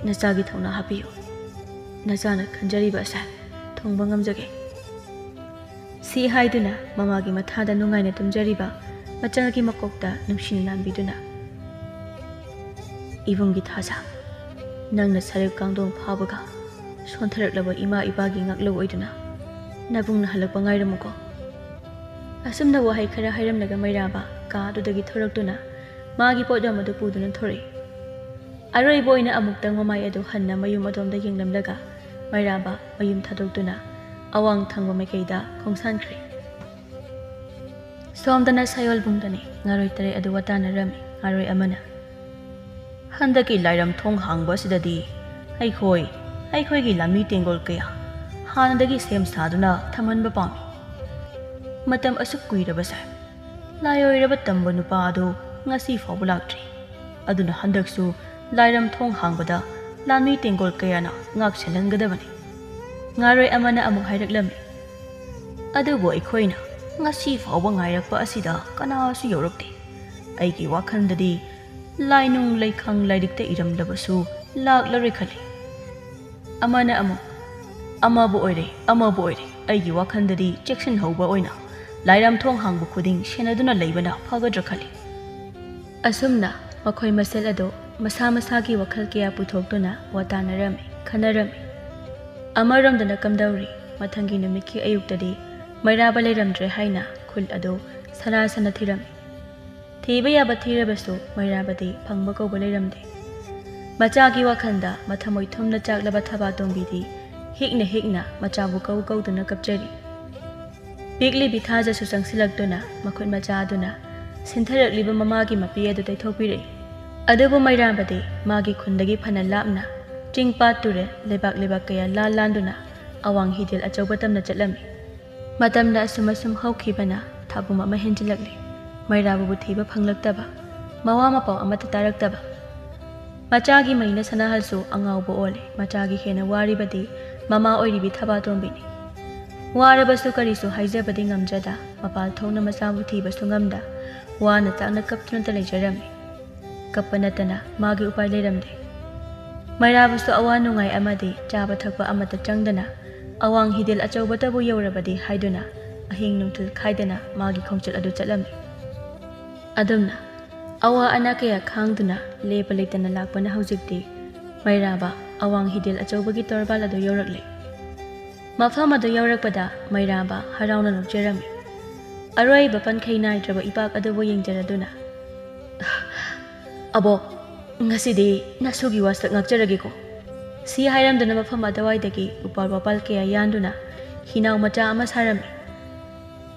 ꯅꯆꯥꯒꯤ ꯊꯧꯅꯥ ꯍꯥꯞꯄꯤꯌꯨ꯫ ꯅꯆꯥꯅ ꯈꯟꯖꯔꯤꯕ ꯑꯁꯦ ꯊꯨꯡꯕ ꯉꯝꯖꯒꯦ꯫ ꯁꯤ ꯍꯥꯏꯗꯨꯅ ꯃꯃꯥꯒꯤ ꯃꯊꯥꯗ ꯅꯨꯡꯉꯥꯏꯅ ꯇꯨꯝꯖꯔꯤꯕ ꯃꯆꯜꯒꯤ ꯃꯀꯣꯛꯇ ꯅꯨꯡꯁꯤꯅ ꯅꯥꯟꯕꯤꯗꯨꯅ, ꯏꯕꯨꯡꯒꯤ ꯊꯥꯖ, ꯅꯪꯅ ꯁꯔꯤꯞ ꯀꯥꯡꯗꯣꯡ ꯐꯥꯕꯒ ꯁꯣꯟꯊꯔꯛꯂꯕ ꯏꯃꯥ ꯏꯄꯥꯒꯤ ꯉꯥꯛꯂꯧ ꯑꯣꯏꯗꯨꯅ ꯅꯕꯨꯡꯅ ꯍꯜꯂꯛꯄ ꯉꯥꯏꯔꯝꯃꯨꯀꯣ꯫ ꯑꯁꯨꯝꯅ ꯋꯥꯍꯩ ꯈꯔ ꯍꯥꯏꯔꯝꯂꯒ ꯃꯩꯔꯥꯕ ꯀꯥ ꯑꯗꯨꯗꯒꯤ ꯊꯣꯔꯛꯇꯨꯅ ꯃꯥꯒꯤ ꯄꯣꯠꯌꯣꯝ ꯑꯗꯨ ꯄꯨꯗꯨꯅ ꯊꯣꯔꯛꯏ꯫ ꯑꯔꯣꯏꯕ ꯑꯣꯏꯅ ꯑꯃꯨꯛꯇꯪ ꯃꯃꯥꯏ ꯑꯗꯨ ꯍꯟꯅ ꯃꯌꯨꯝ ꯑꯗꯣꯝꯗ ꯌꯦꯡꯂꯝꯂꯒ ꯃꯩꯔꯥꯕ ꯃꯌꯨꯝ ꯊꯥꯗꯣꯛꯇꯨꯅ ꯑꯋꯥꯡ ꯊꯪꯕ ꯃꯥꯏꯀꯩꯗ ꯈꯣꯡꯁꯥꯟꯈ꯭ꯔꯦ꯫ ꯁꯣꯝꯗꯅ ꯁꯥꯌꯣꯜꯕꯨꯡꯗꯅꯤ ꯉꯥꯔꯣꯏ ꯇꯔꯦꯠ ꯑꯗꯨ ꯋꯥꯇꯥꯅꯔꯝꯃꯤ꯫ ꯉꯥꯔꯣꯏ ꯑꯃꯅ, ꯍꯟꯗꯛꯀꯤ ꯂꯥꯏꯔꯝ ꯊꯣꯡ ꯍꯥꯡꯕ ꯑꯁꯤꯗꯗꯤ ꯑꯩꯈꯣꯏꯒꯤ ꯂꯥꯟꯃꯤ ꯇꯦꯡꯒꯣꯜ ꯀꯌꯥ ꯍꯥꯟꯅꯗꯒꯤ ꯁꯦꯝ ꯁꯥꯗꯨꯅ ꯊꯝꯍꯟꯕ ꯄꯥꯝꯃꯤ꯫ ꯃꯇꯝ ꯑꯁꯨꯛ ꯀꯨꯏꯔꯕꯁꯦ ꯂꯥꯏꯑꯣꯏꯔꯕ ꯇꯝꯕ ꯅꯨꯄꯥ ꯑꯗꯨ ꯉꯁꯤ ꯐꯥꯎꯕ ꯂꯥꯛꯇ꯭ꯔꯤ꯫ ꯑꯗꯨꯅ ꯍꯟꯗꯛꯁꯨ ꯂꯥꯏꯔꯝ ꯊꯣꯡ ꯍꯥꯡꯕꯗ ꯂꯥꯟꯃꯤ ꯇꯦꯡꯒꯣꯜ ꯀꯌꯥꯅ ꯉꯥꯛ ꯁꯦꯜꯍꯟꯒꯗꯕꯅꯤ꯫ ꯉꯥꯔꯣꯏ ꯑꯃꯅ ꯑꯃꯨꯛ ꯍꯥꯏꯔꯛꯂꯝꯃꯤ꯫ ꯑꯗꯨꯕꯨ ꯑꯩꯈꯣꯏꯅ ꯉꯁꯤ ꯐꯥꯎꯕ ꯉꯥꯏꯔꯛꯄ ꯑꯁꯤꯗ ꯀꯅꯥꯁꯨ ꯌꯧꯔꯛꯇꯦ꯫ ꯑꯩꯒꯤ ꯋꯥꯈꯜꯗꯗꯤ ꯂꯥꯏꯅꯨꯡ ꯂꯩꯈꯥꯡ ꯂꯥꯏꯔꯤꯛꯇ ꯏꯔꯝꯂꯕꯁꯨ ꯂꯥꯛꯂꯔꯣꯏ ꯈꯜꯂꯤ꯫ ꯑꯃꯅ ꯑꯃꯨꯛ, ꯑꯃꯕꯨ ꯑꯣꯏꯔꯦ ꯑꯩꯒꯤ ꯋꯥꯈꯜꯗꯗꯤ ꯆꯦꯛꯁꯤꯟꯍꯧꯕ ꯑꯣꯏꯅ ꯂꯥꯏꯔꯝ ꯊꯣꯡ ꯍꯥꯡꯕ ꯈꯨꯗꯤꯡ ꯁꯦꯟꯅꯗꯨꯅ ꯂꯩꯕꯅ ꯐꯒꯗ꯭ꯔꯥ ꯈꯜꯂꯤ꯫ ꯑꯁꯨꯝꯅ ꯃꯈꯣꯏ ꯃꯁꯦꯜ ꯑꯗꯣ ꯃꯁꯥ ꯃꯁꯥꯒꯤ ꯋꯥꯈꯜ ꯀꯌꯥ ꯄꯨꯊꯣꯛꯇꯨꯅ ꯋꯥꯇꯥꯅꯔꯝꯃꯤ, ꯈꯟꯅꯔꯝꯃꯤ꯫ ꯑꯃꯔꯣꯝꯗꯅ ꯀꯝꯗꯧꯔꯤ ꯃꯊꯪꯒꯤ ꯅꯨꯃꯤꯠꯀꯤ ꯑꯌꯨꯛꯇꯗꯤ ꯃꯩꯔꯥꯕ ꯂꯩꯔꯝꯗ꯭ꯔꯦ ꯍꯥꯏꯅ ꯈꯨꯜ ꯑꯗꯨ ꯁꯅꯥ ꯊꯤꯔꯝꯃꯤ꯫ ꯊꯤꯕ ꯌꯥꯕ ꯊꯤꯔꯕꯁꯨ ꯃꯩꯔꯥꯕꯗꯤ ꯐꯪꯕ ꯀꯧꯕ ꯂꯩꯔꯝꯗꯦ꯫ ꯃꯆꯥꯒꯤ ꯋꯥꯈꯜꯗ ꯃꯊꯃꯣꯏ ꯊꯨꯝꯅ ꯆꯥꯛꯂꯕ ꯊꯕꯥꯇꯣꯝꯕꯤꯗꯤ ꯍꯤꯛꯅ ꯃꯆꯥꯕꯨ ꯀꯧꯗꯨꯅ ꯀꯞꯆꯔꯤ꯫ ꯄꯤꯛꯂꯤꯕꯤ ꯊꯥꯖꯁꯨ ꯆꯪꯁꯤꯜꯂꯛꯇꯨꯅ ꯃꯈꯨꯠ ꯃꯆꯥ ꯑꯗꯨꯅ ꯁꯤꯟꯊꯔꯛꯂꯤꯕ ꯃꯃꯥꯒꯤ ꯃꯄꯤ ꯑꯗꯨ ꯇꯩꯊꯣꯛꯄꯤꯔꯛꯏ꯫ ꯑꯗꯨꯕꯨ ꯃꯩꯔꯥꯕꯗꯤ ꯃꯥꯒꯤ ꯈꯨꯟꯗꯒꯤ ꯐꯅ ꯂꯥꯞꯅ ꯆꯤꯡ ꯄꯥꯠ ꯇꯨꯔꯦꯜ ꯂꯩꯕꯥꯛ ꯀꯌꯥ ꯂꯥꯟꯗꯨꯅ ꯑꯋꯥꯡ ꯍꯤꯗꯦꯜ ꯑꯆꯧꯕ ꯇꯝꯅ ꯆꯠꯂꯝꯃꯤ꯫ ꯃꯇꯝꯗ ꯑꯁꯨꯝ ꯍꯧꯈꯤꯕꯅ ꯊꯥꯕꯨꯝ ꯑꯃ ꯍꯦꯟꯖꯤꯜꯂꯛꯂꯤ꯫ ꯃꯩꯔꯥꯕꯕꯨ ꯊꯤꯕ ꯐꯪꯂꯛꯇꯕ, ꯃꯋꯥ ꯃꯄꯥꯎ ꯑꯃꯠꯇ ꯇꯥꯔꯛꯇꯕ꯫ ꯃꯆꯥꯒꯤ ꯃꯩꯅ ꯁꯅꯥꯍꯜꯁꯨ ꯑꯉꯥꯎꯕ ꯑꯣꯜꯂꯦ꯫ ꯃꯆꯥꯒꯤ ꯍꯦꯟꯅ ꯋꯥꯔꯤꯕꯗꯤ ꯃꯃꯥ ꯑꯣꯏꯔꯤꯕꯤ ꯊꯕꯥꯇꯣꯝꯕꯤꯅꯤ꯫ ꯋꯥꯔꯕꯁꯨ ꯀꯔꯤꯁꯨ ꯍꯥꯏꯖꯕꯗꯤ ꯉꯝꯖꯗ, ꯃꯄꯥꯜ ꯊꯣꯛꯅ ꯃꯆꯥꯕꯨ ꯊꯤꯕꯁꯨ ꯉꯝꯗ ꯋꯥꯅ ꯆꯥꯛꯅ ꯀꯞꯇꯨꯅꯇ ꯂꯩꯖꯔꯝꯃꯤ꯫ ꯀꯞꯄ ꯅꯠꯇꯅ ꯃꯥꯒꯤ ꯎꯄꯥꯏ ꯂꯩꯔꯝꯗꯦ꯫ ꯃꯩꯔꯥꯕꯁꯨ ꯑꯋꯥ ꯅꯨꯡꯉꯥꯏ ꯑꯃꯗꯤ ꯆꯥꯕ ꯊꯛꯄ ꯑꯃꯠꯇ ꯆꯪꯗꯅ ꯑꯋꯥꯡ ꯍꯤꯗꯦꯜ ꯑꯆꯧꯕꯇꯕꯨ ꯌꯧꯔꯕꯗꯤ ꯍꯥꯏꯗꯨꯅ ꯑꯍꯤꯡ ꯅꯨꯡꯊꯤꯜ ꯈꯥꯏꯗꯅ ꯃꯥꯒꯤ ꯈꯣꯡꯆꯠ ꯑꯗꯨ ꯆꯠꯂꯝꯃꯤ꯫ ꯑꯗꯨꯝꯅ ꯑꯋꯥ ꯑꯅꯥ ꯀꯌꯥ ꯈꯥꯡꯗꯨꯅ ꯂꯦꯞꯄ ꯂꯩꯇꯅ ꯂꯥꯛꯄꯅ ꯍꯧꯖꯤꯛꯇꯤ ꯃꯩꯔꯥꯕ ꯑꯋꯥꯡ-ꯍꯤꯗꯦꯜ ꯑꯆꯧꯕꯒꯤ ꯇꯣꯔꯕꯥꯜ ꯑꯗꯨ ꯌꯧꯔꯛꯂꯦ꯫ ꯃꯐꯝ ꯑꯗꯨ ꯌꯧꯔꯛꯄꯗ ꯃꯩꯔꯥꯕ ꯍꯔꯥꯎꯅ ꯅꯣꯛꯆꯔꯝꯃꯤ꯫ ꯑꯔꯣꯏꯕ ꯄꯟꯈꯩ ꯅꯥꯏꯗ꯭ꯔꯕ ꯏꯄꯥꯛ ꯑꯗꯨꯕꯨ ꯌꯦꯡꯖꯔꯗꯨꯅ "ꯑꯕꯣꯛ, ꯉꯁꯤꯗꯤ ꯅꯁꯨꯒꯤ ꯋꯥꯁꯛ ꯉꯥꯛꯆꯔꯒꯦꯀꯣ" ꯁꯤ ꯍꯥꯏꯔꯝꯗꯨꯅ ꯃꯐꯝ ꯑꯗꯨꯋꯥꯏꯗꯒꯤ ꯎꯄꯥꯜ-ꯋꯥꯄꯥꯜ ꯀꯌꯥ ꯌꯥꯟꯗꯨꯅ ꯍꯤꯅꯥꯎ ꯃꯆꯥ ꯑꯃ ꯁꯥꯔꯝꯃꯤ꯫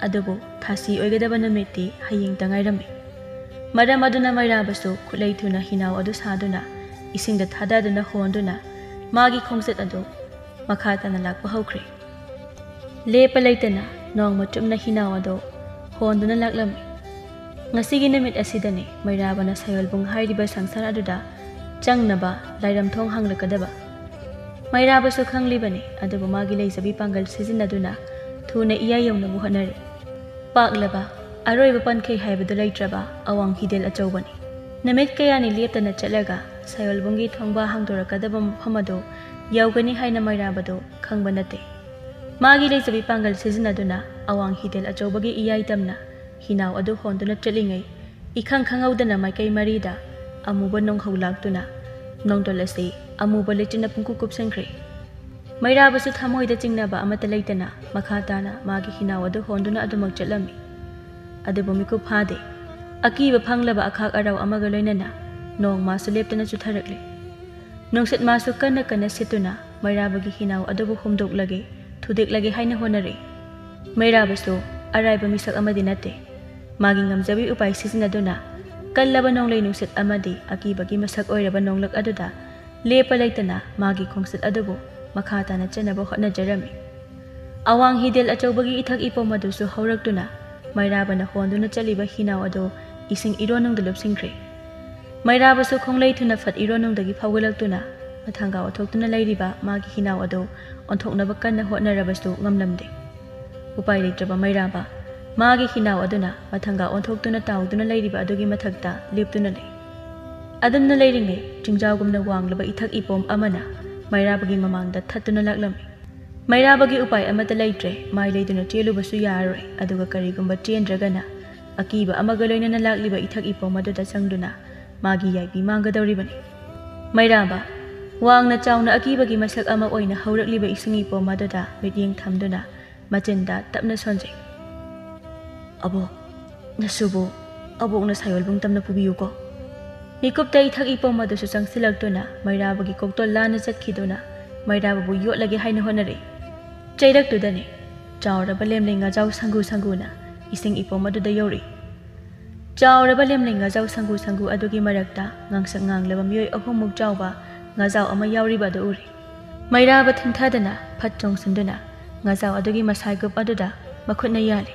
ꯑꯗꯨꯕꯨ ꯊꯥꯁꯤ ꯑꯣꯏꯒꯗꯕ ꯅꯨꯃꯤꯠꯇꯤ ꯍꯌꯦꯡꯇ ꯉꯥꯏꯔꯝꯃꯤ꯫ ꯃꯔꯝ ꯑꯗꯨꯅ ꯃꯩꯔꯥꯕꯁꯨ ꯈꯨꯠꯂꯩ ꯊꯨꯅ ꯍꯤꯅꯥꯎ ꯑꯗꯨ ꯁꯥꯗꯨꯅ ꯏꯁꯤꯡꯗ ꯊꯥꯗꯗꯨꯅ ꯍꯣꯟꯗꯨꯅ ꯃꯥꯒꯤ ꯈꯣꯡꯆꯠ ꯑꯗꯨ ꯃꯈꯥ ꯇꯥꯅ ꯂꯥꯛꯄ ꯍꯧꯈ꯭ꯔꯦ꯫ ꯂꯦꯞꯄ ꯂꯩꯇꯅ ꯅꯣꯡꯃ ꯆꯨꯞꯅ ꯍꯤꯅꯥꯎ ꯑꯗꯨ ꯍꯣꯟꯗꯨꯅ ꯂꯥꯛꯂꯝꯃꯤ꯫ ꯉꯁꯤꯒꯤ ꯅꯨꯃꯤꯠ ꯑꯁꯤꯗꯅꯤ ꯃꯩꯔꯥꯕꯅ ꯁꯌꯣꯜꯕꯨꯡ ꯍꯥꯏꯔꯤꯕ ꯁꯪꯁꯥꯔ ꯑꯗꯨꯗ ꯆꯪꯅꯕ ꯂꯥꯏꯔꯝꯊꯣꯡ ꯍꯥꯡꯂꯛꯀꯗꯕ꯫ ꯃꯩꯔꯥꯕꯁꯨ ꯈꯪꯂꯤꯕꯅꯤ, ꯑꯗꯨꯕꯨ ꯃꯥꯒꯤ ꯂꯩꯖꯕꯤ ꯄꯥꯡꯒꯜ ꯁꯤꯖꯤꯟꯅꯗꯨꯅ ꯊꯨꯅ ꯏꯌꯥ ꯌꯧꯅꯕ ꯍꯣꯠꯅꯔꯤ꯫ ꯄꯥꯛꯂꯕ ꯑꯔꯣꯏꯕ ꯄꯟꯈꯩ ꯍꯥꯏꯕꯗꯨ ꯂꯩꯇ꯭ꯔꯕ ꯑꯋꯥꯡ-ꯍꯤꯗꯦꯜ ꯑꯆꯧꯕꯅꯤ꯫ ꯅꯨꯃꯤꯠ ꯀꯌꯥꯅꯤ ꯂꯦꯞꯇꯅ ꯆꯠꯂꯒ ꯁꯌꯣꯜꯕꯨꯡꯒꯤ ꯊꯣꯡꯕꯥ ꯍꯥꯡꯗꯣꯔꯛꯀꯗꯕ ꯃꯐꯝ ꯑꯗꯨ ꯌꯧꯒꯅꯤ ꯍꯥꯏꯅ ꯃꯩꯔꯥꯕꯗꯨ ꯈꯪꯕ ꯅꯠꯇꯦ꯫ ꯃꯥꯒꯤ ꯂꯩꯖꯕꯤ ꯄꯥꯡꯒꯜ ꯁꯤꯖꯤꯟꯅꯗꯨꯅ ꯑꯋꯥꯡ-ꯍꯤꯗꯦꯜ ꯑꯆꯧꯕꯒꯤ ꯏꯌꯥꯏ ꯇꯝꯅ ꯍꯤꯅꯥꯎ ꯑꯗꯨ ꯍꯣꯟꯗꯨꯅ ꯆꯠꯂꯤꯉꯩ ꯏꯈꯪ ꯈꯪꯍꯧꯗꯅ ꯃꯥꯏꯀꯩ ꯃꯔꯤꯗ ꯑꯃꯨꯕ ꯅꯣꯡꯍꯧ ꯂꯥꯛꯇꯨꯅ ꯅꯣꯡꯗꯣꯜ ꯑꯁꯤ ꯑꯃꯨꯕ ꯂꯩꯆꯤꯟꯅ ꯄꯨꯡꯀꯨꯞ ꯀꯨꯞꯁꯤꯟꯈ꯭ꯔꯦ꯫ ꯃꯩꯔꯥꯕꯁꯨ ꯊꯃꯣꯏꯗ ꯆꯤꯡꯅꯕ ꯑꯃꯠꯇ ꯂꯩꯇꯅ ꯃꯈꯥ ꯇꯥꯅ ꯃꯥꯒꯤ ꯍꯤꯅꯥꯎ ꯑꯗꯨ ꯍꯣꯟꯗꯨꯅ ꯑꯗꯨꯃꯛ ꯆꯠꯂꯝꯃꯤ꯫ ꯑꯗꯨꯕꯨ ꯃꯤꯀꯨꯞ ꯐꯥꯗꯦ꯫ ꯑꯀꯤꯕ ꯐꯪꯂꯕ ꯑꯈꯥꯛ ꯑꯔꯥꯎ ꯑꯃꯒ ꯂꯣꯏꯅꯅ ꯅꯣꯡ ꯃꯥꯁꯨ ꯂꯦꯞꯇꯅ ꯆꯨꯊꯔꯛꯂꯦ꯫ ꯅꯨꯡꯁꯤꯠ ꯃꯥꯁꯨ ꯀꯟꯅ ꯀꯟꯅ ꯁꯤꯠꯇꯨꯅ ꯃꯩꯔꯥꯕꯒꯤ ꯍꯤꯅꯥꯎ ꯑꯗꯨꯕꯨ ꯍꯨꯝꯗꯣꯛꯂꯒꯦ ꯊꯨꯗꯦꯛꯂꯒꯦ ꯍꯥꯏꯅ ꯍꯣꯠꯅꯔꯛꯏ꯫ ꯃꯩꯔꯥꯕꯁꯨ ꯑꯔꯥꯏꯕ ꯃꯤꯁꯛ ꯑꯃꯗꯤ ꯅꯠꯇꯦ꯫ ꯃꯥꯒꯤ ꯉꯝꯖꯕꯤ ꯎꯄꯥꯏ ꯁꯤꯖꯤꯟꯅꯗꯨꯅ ꯀꯜꯂꯕ ꯅꯣꯡꯂꯩ ꯅꯨꯡꯁꯤꯠ ꯑꯃꯗꯤ ꯑꯀꯤꯕꯒꯤ ꯃꯁꯛ ꯑꯣꯏꯔꯕ ꯅꯣꯡꯂꯛ ꯑꯗꯨꯗ ꯂꯦꯞꯄ ꯂꯩꯇꯅ ꯃꯥꯒꯤ ꯈꯣꯡꯆꯠ ꯑꯗꯨꯕꯨ ꯃꯈꯥ ꯇꯥꯅ ꯆꯠꯅꯕ ꯍꯣꯠꯅꯖꯔꯝꯃꯤ꯫ ꯑꯋꯥꯡ-ꯍꯤꯗꯦꯜ ꯑꯆꯧꯕꯒꯤ ꯏꯊꯛ-ꯏꯄꯣꯝ ꯑꯗꯨꯁꯨ ꯍꯧꯔꯛꯇꯨꯅ ꯃꯩꯔꯥꯕꯅ ꯍꯣꯟꯗꯨꯅ ꯆꯠꯂꯤꯕ ꯍꯤꯅꯥꯎ ꯑꯗꯨ ꯏꯁꯤꯡ ꯏꯔꯣꯟꯅꯨꯡꯗ ꯂꯨꯞꯁꯤꯟꯈ꯭ꯔꯦ꯫ ꯃꯩꯔꯥꯕꯁꯨ ꯈꯣꯡꯂꯩ ꯊꯨꯅ ꯐꯠ ꯏꯔꯣꯟꯅꯨꯡꯗꯒꯤ ꯐꯥꯎꯒꯠꯂꯛꯇꯨꯅ ꯃꯊꯪꯒ ꯑꯣꯟꯊꯣꯛꯇꯨꯅ ꯂꯩꯔꯤꯕ ꯃꯥꯒꯤ ꯍꯤꯅꯥꯎ ꯑꯗꯨ ꯑꯣꯟꯊꯣꯛꯅꯕ ꯀꯟꯅ ꯍꯣꯠꯅꯔꯕꯁꯨ ꯉꯝꯂꯝꯗꯦ꯫ ꯎꯄꯥꯏ ꯂꯩꯇ꯭ꯔꯕ ꯃꯩꯔꯥꯕ ꯃꯥꯒꯤ ꯍꯤꯅꯥꯎ ꯑꯗꯨꯅ ꯃꯊꯪꯒ ꯑꯣꯟꯊꯣꯛꯇꯨꯅ ꯇꯥꯎꯗꯨꯅ ꯂꯩꯔꯤꯕ ꯑꯗꯨꯒꯤ ꯃꯊꯛꯇ ꯂꯦꯞꯇꯨꯅ ꯂꯩ꯫ ꯑꯗꯨꯝꯅ ꯂꯩꯔꯤꯉꯩ ꯆꯤꯡꯖꯥꯎꯒꯨꯝꯅ ꯋꯥꯡꯂꯕ ꯏꯊꯛ-ꯏꯄꯣꯝ ꯑꯃꯅ ꯃꯩꯔꯥꯕꯒꯤ ꯃꯃꯥꯡꯗ ꯊꯠꯇꯨꯅ ꯂꯥꯛꯂꯝꯃꯤ꯫ ꯃꯩꯔꯥꯕꯒꯤ ꯎꯄꯥꯏ ꯑꯃꯠꯇ ꯂꯩꯇ꯭ꯔꯦ꯫ ꯃꯥꯏ ꯂꯩꯗꯨꯅ ꯆꯦꯜꯂꯨꯕꯁꯨ ꯌꯥꯔꯔꯣꯏ꯫ ꯑꯗꯨꯒ ꯀꯔꯤꯒꯨꯝꯕ ꯆꯦꯟꯗ꯭ꯔꯒꯅ ꯑꯀꯤꯕ ꯑꯃꯒ ꯂꯣꯏꯅꯅ ꯂꯥꯛꯂꯤꯕ ꯏꯊꯛ-ꯏꯄꯣꯝ ꯑꯗꯨꯗ ꯆꯪꯗꯨꯅ ꯃꯥꯒꯤ ꯌꯥꯏꯄꯤ ꯃꯥꯡꯒꯗꯧꯔꯤꯕꯅꯤ꯫ ꯃꯩꯔꯥꯕ ꯋꯥꯡꯅ ꯆꯥꯎꯅ ꯑꯀꯤꯕꯒꯤ ꯃꯁꯛ ꯑꯃ ꯑꯣꯏꯅ ꯍꯧꯔꯛꯂꯤꯕ ꯏꯁꯤꯡ-ꯏꯄꯣꯝ ꯑꯗꯨꯗ ꯃꯤꯠꯌꯦꯡ ꯊꯝꯗꯨꯅ ꯃꯆꯤꯟꯗ ꯇꯞꯅ ꯁꯣꯟꯖꯩ꯫ "ꯑꯕꯣꯛ, ꯅꯁꯨꯕꯨ ꯑꯕꯣꯛꯅ ꯁꯌꯣꯜꯕꯨꯡ ꯇꯝꯅ ꯄꯨꯕꯤꯌꯨꯀꯣ." ꯃꯤꯀꯨꯞꯇ ꯏꯊꯛ-ꯏꯄꯣꯝ ꯑꯗꯨꯁꯨ ꯆꯪꯁꯤꯜꯂꯛꯇꯨꯅ ꯃꯩꯔꯥꯕꯒꯤ ꯀꯣꯛꯇꯣꯜ ꯂꯥꯟꯅ ꯆꯠꯈꯤꯗꯨꯅ ꯃꯩꯔꯥꯕꯕꯨ ꯌꯣꯠꯂꯒꯦ ꯍꯥꯏꯅ ꯍꯣꯠꯅꯔꯛꯏ꯫ ꯆꯩꯔꯛꯇꯨꯗꯅꯤ ꯆꯥꯎꯔꯕ ꯂꯦꯝꯂꯩ ꯉꯥꯖꯥꯎ ꯁꯪꯒꯨ-ꯁꯪꯒꯨꯅ ꯏꯁꯤꯡ-ꯏꯄꯣꯝ ꯑꯗꯨꯗ ꯌꯧꯔꯛꯏ꯫ ꯆꯥꯎꯔꯕ ꯂꯦꯝꯂꯩ ꯉꯥꯖꯥꯎ ꯁꯪꯒꯨ-ꯁꯪꯒꯨ ꯑꯗꯨꯒꯤ ꯃꯔꯛꯇ ꯉꯥꯡꯁꯪ ꯉꯥꯡꯂꯕ ꯃꯤꯑꯣꯏ 3 ꯃꯨꯛ ꯆꯥꯎꯕ ꯉꯥꯖꯥꯎ ꯑꯃ ꯌꯥꯎꯔꯤꯕ ꯑꯗꯨ ꯎꯔꯦ꯫ ꯃꯩꯔꯥꯕ ꯊꯤꯟꯊꯗꯅ ꯐꯠ ꯆꯣꯡꯁꯤꯟꯗꯨꯅ ꯉꯥꯖꯥꯎ ꯑꯗꯨꯒꯤ ꯃꯁꯥꯏꯒꯨꯞ ꯑꯗꯨꯗ ꯃꯈꯨꯠꯅ ꯌꯥꯜꯂꯤ꯫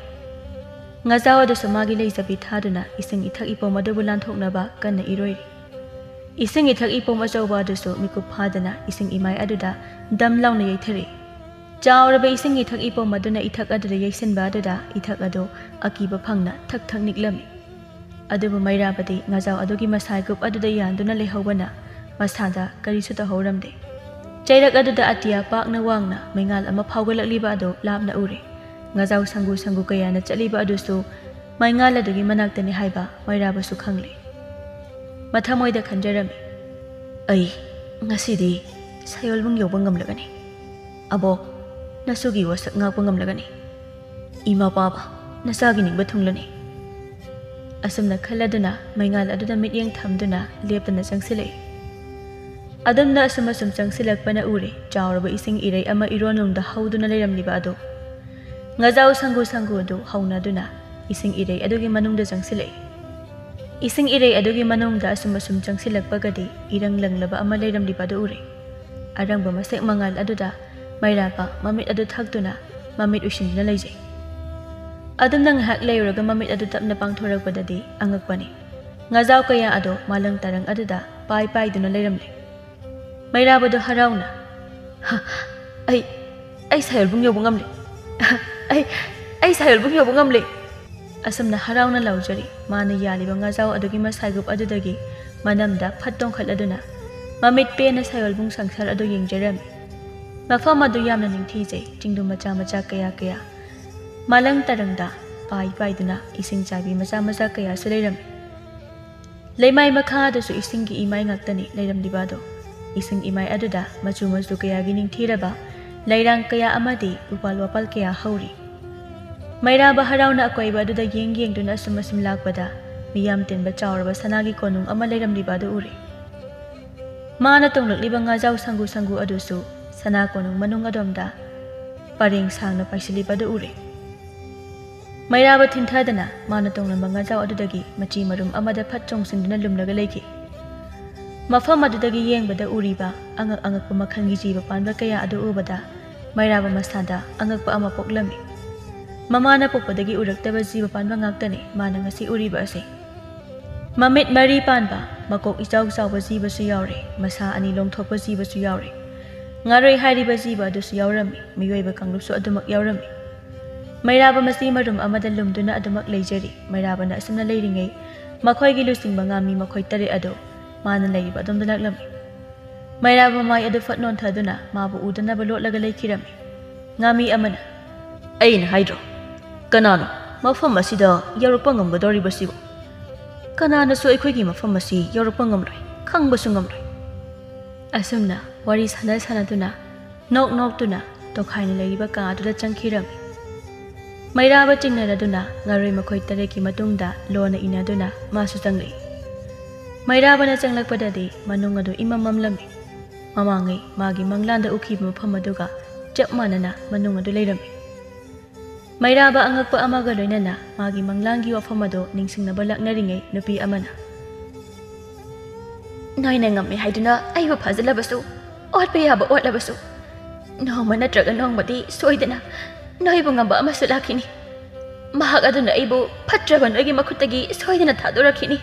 ꯉꯥꯖꯥꯎ ꯑꯗꯨꯁꯨ ꯃꯥꯒꯤ ꯂꯩꯖꯕꯤ ꯊꯥꯗꯨꯅ ꯏꯁꯤꯡ ꯏꯊꯛ-ꯏꯄꯣꯝ ꯑꯗꯨꯕꯨ ꯂꯥꯟꯊꯣꯛꯅꯕ ꯀꯟꯅ ꯏꯔꯣꯏꯔꯤ꯫ ꯏꯁꯤꯡ ꯏꯊꯛ-ꯏꯄꯣꯝ ꯑꯆꯧꯕ ꯑꯗꯨꯁꯨ ꯃꯤꯀꯨꯞ ꯐꯥꯗꯅ ꯏꯁꯤꯡ ꯏꯃꯥꯏ ꯑꯗꯨꯗ ꯗꯝ ꯂꯥꯎꯅ ꯌꯩꯊꯔꯛꯏ꯫ ꯆꯥꯎꯔꯕ ꯏꯁꯤꯡ ꯏꯊꯛ-ꯏꯄꯣꯝ ꯑꯗꯨꯅ ꯏꯊꯛ ꯑꯗꯨꯗ ꯌꯩꯁꯤꯟꯕ ꯑꯗꯨꯗ ꯏꯊꯛ ꯑꯗꯨ ꯑꯀꯤꯕ ꯐꯪꯅ ꯊꯛ ꯊꯛ ꯅꯤꯛꯂꯝꯃꯤ꯫ ꯑꯗꯨꯕꯨ ꯃꯩꯔꯥꯕꯗꯤ ꯉꯥꯖꯥꯎ ꯑꯗꯨꯒꯤ ꯃꯁꯥꯏꯒꯨꯞ ꯑꯗꯨꯗ ꯌꯥꯟꯗꯨꯅ ꯂꯩꯍꯧꯕꯅ ꯃꯁꯥꯗ ꯀꯔꯤꯁꯨ ꯇꯧꯍꯧꯔꯝꯗꯦ꯫ ꯆꯩꯔꯛ ꯑꯗꯨꯗ ꯑꯇꯤꯌꯥ パꯛꯅ ꯋꯥꯡꯅ ꯃꯩꯉꯥꯜ ꯑꯃ ꯐꯥꯎꯒꯠꯂꯛꯂꯤꯕ ꯑꯗꯨ ꯂꯥꯞꯅ ꯎꯔꯦ꯫ ꯉꯥꯖꯥꯎ ꯁꯪꯒꯨ-ꯁꯪꯒꯨ ꯀꯌꯥꯅ ꯆꯠꯂꯤꯕ ꯑꯗꯨꯁꯨ ꯃꯩꯉꯥꯜ ꯑꯗꯨꯒꯤ ꯃꯅꯥꯛꯇꯅꯤ ꯍꯥꯏꯕ ꯃꯩꯔꯥꯕꯁꯨ ꯈꯪꯂꯦ꯫ ꯃꯊꯃꯣꯏꯗ ꯈꯟꯖꯔꯝꯃꯤ, "ꯑꯩ ꯉꯁꯤꯗꯤ ꯁꯌꯣꯜꯕꯨꯡ ꯌꯧꯕ ꯉꯝꯂꯒꯅꯤ꯫ ꯑꯕꯣꯛ, ꯅꯁꯨꯒꯤ ꯋꯥꯁꯛ ꯉꯥꯛꯄ ꯉꯝꯂꯒꯅꯤ꯫ ꯏꯃꯥ-ꯄꯥꯕ, ꯅꯆꯥꯒꯤ ꯅꯤꯡꯕ ꯊꯨꯡꯂꯅꯤ." ꯑꯁꯨꯝꯅ ꯈꯜꯂꯗꯨꯅ ꯃꯩꯉꯥꯜ ꯑꯗꯨꯗ ꯃꯤꯠꯌꯦꯡ ꯊꯝꯗꯨꯅ ꯂꯦꯞꯇꯅ ꯆꯪꯁꯤꯜꯂꯛꯏ꯫ ꯑꯗꯨꯝꯅ ꯑꯁꯨꯝ ꯆꯪꯁꯤꯜꯂꯛꯄꯅ ꯎꯔꯦ ꯆꯥꯎꯔꯕ ꯏꯁꯤꯡ ꯏꯔꯩ ꯑꯃ ꯏꯔꯣꯟꯅꯨꯡꯗ ꯍꯧꯗꯨꯅ ꯂꯩꯔꯝꯂꯤꯕ ꯑꯗꯨ꯫ ꯉꯥꯖꯥꯎ ꯁꯪꯒꯨ-ꯁꯪꯒꯨ ꯑꯗꯨ ꯍꯧꯅꯗꯨꯅ ꯏꯁꯤꯡ ꯏꯔꯩ ꯑꯗꯨꯒꯤ ꯃꯅꯨꯡꯗ ꯆꯪꯁꯤꯜꯂꯛꯏ꯫ ꯏꯁꯤꯡ ꯏꯔꯩ ꯑꯗꯨꯒꯤ ꯃꯅꯨꯡꯗ ꯑꯁꯨꯝ ꯆꯪꯁꯤꯜꯂꯛꯄꯒꯗꯤ ꯏꯔꯪ ꯂꯪꯂꯕ ꯑꯃ ꯂꯩꯔꯝꯂꯤꯕ ꯑꯗꯨ ꯎꯔꯦ꯫ ꯑꯔꯪꯕ ꯃꯁꯦꯛ ꯃꯉꯥꯜ ꯑꯗꯨꯗ ꯃꯩꯔꯥꯕ ꯃꯃꯤꯠ ꯑꯗꯨ ꯊꯛꯇꯨꯅ ꯃꯃꯤꯠ ꯎꯏꯁꯤꯟꯗꯨꯅ ꯂꯩꯖꯩ꯫ ꯑꯗꯨꯝꯅ ꯉꯥꯏꯍꯥꯛ ꯂꯩꯔꯨꯔꯒ ꯃꯃꯤꯠ ꯑꯗꯨ ꯇꯞꯅ ꯄꯥꯡꯊꯣꯔꯛꯄꯗꯗꯤ ꯑꯉꯛꯄꯅꯤ꯫ ꯉꯥꯖꯥꯎ ꯀꯌꯥ ꯑꯗꯨ ꯃꯥꯂꯪ ꯇꯔꯪ ꯑꯗꯨꯗ ꯄꯥꯏꯗꯨꯅ ꯂꯩꯔꯝꯂꯦ꯫ ꯃꯩꯔꯥꯕꯗꯨ ꯍꯔꯥꯎꯅ "ꯑꯩ ꯁꯌꯣꯜꯕꯨꯡ ꯌꯧꯕ ꯉꯝꯂꯦ! ꯑꯩ ꯁꯌꯣꯜꯕꯨꯡ ꯌꯧꯕ ꯉꯝꯂꯦ!" ꯑꯁꯨꯝꯅ ꯍꯔꯥꯎꯅ ꯂꯥꯎꯖꯔꯤ꯫ ꯃꯥꯅ ꯌꯥꯜꯂꯤꯕ ꯉꯥꯖꯥꯎ ꯑꯗꯨꯒꯤ ꯃꯁꯥꯏꯒꯨꯞ ꯑꯗꯨꯗꯒꯤ ꯃꯅꯝꯗ ꯐꯠ ꯇꯣꯡꯈꯠꯂꯗꯨꯅ ꯃꯃꯤꯠ ꯄꯦꯟꯅ ꯁꯌꯣꯜꯕꯨꯡ ꯁꯪꯁꯥꯔ ꯑꯗꯨ ꯌꯦꯡꯖꯔꯝꯃꯤ꯫ ꯃꯐꯝ ꯑꯗꯨ ꯌꯥꯝꯅ ꯅꯤꯡꯊꯤꯖꯩ꯫ ꯆꯤꯡꯗꯨ ꯃꯆꯥ ꯃꯆꯥ ꯀꯌꯥ ꯃꯥꯂꯪ ꯇꯔꯪꯗ ꯄꯥꯏꯗꯨꯅ ꯏꯁꯤꯡ ꯆꯥꯏꯕꯤ ꯃꯆꯥ ꯃꯆꯥ ꯀꯌꯥꯁꯨ ꯂꯩꯔꯝꯃꯤ꯫ ꯂꯩꯃꯥꯏ ꯃꯈꯥꯗꯁꯨ ꯏꯁꯤꯡꯒꯤ ꯏꯃꯥꯏ ꯉꯥꯛꯇꯅꯤ ꯂꯩꯔꯝꯂꯤꯕꯗꯣ ꯏꯁꯤꯡ ꯏꯃꯥꯏ ꯑꯗꯨꯗ ꯃꯆꯨ ꯃꯆꯨ ꯀꯌꯥꯒꯤ ꯅꯤꯡꯊꯤꯔꯕ ꯂꯩꯔꯥꯡ ꯀꯌꯥ ꯑꯃꯗꯤ ꯎꯄꯥꯜ ꯋꯥꯄꯥꯜ ꯀꯌꯥ ꯍꯧꯔꯤ ꯃꯩꯔꯥꯕ ꯍꯔꯥꯎꯅ ꯑꯀꯣꯏꯕ ꯑꯗꯨꯗ ꯌꯦꯡꯗꯨꯅ ꯑꯁꯨꯝ ꯂꯥꯛꯄꯗ ꯃꯤꯌꯥꯝ ꯇꯤꯟꯕ ꯆꯥꯎꯔꯕ ꯁꯅꯥꯒꯤ ꯀꯣꯅꯨꯡ ꯑꯃ ꯂꯩꯔꯝꯂꯤꯕ ꯑꯗꯨ ꯎꯔꯦ ꯃꯥꯅ ꯇꯣꯡꯂꯛꯂꯤꯕ ꯉꯥꯖꯥꯎ ꯁꯪꯒꯨ ꯑꯗꯨꯁꯨ ꯁꯅꯥ ꯀꯣꯅꯨꯡ ꯃꯅꯨꯡ ꯑꯗꯣꯝꯗ ꯄꯔꯦꯡ ꯁꯥꯡꯅ ꯄꯥꯏꯁꯤꯜꯂꯤꯕ ꯑꯗꯨ ꯎꯔꯦ ꯃꯩꯔꯥꯕ ꯊꯤꯟꯊꯗꯅ ꯃꯥꯅ ꯇꯣꯡꯂꯝꯕ ꯉꯥꯖꯥꯎ ꯑꯗꯨꯗꯒꯤ ꯃꯆꯤ ꯃꯔꯨꯝ ꯑꯃꯗ ꯐꯠ ꯆꯣꯡꯁꯤꯟꯗꯨꯅ ꯂꯨꯝꯂꯒ ꯂꯩꯈꯤ ꯃꯐꯝ ꯑꯗꯨꯗꯒꯤ ꯌꯦꯡꯕꯗ ꯎꯔꯤꯕ ꯑꯉꯛꯄ ꯃꯈꯜꯒꯤ ꯖꯤꯕ ꯄꯥꯟꯕ ꯀꯌꯥ ꯑꯗꯨ ꯎꯕꯗ ꯃꯩꯔꯥꯕ ꯃꯁꯥꯗ ꯑꯉꯛꯄ ꯑꯃ ꯄꯣꯛꯂꯝꯃꯤ ꯃꯃꯥꯅ ꯄꯣꯛꯄꯗꯒꯤ ꯎꯔꯛꯇꯕ ꯖꯤꯕ ꯄꯥꯟꯕ ꯉꯥꯛꯇꯅꯤ ꯃꯥꯅ ꯉꯁꯤ ꯎꯔꯤꯕ ꯑꯁꯤ ꯃꯃꯤꯠ ꯃꯔꯤ ꯄꯥꯟꯕ ꯃꯀꯣꯛ ꯏꯆꯥꯎ ꯆꯥꯎꯕ ꯖꯤꯕꯁꯨ ꯌꯥꯎꯔꯦ ꯃꯁꯥ ꯑꯅꯤ ꯂꯣꯡꯊꯣꯛꯄ ꯖꯤꯕꯁꯨ ꯌꯥꯎꯔꯦ ꯉꯥꯔꯣꯏ ꯍꯥꯏꯔꯤꯕ ꯖꯤꯕ ꯑꯗꯨꯁꯨ ꯌꯥꯎꯔꯝꯃꯤ ꯃꯤꯑꯣꯏꯕ ꯀꯥꯡꯂꯨꯞꯁꯨ ꯑꯗꯨꯃꯛ ꯌꯥꯎꯔꯝꯃꯤ ꯃꯩꯔꯥꯕ ꯃꯆꯤ ꯃꯔꯨꯝ ꯑꯃꯗ ꯂꯨꯝꯗꯨꯅ ꯑꯗꯨꯃꯛ ꯂꯩꯖꯔꯤ ꯃꯩꯔꯥꯕꯅ ꯑꯁꯨꯝꯅ ꯂꯩꯔꯤꯉꯩ ꯃꯈꯣꯏꯒꯤ ꯂꯨꯆꯤꯡꯕ ꯉꯥꯃꯤ ꯃꯈꯣꯏ 8 ꯑꯗꯨ ꯃꯥꯅ ꯂꯩꯔꯤꯕ ꯑꯗꯣꯝꯗ ꯂꯥꯛꯂꯝꯃꯤ ꯃꯩꯔꯥꯕ ꯃꯥꯏ ꯑꯗꯨ ꯐꯠ ꯅꯣꯟꯊꯗꯨꯅ ꯃꯥꯕꯨ ꯎꯗꯅꯕ ꯂꯣꯠꯂꯒ ꯂꯩꯈꯤꯔꯝꯃꯤ ꯉꯥꯃꯤ ꯑꯃꯅ ꯑꯩꯅ ꯍꯥꯏꯗ꯭ꯔꯣ ꯀꯅꯥꯅꯣ ꯃꯐꯝ ꯑꯁꯤꯗ ꯌꯧꯔꯛꯄ ꯉꯝꯒꯗꯧꯔꯤꯕꯁꯤꯕꯨ ꯀꯅꯥꯅꯁꯨ ꯑꯩꯈꯣꯏꯒꯤ ꯃꯐꯝ ꯑꯁꯤ ꯌꯧꯔꯛꯄ ꯉꯝꯂꯣꯏ ꯈꯪꯕꯁꯨ ꯉꯝꯂꯣꯏ ꯑꯁꯨꯝꯅ ꯋꯥꯔꯤ ꯁꯥꯟꯅꯗꯨꯅ ꯅꯣꯛꯇꯨꯅ ꯇꯣꯈꯥꯏꯅ ꯂꯩꯔꯤꯕ ꯀꯥ ꯑꯗꯨꯗ ꯆꯪꯈꯤꯔꯝꯃꯤ ꯃꯩꯔꯥꯕ ꯆꯤꯡꯅꯔꯗꯨꯅ ꯉꯥꯔꯣꯏ ꯃꯈꯣꯏ 8ꯀꯤ ꯃꯇꯨꯡꯗ ꯂꯣꯟꯅ ꯏꯟꯅꯗꯨꯅ ꯃꯥꯁꯨ ꯆꯪꯂꯛꯏ ꯃꯩꯔꯥꯕꯅ ꯆꯪꯂꯛꯄꯗꯗꯤ ꯃꯅꯨꯡ ꯑꯗꯨ ꯏꯃꯝ ꯃꯝꯂꯝꯃꯤ ꯃꯃꯥꯡꯉꯩ ꯃꯥꯒꯤ ꯃꯪꯂꯥꯟꯗ ꯎꯈꯤꯕ ꯃꯐꯝ ꯑꯗꯨꯒ ꯆꯞ ꯃꯥꯟꯅꯅ ꯃꯅꯨꯡ ꯑꯗꯨ ꯂꯩꯔꯝꯃꯤ ꯃꯩꯔꯥꯕ ꯑꯉꯛꯄ ꯑꯃꯒ ꯂꯣꯏꯅꯅ ꯃꯥꯒꯤ ꯃꯪꯂꯥꯟꯒꯤ ꯋꯥꯐꯝ ꯑꯗꯨ ꯅꯤꯡꯁꯤꯡꯅꯕ ꯂꯥꯛꯅꯔꯤꯉꯩ ꯅꯨꯄꯤ ꯑꯃꯅ ꯅꯣꯏꯅ ꯉꯝꯃꯤ ꯍꯥꯏꯗꯨꯅ ꯑꯩꯕꯨ ꯐꯥꯖꯤꯜꯂꯕꯁꯨ ꯑꯣꯠꯄ ꯌꯥꯕ ꯑꯣꯠꯂꯕꯁꯨ ꯅꯣꯡꯃ ꯅꯠꯇ꯭ꯔꯒ ꯅꯣꯡꯃꯗꯤ ꯁꯣꯏꯗꯅ ꯅꯣꯏꯕꯨ ꯉꯝꯕ ꯑꯃꯁꯨ ꯂꯥꯛꯈꯤꯅꯤ ꯃꯍꯥꯛ ꯑꯗꯨꯅ ꯑꯩꯕꯨ ꯐꯠꯇ꯭ꯔꯕ ꯅꯣꯏꯒꯤ ꯃꯈꯨꯠꯇꯒꯤ ꯁꯣꯏꯗꯅ ꯊꯥꯗꯣꯔꯛꯈꯤꯅꯤ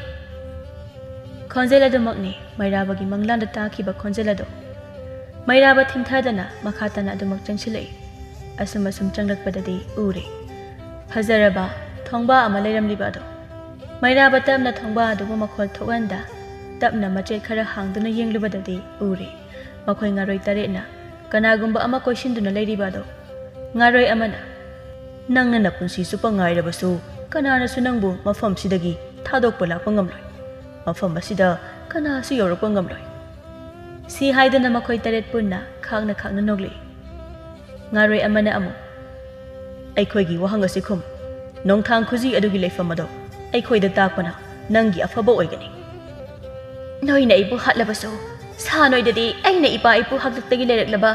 ꯈꯣꯟꯖꯦꯜ ꯑꯗꯨꯃꯛꯅꯤ ꯃꯩꯔꯥꯕꯒꯤ ꯃꯪꯂꯥꯟꯗ ꯇꯥꯈꯤꯕ ꯈꯣꯟꯖꯦꯜ ꯑꯗꯨ ꯃꯩꯔꯥꯕ ꯊꯤꯟꯊꯗꯅ ꯃꯈꯥ ꯇꯥꯅ ꯑꯗꯨꯃꯛ ꯆꯪꯁꯤꯜꯂꯛꯏ ꯑꯁꯨꯝ ꯆꯪꯂꯛꯄꯗꯗꯤ ꯎꯔꯦ ꯐꯖꯔꯕ ꯊꯣꯡꯕꯥ ꯑꯃ ꯂꯩꯔꯝꯂꯤꯕ ꯑꯗꯨ ꯃꯩꯔꯥꯕ ꯇꯞꯅ ꯊꯣꯡꯕꯥ ꯑꯗꯨꯕꯨ ꯃꯈꯣꯜ ꯊꯣꯛꯍꯟꯗ ꯇꯞꯅ ꯃꯆꯦꯠ ꯈꯔ ꯍꯥꯡꯗꯨꯅ ꯌꯦꯡꯂꯨꯕꯗꯗꯤ ꯎꯔꯦ ꯃꯈꯣꯏ ꯉꯥꯔꯣꯏ 8ꯅ ꯀꯅꯥꯒꯨꯝꯕ ꯑꯃ ꯀꯣꯏꯁꯤꯟꯗꯨꯅ ꯂꯩꯔꯤꯕ ꯑꯗꯨ ꯉꯥꯔꯣꯏ ꯑꯃꯅ ꯅꯪꯅ ꯅꯄꯨꯟꯁꯤ ꯆꯨꯞꯄ ꯉꯥꯏꯔꯕꯁꯨ ꯀꯅꯥꯅꯁꯨ ꯅꯪꯕꯨ ꯃꯐꯝꯁꯤꯗꯒꯤ ꯊꯥꯗꯣꯛꯄ ꯂꯥꯛꯄ ꯉꯝꯂꯣꯏ ꯃꯐꯝ ꯑꯁꯤꯗ ꯀꯅꯥꯁꯨ ꯌꯧꯔꯛꯄ ꯉꯝꯂꯣꯏ ꯁꯤ ꯍꯥꯏꯗꯨꯅ ꯃꯈꯣꯏ 8 ꯄꯨꯟꯅ ꯈꯥꯛꯅ ꯅꯣꯛꯂꯛꯏ ꯉꯥꯔꯣꯏ ꯑꯃꯅ ꯑꯃꯨꯛ ꯑꯩꯈꯣꯏꯒꯤ ꯋꯥꯍꯪ ꯑꯁꯤ ꯈꯨꯝ ꯅꯣꯡꯊꯥꯡ ꯈꯨꯖꯤ ꯑꯗꯨꯒꯤ ꯂꯩꯐꯝ ꯑꯗꯣ ꯑꯩꯈꯣꯏꯗ ꯇꯥꯛꯄꯅ ꯅꯪꯒꯤ ꯑꯐꯕ ꯑꯣꯏꯒꯅꯤ ꯅꯣꯏꯅ ꯑꯩꯕꯨ ꯍꯥꯠꯂꯕꯁꯨ ꯁꯥ ꯅꯣꯏꯗꯗꯤ ꯑꯩꯅ ꯏꯄꯥ ꯏꯄꯨ ꯍꯥꯛꯇꯛꯇꯒꯤ ꯂꯩꯔꯛꯂꯕ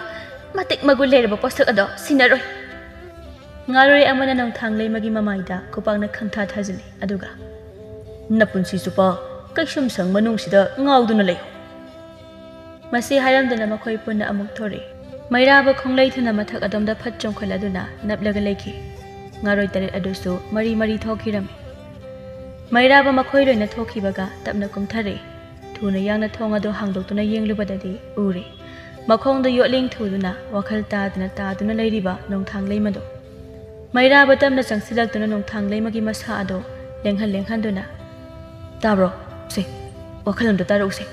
ꯃꯇꯤꯛ ꯃꯒꯨꯟ ꯂꯩꯔꯕ ꯄꯣꯠꯁꯛ ꯑꯗꯣ ꯁꯤꯟꯅꯔꯣꯏ ꯉꯥꯔꯣꯏ ꯑꯃꯅ ꯅꯣꯡꯊꯥꯡ ꯂꯩꯃꯒꯤ ꯃꯃꯥꯏꯗ ꯈꯨꯄꯥꯛꯅ ꯈꯪꯊꯥ ꯊꯥꯖꯤꯜꯂꯤ ꯑꯗꯨꯒ ꯅꯄꯨꯟꯁꯤ ꯆꯨꯞꯄ ꯀꯩꯁꯨꯝꯁꯪ ꯃꯅꯨꯡꯁꯤꯗ ꯉꯥꯎꯗꯨꯅ ꯂꯩꯌꯨ ꯃꯁꯤ ꯍꯥꯏꯔꯝꯗꯅ ꯃꯈꯣꯏ ꯄꯨꯟꯅ ꯑꯃꯨꯛ ꯊꯣꯔꯛꯏ ꯃꯩꯔꯥꯕ ꯈꯣꯡꯂꯩꯊꯅ ꯃꯊꯛ ꯑꯗꯣꯝꯗ ꯐꯠ ꯆꯣꯡꯈꯠꯂꯗꯨꯅ ꯅꯞꯂꯒ ꯂꯩꯈꯤ ꯉꯥꯔꯣꯏ 8 ꯑꯗꯨꯁꯨ ꯃꯔꯤ ꯊꯣꯛꯈꯤꯔꯝꯃꯤ ꯃꯩꯔꯥꯕ ꯃꯈꯣꯏ ꯂꯣꯏꯅ ꯊꯣꯛꯈꯤꯕꯒ ꯇꯞꯅ ꯀꯨꯝꯊꯔꯛꯏ ꯊꯨꯅ ꯌꯥꯡꯅ ꯊꯣꯡ ꯑꯗꯨ ꯍꯥꯡꯗꯣꯛꯇꯨꯅ ꯌꯦꯡꯂꯨꯕꯗꯗꯤ ꯎꯔꯦ ꯃꯈꯣꯡꯗ ꯌꯣꯠꯂꯤꯡ ꯊꯨꯗꯨꯅ ꯋꯥꯈꯜ ꯇꯥꯗꯨꯅ ꯂꯩꯔꯤꯕ ꯅꯣꯡꯊꯥꯡ ꯂꯩꯃꯗꯣ ꯃꯩꯔꯥꯕ ꯇꯞꯅ ꯆꯪꯁꯤꯜꯂꯛꯇꯨꯅ ꯅꯣꯡꯊꯥꯡ ꯂꯩꯃꯒꯤ ꯃꯁꯥ ꯑꯗꯨ ꯂꯦꯡꯍꯟꯗꯨꯅ ꯇꯥꯕ꯭ꯔꯣ ꯁꯦ ꯋꯥꯈꯜꯂꯣꯟꯗ ꯇꯥꯔꯛꯎꯁꯦ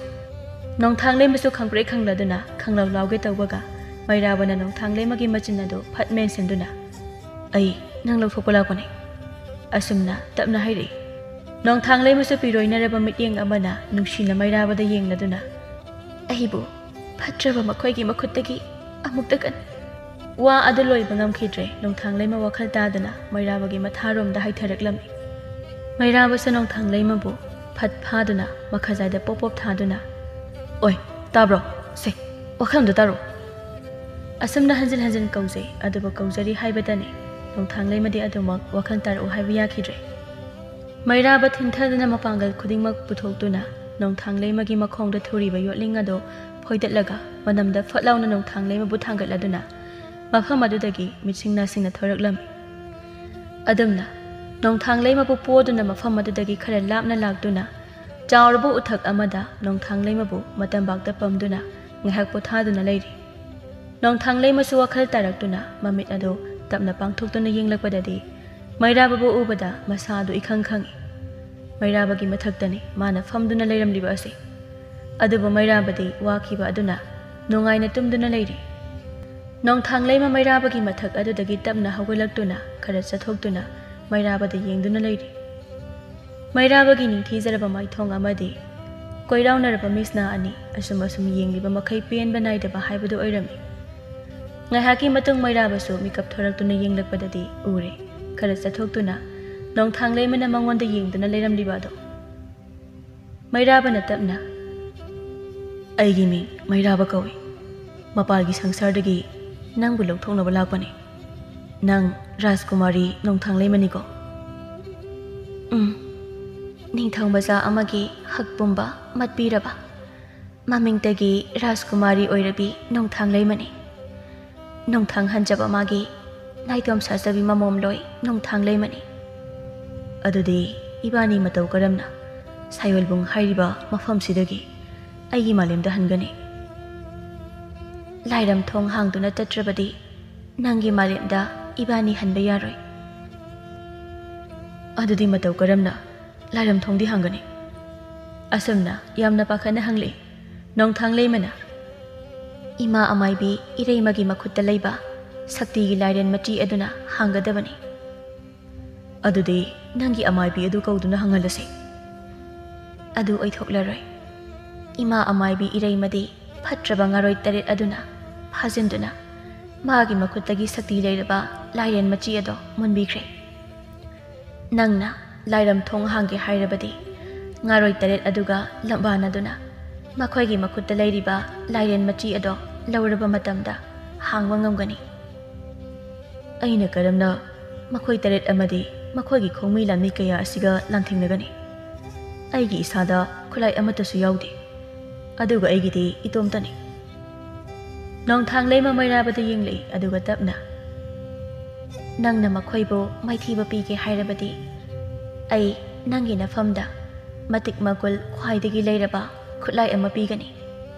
ꯅꯣꯡꯊꯥꯡ ꯂꯩꯃꯁꯨ ꯈꯪꯄ꯭ꯔꯦꯛ ꯈꯪꯂꯗꯨꯅ ꯈꯪꯂꯥꯎ ꯂꯥꯎꯒꯦ ꯇꯧꯕꯒ ꯃꯩꯔꯥꯕꯅ ꯅꯣꯡꯊꯥꯡ ꯂꯩꯃꯒꯤ ꯃꯆꯤꯟ ꯑꯗꯨ ꯐꯠ ꯃꯦꯟꯁꯤꯟꯗꯨꯅ ꯑꯩ ꯅꯪ ꯂꯧꯊꯣꯛꯄ ꯂꯥꯛꯄꯅꯦ ꯑꯁꯨꯝꯅ ꯇꯞꯅ ꯍꯥꯏꯔꯛꯏ ꯅꯣꯡꯊꯥꯡ ꯂꯩꯃꯁꯨ ꯄꯤꯔꯣꯏꯅꯔꯕ ꯃꯤꯠꯌꯦꯡ ꯑꯃꯅ ꯅꯨꯡꯁꯤꯅ ꯃꯩꯔꯥꯕꯗ ꯌꯦꯡꯂꯗꯨꯅ ꯑꯩꯕꯨ ꯐꯠꯇ꯭ꯔꯕ ꯃꯈꯣꯏꯒꯤ ꯃꯈꯨꯠꯇꯒꯤ ꯑꯃꯨꯛꯇꯒ ꯋꯥ ꯑꯗꯨ ꯂꯣꯏꯕ ꯉꯝꯈꯤꯗ꯭ꯔꯦ ꯅꯣꯡꯊꯥꯡ ꯂꯩꯃ ꯋꯥꯈꯜ ꯇꯥꯗꯅ ꯃꯩꯔꯥꯕꯒꯤ ꯃꯊꯥꯔꯣꯝꯗ ꯍꯥꯏꯊꯔꯛꯂꯝꯃꯤ ꯃꯩꯔꯥꯕꯁꯨ ꯅꯣꯡꯊꯥꯡ ꯂꯩꯃꯕꯨ ꯐꯠ ꯐꯥꯗꯨꯅ ꯃꯈꯖꯥꯏꯗ ꯄꯣꯞ ꯊꯥꯗꯨꯅ ꯑꯣꯏ ꯇꯥꯕ꯭ꯔꯣ ꯁꯦ ꯋꯥꯈꯜꯗ ꯇꯥꯔꯣ ꯑꯁꯨꯝꯅ ꯍꯟꯖꯤꯟ ꯀꯧꯖꯩ ꯑꯗꯨꯕꯨ ꯀꯧꯖꯔꯤ ꯍꯥꯏꯕꯇꯅꯤ ꯅꯣꯡꯊꯥꯡ ꯂꯩꯃꯗꯤ ꯑꯗꯨꯃꯛ ꯋꯥꯈꯜ ꯇꯥꯔꯛꯎ ꯍꯥꯏꯕ ꯌꯥꯈꯤꯗ꯭ꯔꯦ ꯃꯩꯔꯥꯕ ꯊꯤꯟꯊꯗꯨꯅ ꯃꯄꯥꯡꯒꯜ ꯈꯨꯗꯤꯡꯃꯛ ꯄꯨꯊꯣꯛꯇꯨꯅ ꯅꯣꯡꯊꯥꯡ ꯂꯩꯃꯒꯤ ꯃꯈꯣꯡꯗ ꯊꯨꯔꯤꯕ ꯌꯣꯠꯂꯤꯡ ꯑꯗꯨ ꯐꯣꯏꯗꯠꯂꯒ ꯃꯅꯝꯗ ꯐꯠ ꯂꯥꯎꯅ ꯅꯣꯡꯊꯥꯡ ꯂꯩꯃꯕꯨ ꯊꯥꯡꯒꯠꯂꯗꯨꯅ ꯃꯐꯝ ꯑꯗꯨꯗꯒꯤ ꯃꯤꯠꯁꯤꯡꯅ ꯊꯣꯔꯛꯂꯝꯃꯤ ꯑꯗꯨꯝꯅ ꯅꯣꯡꯊꯥꯡ ꯂꯩꯃꯕꯨ ꯄꯣꯗꯨꯅ ꯃꯐꯝ ꯑꯗꯨꯗꯒꯤ ꯈꯔ ꯂꯥꯞꯅ ꯂꯥꯛꯇꯨꯅ ꯆꯥꯎꯔꯕ ꯎꯊꯛ ꯑꯃꯗ ꯅꯣꯡꯊꯥꯡ ꯂꯩꯃꯕꯨ ꯃꯇꯝꯕꯥꯛꯇ ꯄꯝꯗꯨꯅ ꯉꯥꯏꯍꯥꯛ ꯄꯣꯊꯥꯗꯨꯅ ꯂꯩꯔꯤ ꯅꯣꯡꯊꯥꯡ ꯂꯩꯃꯁꯨ ꯋꯥꯈꯜ ꯇꯥꯔꯛꯇꯨꯅ ꯃꯃꯤꯠ ꯑꯗꯨ ꯇꯞꯅ ꯄꯥꯡꯊꯣꯛꯇꯨꯅ ꯌꯦꯡꯂꯛꯄꯗꯗꯤ ꯃꯩꯔꯥꯕꯕꯨ ꯎꯕꯗ ꯃꯁꯥ ꯑꯗꯨ ꯏꯈꯪ ꯈꯪꯏ ꯃꯩꯔꯥꯕꯒꯤ ꯃꯊꯛꯇꯅꯤ ꯃꯥꯅ ꯐꯝꯗꯨꯅ ꯂꯩꯔꯝꯂꯤꯕ ꯑꯁꯤ ꯑꯗꯨꯕꯨ ꯃꯩꯔꯥꯕꯗꯤ ꯋꯥꯈꯤꯕ ꯑꯗꯨꯅ ꯅꯨꯡꯉꯥꯏꯅ ꯇꯨꯝꯗꯨꯅ ꯂꯩꯔꯤ ꯅꯣꯡꯊꯥꯡ ꯂꯩꯃ ꯃꯩꯔꯥꯕꯒꯤ ꯃꯊꯛ ꯑꯗꯨꯗꯒꯤ ꯇꯞꯅ ꯍꯧꯒꯠꯂꯛꯇꯨꯅ ꯈꯔ ꯆꯠꯊꯣꯛꯇꯨꯅ ꯃꯩꯔꯥꯕꯗ ꯌꯦꯡꯗꯨꯅ ꯂꯩꯔꯤ ꯃꯩꯔꯥꯕꯒꯤ ꯅꯤꯡꯊꯤꯖꯔꯕ ꯃꯥꯏꯊꯣꯡ ꯑꯃꯗꯤ ꯀꯣꯏꯔꯥꯎꯅꯔꯕ ꯃꯤꯁꯅꯥ ꯑꯅꯤ ꯑꯁꯨꯝ ꯌꯦꯡꯂꯤꯕ ꯃꯈꯩ ꯄꯦꯟꯕ ꯅꯥꯏꯗꯕ ꯍꯥꯏꯕꯗꯨ ꯑꯣꯏꯔꯝꯃꯤ꯫ ꯉꯥꯏꯍꯥꯛꯀꯤ ꯃꯇꯨꯡ ꯃꯩꯔꯥꯕꯁꯨ ꯃꯤꯀꯞ ꯊꯣꯔꯛꯇꯨꯅ ꯌꯦꯡꯂꯛꯄꯗꯗꯤ ꯎꯔꯦ ꯈꯔ ꯆꯠꯊꯣꯛꯇꯨꯅ ꯅꯣꯡꯊꯥꯡ ꯂꯩꯃꯅ ꯃꯉꯣꯟꯗ ꯌꯦꯡꯗꯨꯅ ꯂꯩꯔꯝꯂꯤꯕ ꯑꯗꯣ꯫ ꯃꯩꯔꯥꯕꯅ ꯇꯞꯅ "ꯑꯩꯒꯤ ꯃꯤꯡ ꯃꯩꯔꯥꯕ ꯀꯧꯏ꯫ ꯃꯄꯥꯜꯒꯤ ꯁꯪꯁꯥꯔꯗꯒꯤ ꯅꯪꯕꯨ ꯂꯧꯊꯣꯛꯅꯕ ꯂꯥꯛꯄꯅꯤ꯫ ꯅꯪ ꯔꯥꯖꯀꯨꯃꯥꯔꯤ ꯅꯣꯡꯊꯥꯡ ꯂꯩꯃꯅꯤꯀꯣ?" ꯅꯤꯡꯊꯧ ꯃꯆꯥ ꯑꯃꯒꯤ ꯍꯛ ꯄꯨꯝꯕ ꯃꯠꯄꯤꯔꯕ ꯃꯃꯤꯡꯇꯒꯤ ꯔꯥꯖꯀꯨꯃꯥꯔꯤ ꯑꯣꯏꯔꯕꯤ ꯅꯣꯡꯊꯥꯡ ꯂꯩꯃꯅꯤ꯫ ꯅꯣꯡꯊꯥꯡ ꯍꯟꯖꯕ ꯃꯥꯒꯤ ꯅꯥꯏꯇꯣꯝ ꯁꯥꯖꯕꯤ ꯃꯃꯣꯝꯂꯣꯏ ꯅꯣꯡꯊꯥꯡ ꯂꯩꯃꯅꯤ꯫ ꯑꯗꯨꯗꯤ ꯏꯕꯥꯅꯤ ꯃꯇꯧ ꯀꯔꯝꯅ ꯁꯥꯌꯣꯜꯕꯨꯡ ꯍꯥꯏꯔꯤꯕ ꯃꯐꯝꯁꯤꯗꯒꯤ ꯑꯩꯒꯤ ꯃꯥꯂꯦꯝꯗ ꯍꯟꯒꯅꯤ? ꯂꯥꯏꯔꯝ ꯊꯣꯡ ꯍꯥꯡꯗꯨꯅ ꯆꯠꯇ꯭ꯔꯕꯗꯤ ꯅꯪꯒꯤ ꯃꯥꯂꯦꯝꯗ ꯏꯕꯥꯅꯤ ꯍꯟꯕ ꯌꯥꯔꯣꯏ꯫ ꯑꯗꯨꯗꯤ ꯃꯇꯧ ꯀꯔꯝꯅ ꯂꯥꯏꯔꯝ ꯊꯣꯡꯗꯤ ꯍꯥꯡꯒꯅꯤ? ꯑꯁꯨꯝꯅ ꯌꯥꯝꯅ ꯄꯥꯈꯠꯅ ꯍꯪꯂꯛꯏ ꯅꯣꯡꯊꯥꯡ ꯂꯩꯃꯅ꯫ ꯏꯃꯥ ꯑꯃꯥꯏꯕꯤ ꯏꯔꯩꯃꯒꯤ ꯃꯈꯨꯠꯇ ꯂꯩꯕ ꯁꯛꯇꯤꯒꯤ ꯂꯥꯏꯔꯦꯟ ꯃꯆꯤ ꯑꯗꯨꯅ ꯍꯥꯡꯒꯗꯕꯅꯤ꯫ ꯑꯗꯨꯗꯤ ꯅꯪꯒꯤ ꯑꯃꯥꯏꯕꯤ ꯑꯗꯨ ꯀꯧꯗꯨꯅ ꯍꯪꯍꯜꯂꯁꯤ꯫ ꯑꯗꯨ ꯑꯣꯏꯊꯣꯛꯂꯔꯣꯏ꯫ ꯏꯃꯥ ꯑꯃꯥꯏꯕꯤ ꯏꯔꯩꯃꯗꯤ ꯐꯠꯇ꯭ꯔꯕ ꯉꯥꯔꯣꯏ ꯇꯔꯦꯠ ꯑꯗꯨꯅ ꯐꯥꯖꯤꯟꯗꯨꯅ ꯃꯥꯒꯤ ꯃꯈꯨꯠꯇꯒꯤ ꯁꯛꯇꯤ ꯂꯩꯔꯕ ꯂꯥꯏꯔꯦꯟ ꯃꯆꯤ ꯑꯗꯣ ꯃꯨꯟꯕꯤꯈ꯭ꯔꯦ꯫ ꯅꯪꯅ ꯂꯥꯏꯔꯝ ꯊꯣꯡ ꯍꯥꯡꯒꯦ ꯍꯥꯏꯔꯕꯗꯤ ꯉꯥꯔꯣꯏ ꯇꯔꯦꯠ ꯑꯗꯨꯒ ꯂꯝꯕꯥꯅꯗꯨꯅ ꯃꯈꯣꯏꯒꯤ ꯃꯈꯨꯠꯇ ꯂꯩꯔꯤꯕ ꯂꯥꯏꯔꯦꯟ ꯃꯆꯤ ꯑꯗꯣ ꯂꯧꯔꯕ ꯃꯇꯝꯗ ꯍꯥꯡꯕ ꯉꯝꯒꯅꯤ꯫ ꯑꯩꯅ ꯀꯔꯝꯅ ꯃꯈꯣꯏ ꯇꯔꯦꯠ ꯑꯃꯗꯤ ꯃꯈꯣꯏꯒꯤ ꯈꯣꯡꯃꯤ ꯂꯥꯟꯃꯤ ꯀꯌꯥ ꯑꯁꯤꯒ ꯂꯥꯟꯊꯦꯡꯅꯒꯅꯤ? ꯑꯩꯒꯤ ꯏꯁꯥꯗ ꯈꯨꯠꯂꯥꯏ ꯑꯃꯠꯇꯁꯨ ꯌꯥꯎꯗꯦ, ꯑꯗꯨꯒ ꯑꯩꯒꯤꯗꯤ ꯏꯇꯣꯝꯇꯅꯤ꯫ ꯅꯣꯡꯊꯥꯡ ꯂꯩꯃ ꯃꯩꯔꯥꯕꯗ ꯌꯦꯡꯂꯛꯏ ꯑꯗꯨꯒ ꯇꯞꯅ "ꯅꯪꯅ ꯃꯈꯣꯏꯕꯨ ꯃꯥꯏꯊꯤꯕ ꯄꯤꯒꯦ ꯍꯥꯏꯔꯕꯗꯤ ꯑꯩ ꯅꯪꯒꯤ ꯅꯐꯝꯗ ꯃꯇꯤꯛ ꯃꯒꯨꯜ ꯈ꯭ꯋꯥꯏꯗꯒꯤ ꯂꯩꯔꯕ ꯈꯨꯠꯂꯥꯏ ꯑꯃ ꯄꯤꯒꯅꯤ꯫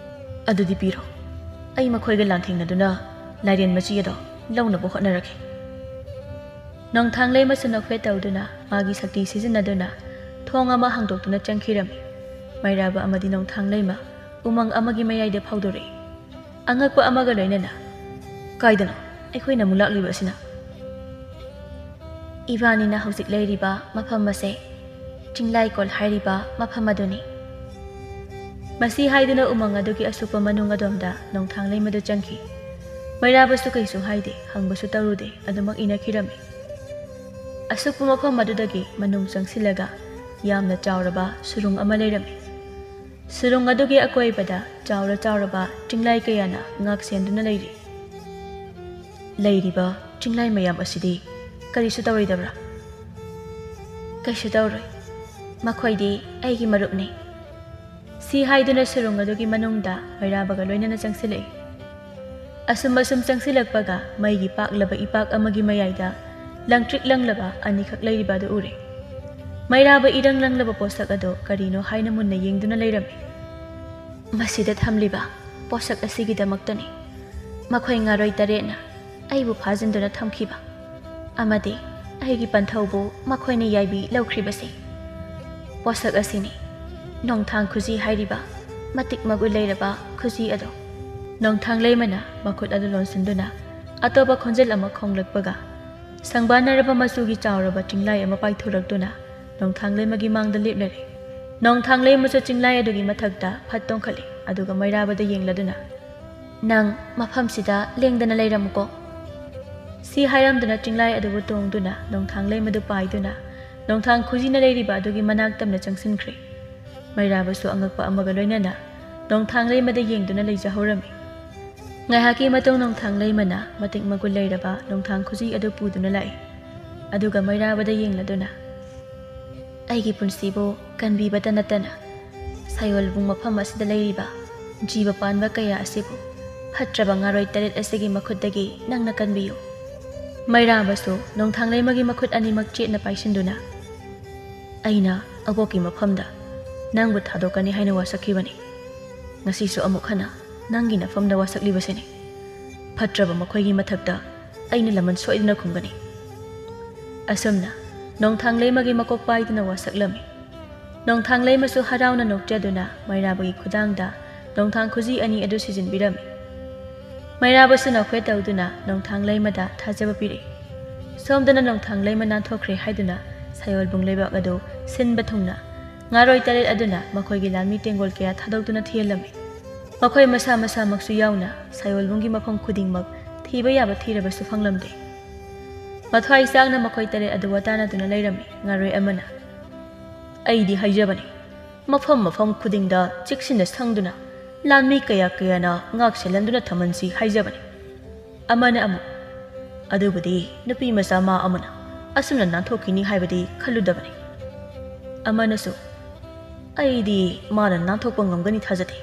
ꯑꯗꯨꯗꯤ ꯄꯤꯔꯣ꯫ ꯑꯩ ꯃꯈꯣꯏꯒ ꯂꯥꯟꯊꯦꯡꯅꯗꯨꯅ ꯂꯥꯏꯔꯦꯟ ꯃꯆꯤ ꯑꯗꯣ ꯂꯧꯅꯕ ꯍꯣꯠꯅꯔꯒꯦ." ꯅꯣꯡꯊꯥꯡ ꯂꯩꯃꯁꯨ ꯅꯣꯛꯐꯦꯠ ꯇꯧꯗꯨꯅ ꯃꯥꯒꯤ ꯁꯛꯇꯤ ꯁꯤꯖꯤꯟꯅꯗꯨꯅ ꯊꯣꯡ ꯑꯃ ꯍꯥꯡꯗꯣꯛꯇꯨꯅ ꯆꯪꯈꯤꯔꯝꯃꯤ꯫ ꯃꯩꯔꯥꯕ ꯑꯃꯗꯤ ꯅꯣꯡꯊꯥꯡ ꯂꯩꯃ ꯎꯃꯪ ꯑꯃꯒꯤ ꯃꯌꯥꯏꯗ ꯐꯥꯎꯗꯣꯔꯛꯏ ꯑꯉꯛꯄ ꯑꯃꯒ ꯂꯣꯏꯅꯅ꯫ "ꯀꯥꯏꯗꯅꯣ ꯑꯩꯈꯣꯏꯅ ꯑꯃꯨꯛ ꯂꯥꯛꯂꯤꯕ ꯑꯁꯤꯅ?" ꯏꯕꯥꯅꯤꯅ ꯍꯧꯖꯤꯛ ꯂꯩꯔꯤꯕ ꯃꯐꯝ ꯑꯁꯦ ꯆꯤꯡꯂꯥꯏꯀꯣꯜ ꯍꯥꯏꯔꯤꯕ ꯃꯐꯝ ꯑꯗꯨꯅꯤ꯫ ꯃꯁꯤ ꯍꯥꯏꯗꯨꯅ ꯎꯃꯪ ꯑꯗꯨꯒꯤ ꯑꯁꯨꯞꯄ ꯃꯅꯨꯡ ꯑꯗꯣꯝꯗ ꯅꯣꯡꯊꯥꯡ ꯂꯩꯃꯗꯨ ꯆꯪꯈꯤ꯫ ꯃꯩꯔꯥꯕꯁꯨ ꯀꯩꯁꯨ ꯍꯥꯏꯗꯦ, ꯍꯪꯕꯁꯨ ꯇꯧꯔꯨꯗꯦ, ꯑꯗꯨꯃꯛ ꯏꯅꯈꯤꯔꯝꯃꯤ꯫ ꯑꯁꯨꯛꯄ ꯃꯐꯝ ꯑꯗꯨꯗꯒꯤ ꯃꯅꯨꯡ ꯆꯪꯁꯤꯜꯂꯒ ꯌꯥꯝꯅ ꯆꯥꯎꯔꯕ ꯁꯨꯔꯨꯡ ꯑꯃ ꯂꯩꯔꯝꯃꯤ꯫ ꯁꯨꯔꯨꯡ ꯑꯗꯨꯒꯤ ꯑꯀꯣꯏꯕꯗ ꯆꯥꯎꯔꯕ ꯆꯤꯡꯂꯥꯏ ꯀꯌꯥꯅ ꯉꯥꯛ ꯁꯦꯟꯗꯨꯅ ꯂꯩꯔꯤ꯫ ꯂꯩꯔꯤꯕ ꯆꯤꯡꯂꯥꯏ ꯃꯌꯥꯝ ꯑꯁꯤꯗꯤ ꯀꯔꯤꯁꯨ ꯇꯧꯔꯣꯏꯗꯕ꯭ꯔꯥ? ꯀꯩꯁꯨ ꯇꯧꯔꯣꯏ, ꯃꯈꯣꯏꯗꯤ ꯑꯩꯒꯤ ꯃꯔꯨꯞꯅꯤ꯫ ꯁꯤ ꯍꯥꯏꯗꯨꯅ ꯁꯨꯔꯨꯡ ꯑꯗꯨꯒꯤ ꯃꯅꯨꯡꯗ ꯃꯩꯔꯥꯕꯒ ꯂꯣꯏꯅꯅ ꯆꯪꯁꯤꯜꯂꯛꯏ꯫ ꯑꯁꯨꯝ ꯆꯪꯁꯤꯜꯂꯛꯄꯒ ꯃꯩꯒꯤ ꯄꯥꯛꯂꯕ ꯏꯄꯥꯛ ꯑꯃꯒꯤ ꯃꯌꯥꯏꯗ ꯂꯪꯇ꯭ꯔꯤꯛ ꯂꯪꯂꯕ ꯑꯅꯤꯈꯛ ꯂꯩꯔꯤꯕ ꯑꯗꯨ ꯎꯔꯦ꯫ ꯃꯩꯔꯥꯕ ꯏꯔꯪ ꯂꯪꯂꯕ ꯄꯣꯠꯁꯛ ꯑꯗꯨ ꯀꯔꯤꯅꯣ ꯍꯥꯏꯅ ꯃꯨꯟꯅ ꯌꯦꯡꯗꯨꯅ ꯂꯩꯔꯝꯃꯤ꯫ "ꯃꯁꯤꯗ ꯊꯝꯂꯤꯕ ꯄꯣꯠꯁꯛ ꯑꯁꯤꯒꯤꯗꯃꯛꯇꯅꯤ ꯃꯈꯣꯏ ꯉꯥꯔꯣꯏ ꯇꯔꯦꯠꯅ ꯑꯩꯕꯨ ꯐꯥꯖꯤꯟꯗꯨꯅ ꯊꯝꯈꯤꯕ ꯑꯃꯗꯤ ꯑꯩꯒꯤ ꯄꯟꯊꯧꯕꯨ ꯃꯈꯣꯏꯅ ꯌꯥꯏꯕꯤ ꯂꯧꯈ꯭ꯔꯤꯕꯁꯤ꯫ ꯄꯣꯠꯁꯛ ꯑꯁꯤꯅꯤ ꯅꯣꯡꯊꯥꯡ ꯈꯨꯖꯤ ꯍꯥꯏꯔꯤꯕ ꯃꯇꯤꯛ ꯃꯒꯨꯟ ꯂꯩꯔꯕ ꯈꯨꯖꯤ ꯑꯗꯣ." ꯅꯣꯡꯊꯥꯡ ꯂꯩꯃꯅ ꯃꯈꯨꯠ ꯑꯗꯨ ꯂꯣꯟꯁꯤꯟꯗꯨꯅ ꯑꯇꯣꯞꯄ ꯈꯣꯟꯖꯦꯜ ꯑꯃ ꯈꯣꯡꯂꯛꯄꯒ ꯁꯪꯕꯥꯟꯅꯔꯕ ꯃꯆꯨꯒꯤ ꯆꯥꯎꯔꯕ ꯆꯤꯡꯂꯥꯏ ꯑꯃ ꯄꯥꯏꯊꯣꯔꯛꯇꯨꯅ ꯅꯣꯡꯊꯥꯡ ꯂꯩꯃꯒꯤ ꯃꯥꯡꯗ ꯂꯦꯞꯂꯔꯦ꯫ ꯅꯣꯡꯊꯥꯡ ꯂꯩꯃꯁꯨ ꯆꯤꯡꯂꯥꯏ ꯑꯗꯨꯒꯤ ꯃꯊꯛꯇ ꯐꯠ ꯇꯣꯡꯈꯠꯂꯤ ꯑꯗꯨꯒ ꯃꯩꯔꯥꯕꯗ ꯌꯦꯡꯂꯗꯨꯅ "ꯅꯪ ꯃꯐꯝꯁꯤꯗ ꯂꯦꯡꯗꯅ ꯂꯩꯔꯝꯃꯨꯀꯣ." ꯁꯤ ꯍꯥꯏꯔꯝꯗꯨꯅ ꯆꯤꯡꯂꯥꯏ ꯑꯗꯨꯕꯨ ꯇꯣꯡꯗꯨꯅ ꯅꯣꯡꯊꯥꯡ ꯂꯩꯃꯗꯨ ꯄꯥꯏꯗꯨꯅ ꯅꯣꯡꯊꯥꯡ ꯈꯨꯖꯤꯅ ꯂꯩꯔꯤꯕ ꯑꯗꯨꯒꯤ ꯃꯅꯥꯛ ꯇꯝꯅ ꯆꯪꯁꯤꯟꯈ꯭ꯔꯦ꯫ ꯃꯩꯔꯥꯕꯁꯨ ꯑꯉꯛꯄ ꯑꯃꯒ ꯂꯣꯏꯅꯅ ꯅꯣꯡꯊꯥꯡ ꯂꯩꯃꯗ ꯌꯦꯡꯗꯨꯅ ꯂꯩꯖꯍꯧꯔꯝꯃꯤ꯫ ꯉꯥꯏꯍꯥꯛꯀꯤ ꯃꯇꯨꯡ ꯅꯣꯡꯊꯥꯡ ꯂꯩꯃꯅ ꯃꯇꯤꯛ ꯃꯒꯨꯟ ꯂꯩꯔꯕ ꯅꯣꯡꯊꯥꯡ ꯈꯨꯖꯤ ꯑꯗꯨ ꯄꯨꯗꯨꯅ ꯂꯥꯛꯏ꯫ ꯑꯗꯨꯒ ꯃꯩꯔꯥꯕꯗ ꯌꯦꯡꯂꯗꯨꯅ "ꯑꯩꯒꯤ ꯄꯨꯟꯁꯤꯕꯨ ꯀꯟꯕꯤꯕꯇ ꯅꯠꯇꯅ ꯁꯥꯌꯣꯜꯕꯨꯡ ꯃꯐꯝ ꯑꯁꯤꯗ ꯂꯩꯔꯤꯕ ꯖꯤꯕ ꯄꯥꯟꯕ ꯀꯌꯥ ꯑꯁꯤꯕꯨ ꯐꯠꯇ꯭ꯔꯕ ꯉꯥꯔꯣꯏ ꯇꯔꯦꯠ ꯑꯁꯤꯒꯤ ꯃꯈꯨꯠꯇꯒꯤ ꯅꯪꯅ ꯀꯟꯕꯤꯌꯨ." ꯃꯩꯔꯥꯕꯁꯨ ꯅꯣꯡꯊꯥꯡ ꯂꯩꯃꯒꯤ ꯃꯈꯨꯠ ꯑꯅꯤꯃꯛ ꯆꯦꯠꯅ ꯄꯥꯏꯁꯤꯟꯗꯨꯅ "ꯑꯩꯅ ꯑꯕꯣꯛꯀꯤ ꯃꯐꯝꯗ ꯅꯪꯕꯨ ꯊꯥꯗꯣꯛꯀꯅꯤ ꯍꯥꯏꯅ ꯋꯥꯁꯛꯈꯤꯕꯅꯤ꯫ ꯉꯁꯤꯁꯨ ꯑꯃꯨꯛ ꯍꯟꯅ ꯅꯪꯒꯤ ꯅꯐꯝꯗ ꯋꯥꯁꯛꯂꯤꯕꯁꯤꯅꯤ꯫ ꯐꯠꯇ꯭ꯔꯕ ꯃꯈꯣꯏꯒꯤ ꯃꯊꯛꯇ ꯑꯩꯅ ꯂꯃꯟ ꯁꯣꯏꯗꯅ ꯈꯨꯝꯒꯅꯤ." ꯑꯁꯨꯝꯅ ꯅꯣꯡꯊꯥꯡ ꯂꯩꯃꯒꯤ ꯃꯀꯣꯛ ꯄꯥꯏꯗꯨꯅ ꯋꯥꯁꯛꯂꯝꯃꯤ꯫ ꯅꯣꯡꯊꯥꯡ ꯂꯩꯃꯁꯨ ꯍꯔꯥꯎꯅ ꯅꯣꯛꯆꯗꯨꯅ ꯃꯩꯔꯥꯕꯒꯤ ꯈꯨꯗꯥꯡꯗ ꯅꯣꯡꯊꯥꯡ ꯈꯨꯖꯤ ꯑꯅꯤ ꯑꯗꯨ ꯁꯤꯖꯤꯟꯕꯤꯔꯝꯃꯤ꯫ ꯃꯩꯔꯥꯕꯁꯨ ꯅꯣꯛꯐꯦꯠ ꯇꯧꯗꯨꯅ ꯅꯣꯡꯊꯥꯡ ꯂꯩꯃꯗ ꯊꯥꯖꯕ ꯄꯤꯔꯛꯏ꯫ ꯁꯣꯝꯗꯅ ꯅꯣꯡꯊꯥꯡ ꯂꯩꯃ ꯅꯥꯟꯊꯣꯛꯈ꯭ꯔꯦ ꯍꯥꯏꯗꯨꯅ ꯁꯥꯌꯣꯜꯕꯨꯡ ꯂꯩꯕꯥꯛ ꯑꯗꯨ ꯁꯤꯟꯕ ꯊꯨꯡꯅ ꯉꯥꯔꯣꯏ ꯇꯔꯦꯠ ꯑꯗꯨꯅ ꯃꯈꯣꯏꯒꯤ ꯂꯥꯟꯃꯤ ꯇꯦꯡꯒꯣꯜ ꯀꯌꯥ ꯊꯥꯗꯣꯛꯇꯨꯅ ꯊꯤꯍꯜꯂꯝꯃꯤ꯫ ꯃꯈꯣꯏ ꯃꯁꯥ ꯃꯁꯥꯃꯛꯁꯨ ꯌꯥꯎꯅ ꯁꯥꯌꯣꯜꯕꯨꯡꯒꯤ ꯃꯐꯝ ꯈꯨꯗꯤꯡꯃꯛ ꯊꯤꯕ ꯌꯥꯕ ꯊꯤꯔꯕꯁꯨ ꯐꯪꯂꯝꯗꯦ꯫ ꯃꯊ꯭ꯋꯥꯏ ꯆꯥꯛꯅ ꯃꯈꯣꯏ ꯇꯔꯦꯠ ꯑꯗꯨ ꯋꯥꯇꯥꯅꯗꯨꯅ ꯂꯩꯔꯝꯃꯤ꯫ ꯉꯥꯔꯣꯏ ꯑꯃꯅ "ꯑꯩꯗꯤ ꯍꯥꯏꯖꯕꯅꯤ, ꯃꯐꯝ ꯃꯐꯝ ꯈꯨꯗꯤꯡꯗ ꯆꯦꯛꯁꯤꯟꯅ ꯁꯪꯗꯨꯅ ꯂꯥꯟꯃꯤ ꯀꯌꯥꯅ ꯉꯥꯛ ꯁꯦꯜꯍꯟꯗꯨꯅ ꯊꯝꯍꯟꯁꯤ ꯍꯥꯏꯖꯕꯅꯤ"꯫ ꯑꯃꯅ ꯑꯃꯨꯛ "ꯑꯗꯨꯕꯨꯗꯤ ꯅꯨꯄꯤ ꯃꯆꯥ ꯃꯥ ꯑꯃꯅ ꯑꯁꯨꯝꯅ ꯅꯥꯟꯊꯣꯛꯈꯤꯅꯤ ꯍꯥꯏꯕꯗꯤ ꯈꯜꯂꯨꯗꯕꯅꯤ"꯫ ꯑꯃꯅꯁꯨ "ꯑꯩꯗꯤ ꯃꯥꯅ ꯅꯥꯟꯊꯣꯛꯄ ꯉꯝꯒꯅꯤ ꯊꯥꯖꯗꯦ꯫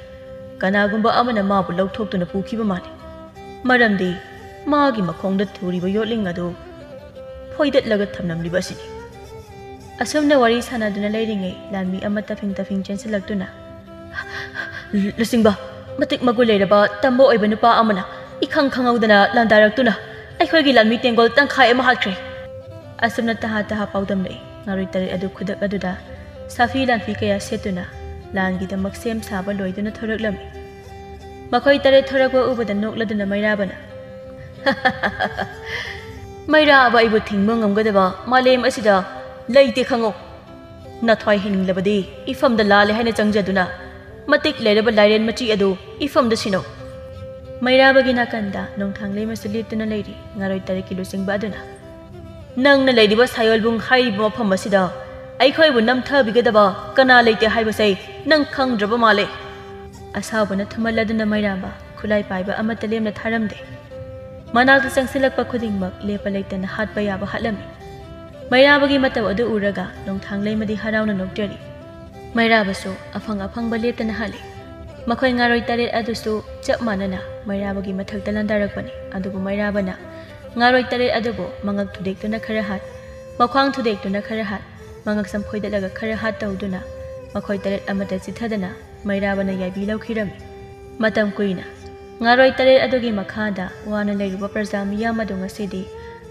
ꯀꯅꯥꯒꯨꯝꯕ ꯑꯃꯅ ꯃꯥꯕꯨ ꯂꯧꯊꯣꯛꯇꯨꯅ ꯄꯨꯈꯤꯕ ꯃꯥꯜꯂꯤ꯫ ꯃꯔꯝꯗꯤ ꯃꯥꯒꯤ ꯃꯈꯣꯡꯗ ꯊꯨꯔꯤꯕ ꯌꯣꯠꯂꯤꯡ ꯑꯗꯨ ꯐꯣꯏꯗꯠꯂꯒ ꯊꯝꯂꯝꯂꯤꯕ ꯑꯁꯤꯅꯤ"꯫ ꯑꯁꯨꯝꯅ ꯋꯥꯔꯤ ꯁꯥꯟꯅꯗꯨꯅ ꯂꯩꯔꯤꯉꯩ ꯂꯥꯟꯃꯤ ꯑꯃ ꯇꯐꯤꯡ ꯆꯦꯟꯁꯤꯜꯂꯛꯇꯨꯅ "ꯂꯨꯆꯤꯡꯕ, ꯃꯇꯤꯛ ꯃꯒꯨꯟ ꯂꯩꯔꯕ ꯇꯝꯕ ꯑꯣꯏꯕ ꯅꯨꯄꯥ ꯑꯃꯅ ꯏꯈꯪ ꯈꯪꯍꯧꯗꯅ ꯂꯥꯟꯗꯥꯔꯛꯇꯨꯅ ꯑꯩꯈꯣꯏꯒꯤ ꯂꯥꯟꯃꯤ ꯇꯦꯡꯒꯣꯜ ꯇꯪꯈꯥꯏ ꯑꯃ ꯍꯥꯠꯈ꯭ꯔꯦ"꯫ ꯑꯁꯨꯝꯅ ꯇꯍꯥ ꯄꯥꯎꯗꯝꯂꯛꯏ꯫ ꯉꯥꯔꯣꯏ ꯇꯔꯦꯠ ꯑꯗꯨ ꯈꯨꯗꯛ ꯑꯗꯨꯗ ꯁꯥꯐꯤ ꯂꯥꯟꯐꯤ ꯀꯌꯥ ꯁꯦꯠꯇꯨꯅ ꯂꯥꯟꯒꯤꯗꯃꯛ ꯁꯦꯝ ꯁꯥꯕ ꯂꯣꯏꯗꯨꯅ ꯊꯣꯔꯛꯂꯝꯃꯤ꯫ ꯃꯈꯣꯏ ꯇꯔꯦꯠ ꯊꯣꯔꯛꯄ ꯎꯕꯗ ꯅꯣꯛꯂꯗꯨꯅ ꯃꯩꯔꯥꯕꯅ "ꯃꯩꯔꯥꯕ ꯑꯩꯕꯨ ꯊꯤꯡꯕ ꯉꯝꯒꯗꯕ ꯃꯥꯂꯦꯝ ꯑꯁꯤꯗ ꯂꯩꯇꯦ ꯈꯪꯉꯨ꯫ ꯅꯊ꯭ꯋꯥꯏ ꯍꯦꯟꯅꯤꯡꯂꯕꯗꯤ ꯏꯐꯝꯗ ꯂꯥꯜꯂꯦ ꯍꯥꯏꯅ ꯆꯪꯖꯗꯨꯅ ꯃꯇꯤꯛ ꯂꯩꯔꯕ ꯂꯥꯏꯔꯦꯟ ꯃꯆꯤ ꯑꯗꯨ ꯏꯐꯝꯗ ꯁꯤꯟꯅꯧ"꯫ ꯃꯩꯔꯥꯕꯒꯤ ꯅꯥꯀꯟꯗ ꯅꯣꯡꯊꯥꯡ ꯂꯩꯃꯁꯨ ꯂꯦꯞꯇꯨꯅ ꯂꯩꯔꯤ꯫ ꯉꯥꯔꯣꯏ ꯇꯔꯦꯠꯀꯤ ꯂꯨꯆꯤꯡꯕ ꯑꯗꯨꯅ "ꯅꯪꯅ ꯂꯩꯔꯤꯕ ꯁꯥꯌꯣꯜꯕꯨꯡ ꯍꯥꯏꯔꯤꯕ ꯃꯐꯝ ꯑꯁꯤꯗ ꯑꯩꯈꯣꯏꯕꯨ ꯅꯝꯊꯕꯤꯒꯗꯕ ꯀꯅꯥ ꯂꯩꯇꯦ ꯍꯥꯏꯕꯁꯦ ꯅꯪ ꯈꯪꯗ꯭ꯔꯕ ꯃꯥꯜꯂꯦ"꯫ ꯑꯁꯥꯎꯕꯅ ꯊꯨꯝꯍꯜꯂꯗꯨꯅ ꯃꯩꯔꯥꯕ ꯈꯨꯠꯂꯥꯏ ꯄꯥꯏꯕ ꯑꯃꯠꯇ ꯂꯦꯝꯅ ꯊꯥꯔꯝꯗꯦ꯫ ꯃꯅꯥꯛꯇ ꯆꯪꯁꯤꯜꯂꯛꯄ ꯈꯨꯗꯤꯡꯃꯛ ꯂꯦꯞꯄ ꯂꯩꯇꯅ ꯍꯥꯠꯄ ꯌꯥꯕ ꯍꯥꯠꯂꯝꯃꯤ꯫ ꯃꯩꯔꯥꯕꯒꯤ ꯃꯇꯧ ꯑꯗꯨ ꯎꯔꯒ ꯅꯣꯡꯊꯥꯡ ꯂꯩꯃꯗꯤ ꯍꯔꯥꯎꯅ ꯅꯣꯛꯆꯔꯤ꯫ ꯃꯩꯔꯥꯕꯁꯨ ꯑꯐꯪ ꯑꯐꯪꯕ ꯂꯦꯞꯇꯅ ꯍꯥꯠꯂꯤ꯫ ꯃꯈꯣꯏ ꯉꯥꯔꯣꯏ ꯇꯔꯦꯠ ꯑꯗꯨꯁꯨ ꯆꯞ ꯃꯥꯟꯅꯅ ꯃꯩꯔꯥꯕꯒꯤ ꯃꯊꯛꯇ ꯂꯥꯟꯗꯥꯔꯛꯄꯅꯤ꯫ ꯑꯗꯨꯕꯨ ꯃꯩꯔꯥꯕꯅ ꯉꯥꯔꯣꯏ ꯇꯔꯦꯠ ꯑꯗꯨꯕꯨ ꯃꯉꯛ ꯊꯨꯗꯦꯛꯇꯨꯅ ꯈꯔ ꯍꯥꯠ, ꯃꯈ꯭ꯋꯥꯡ ꯊꯨꯗꯦꯛꯇꯨꯅ ꯈꯔ ꯍꯥꯠ, ꯃꯉꯛꯁꯝ ꯐꯣꯏꯗꯠꯂꯒ ꯈꯔ ꯍꯥꯠ ꯇꯧꯗꯨꯅ ꯃꯈꯣꯏ ꯇꯔꯦꯠ ꯑꯃꯠꯇ ꯆꯤꯊꯗꯅ ꯃꯩꯔꯥꯕꯅ ꯌꯥꯏꯕꯤ ꯂꯧꯈꯤꯔꯝꯃꯤ꯫ ꯃꯇꯝ ꯀꯨꯏꯅ ꯉꯥꯔꯣꯏ ꯇꯔꯦꯠ ꯑꯗꯨꯒꯤ ꯃꯈꯥꯗ ꯋꯥꯅ ꯂꯩꯔꯨꯕ ꯄ꯭ꯔꯖꯥ ꯃꯤꯌꯥꯝ ꯑꯗꯨ ꯉꯁꯤꯗꯤ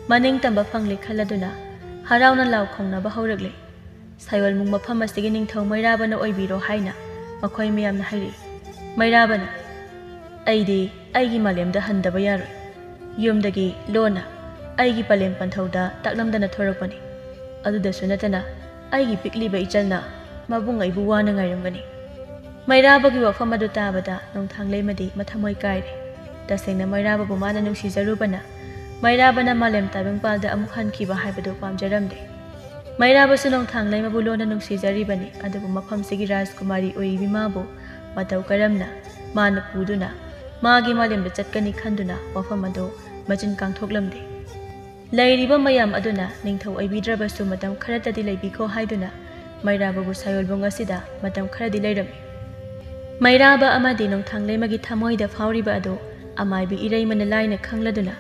ꯃꯅꯤꯡ ꯇꯝꯕ ꯐꯪꯂꯦ ꯈꯜꯂꯗꯨꯅ ꯍꯔꯥꯎꯅ ꯂꯥꯎ ꯈꯣꯡꯅꯕ ꯍꯧꯔꯛꯂꯦ꯫ ꯁꯥꯌꯣꯜꯕꯨꯡ ꯃꯐꯝ ꯑꯁꯤꯒꯤ ꯅꯤꯡꯊꯧ ꯃꯩꯔꯥꯕꯅ ꯑꯣꯏꯕꯤꯔꯣ ꯍꯥꯏꯅ ꯃꯈꯣꯏ ꯃꯌꯥꯝꯅ ꯍꯥꯏꯔꯛꯏ꯫ ꯃꯩꯔꯥꯕꯅ "ꯑꯩꯗꯤ ꯑꯩꯒꯤ ꯃꯥꯂꯦꯝꯗ ꯍꯟꯗꯕ ꯌꯥꯔꯣꯏ꯫ ꯌꯨꯝꯗꯒꯤ ꯂꯣꯟꯅ ꯑꯩꯒꯤ ꯄꯂꯦꯝ ꯄꯟꯊꯧꯗ ꯇꯥꯛꯂꯝꯗꯅ ꯊꯣꯔꯛꯄꯅꯤ꯫ ꯑꯗꯨꯗꯁꯨ ꯅꯠꯇꯅ ꯑꯩꯒꯤ ꯄꯤꯛꯂꯤꯕ ꯏꯆꯜꯅ ꯃꯕꯨꯡ ꯑꯩꯕꯨ ꯋꯥꯅ ꯉꯥꯏꯔꯝꯒꯅꯤ"꯫ ꯃꯩꯔꯥꯕꯒꯤ ꯋꯥꯐꯝ ꯑꯗꯨ ꯇꯥꯕꯗ ꯅꯣꯡꯊꯥꯡ ꯂꯩꯃꯗꯤ ꯃꯊꯃꯣꯏ ꯀꯥꯏꯔꯦ꯫ ꯇꯁꯦꯡꯅ ꯃꯩꯔꯥꯕꯕꯨ ꯃꯥꯅ ꯅꯨꯡꯁꯤꯖꯔꯨꯕꯅ ꯃꯩꯔꯥꯕꯅ ꯃꯥꯂꯦꯝ ꯇꯥꯏꯕꯪꯄꯥꯜꯗ ꯑꯃꯨꯛ ꯍꯟꯈꯤꯕ ꯍꯥꯏꯕꯗꯨ ꯄꯥꯝꯖꯔꯝꯗꯦ꯫ ꯃꯩꯔꯥꯕꯁꯨ ꯅꯣꯡꯊꯥꯡ ꯂꯩꯃꯕꯨ ꯂꯣꯟꯅ ꯅꯨꯡꯁꯤꯖꯔꯤꯕꯅꯤ꯫ ꯑꯗꯨꯕꯨ ꯃꯐꯝꯁꯤꯒꯤ ꯔꯥꯖꯀꯨꯃꯥꯔꯤ ꯎꯏꯕꯤꯃꯥꯕꯨ ꯃꯇꯧ ꯀꯔꯝꯅ ꯃꯥꯅ ꯄꯨꯗꯨꯅ ꯃꯥꯒꯤ ꯃꯥꯂꯦꯝꯗ ꯆꯠꯀꯅꯤ ꯈꯟꯗꯨꯅ ꯋꯥꯐꯝ ꯑꯗꯨ ꯃꯆꯤꯟ ꯀꯥꯡꯊꯣꯛꯂꯝꯗꯦ꯫ ꯂꯩꯔꯤꯕ ꯃꯌꯥꯝ ꯑꯗꯨꯅ ꯅꯤꯡꯊꯧ ꯑꯣꯏꯕꯤꯗ꯭ꯔꯕꯁꯨ ꯃꯇꯝ ꯈꯔꯇꯗꯤ ꯂꯩꯕꯤꯈꯣ ꯍꯥꯏꯗꯨꯅ ꯃꯩꯔꯥꯕꯕꯨ ꯁꯥꯌꯣꯜꯕꯨꯡ ꯑꯁꯤꯗ ꯃꯇꯝ ꯈꯔꯗꯤ ꯂꯩꯔꯝꯃꯤ꯫ ꯃꯩꯔꯥꯕ ꯑꯃꯗꯤ ꯅꯣꯡꯊꯥꯡ ꯂꯩꯃꯒꯤ ꯊꯃꯣꯏꯗ ꯐꯥꯎꯔꯤꯕ ꯑꯗꯨ ꯑꯃꯥꯏꯕꯤ ꯏꯔꯩꯃꯅ ꯂꯥꯏꯅ ꯈꯪꯂꯗꯨꯅ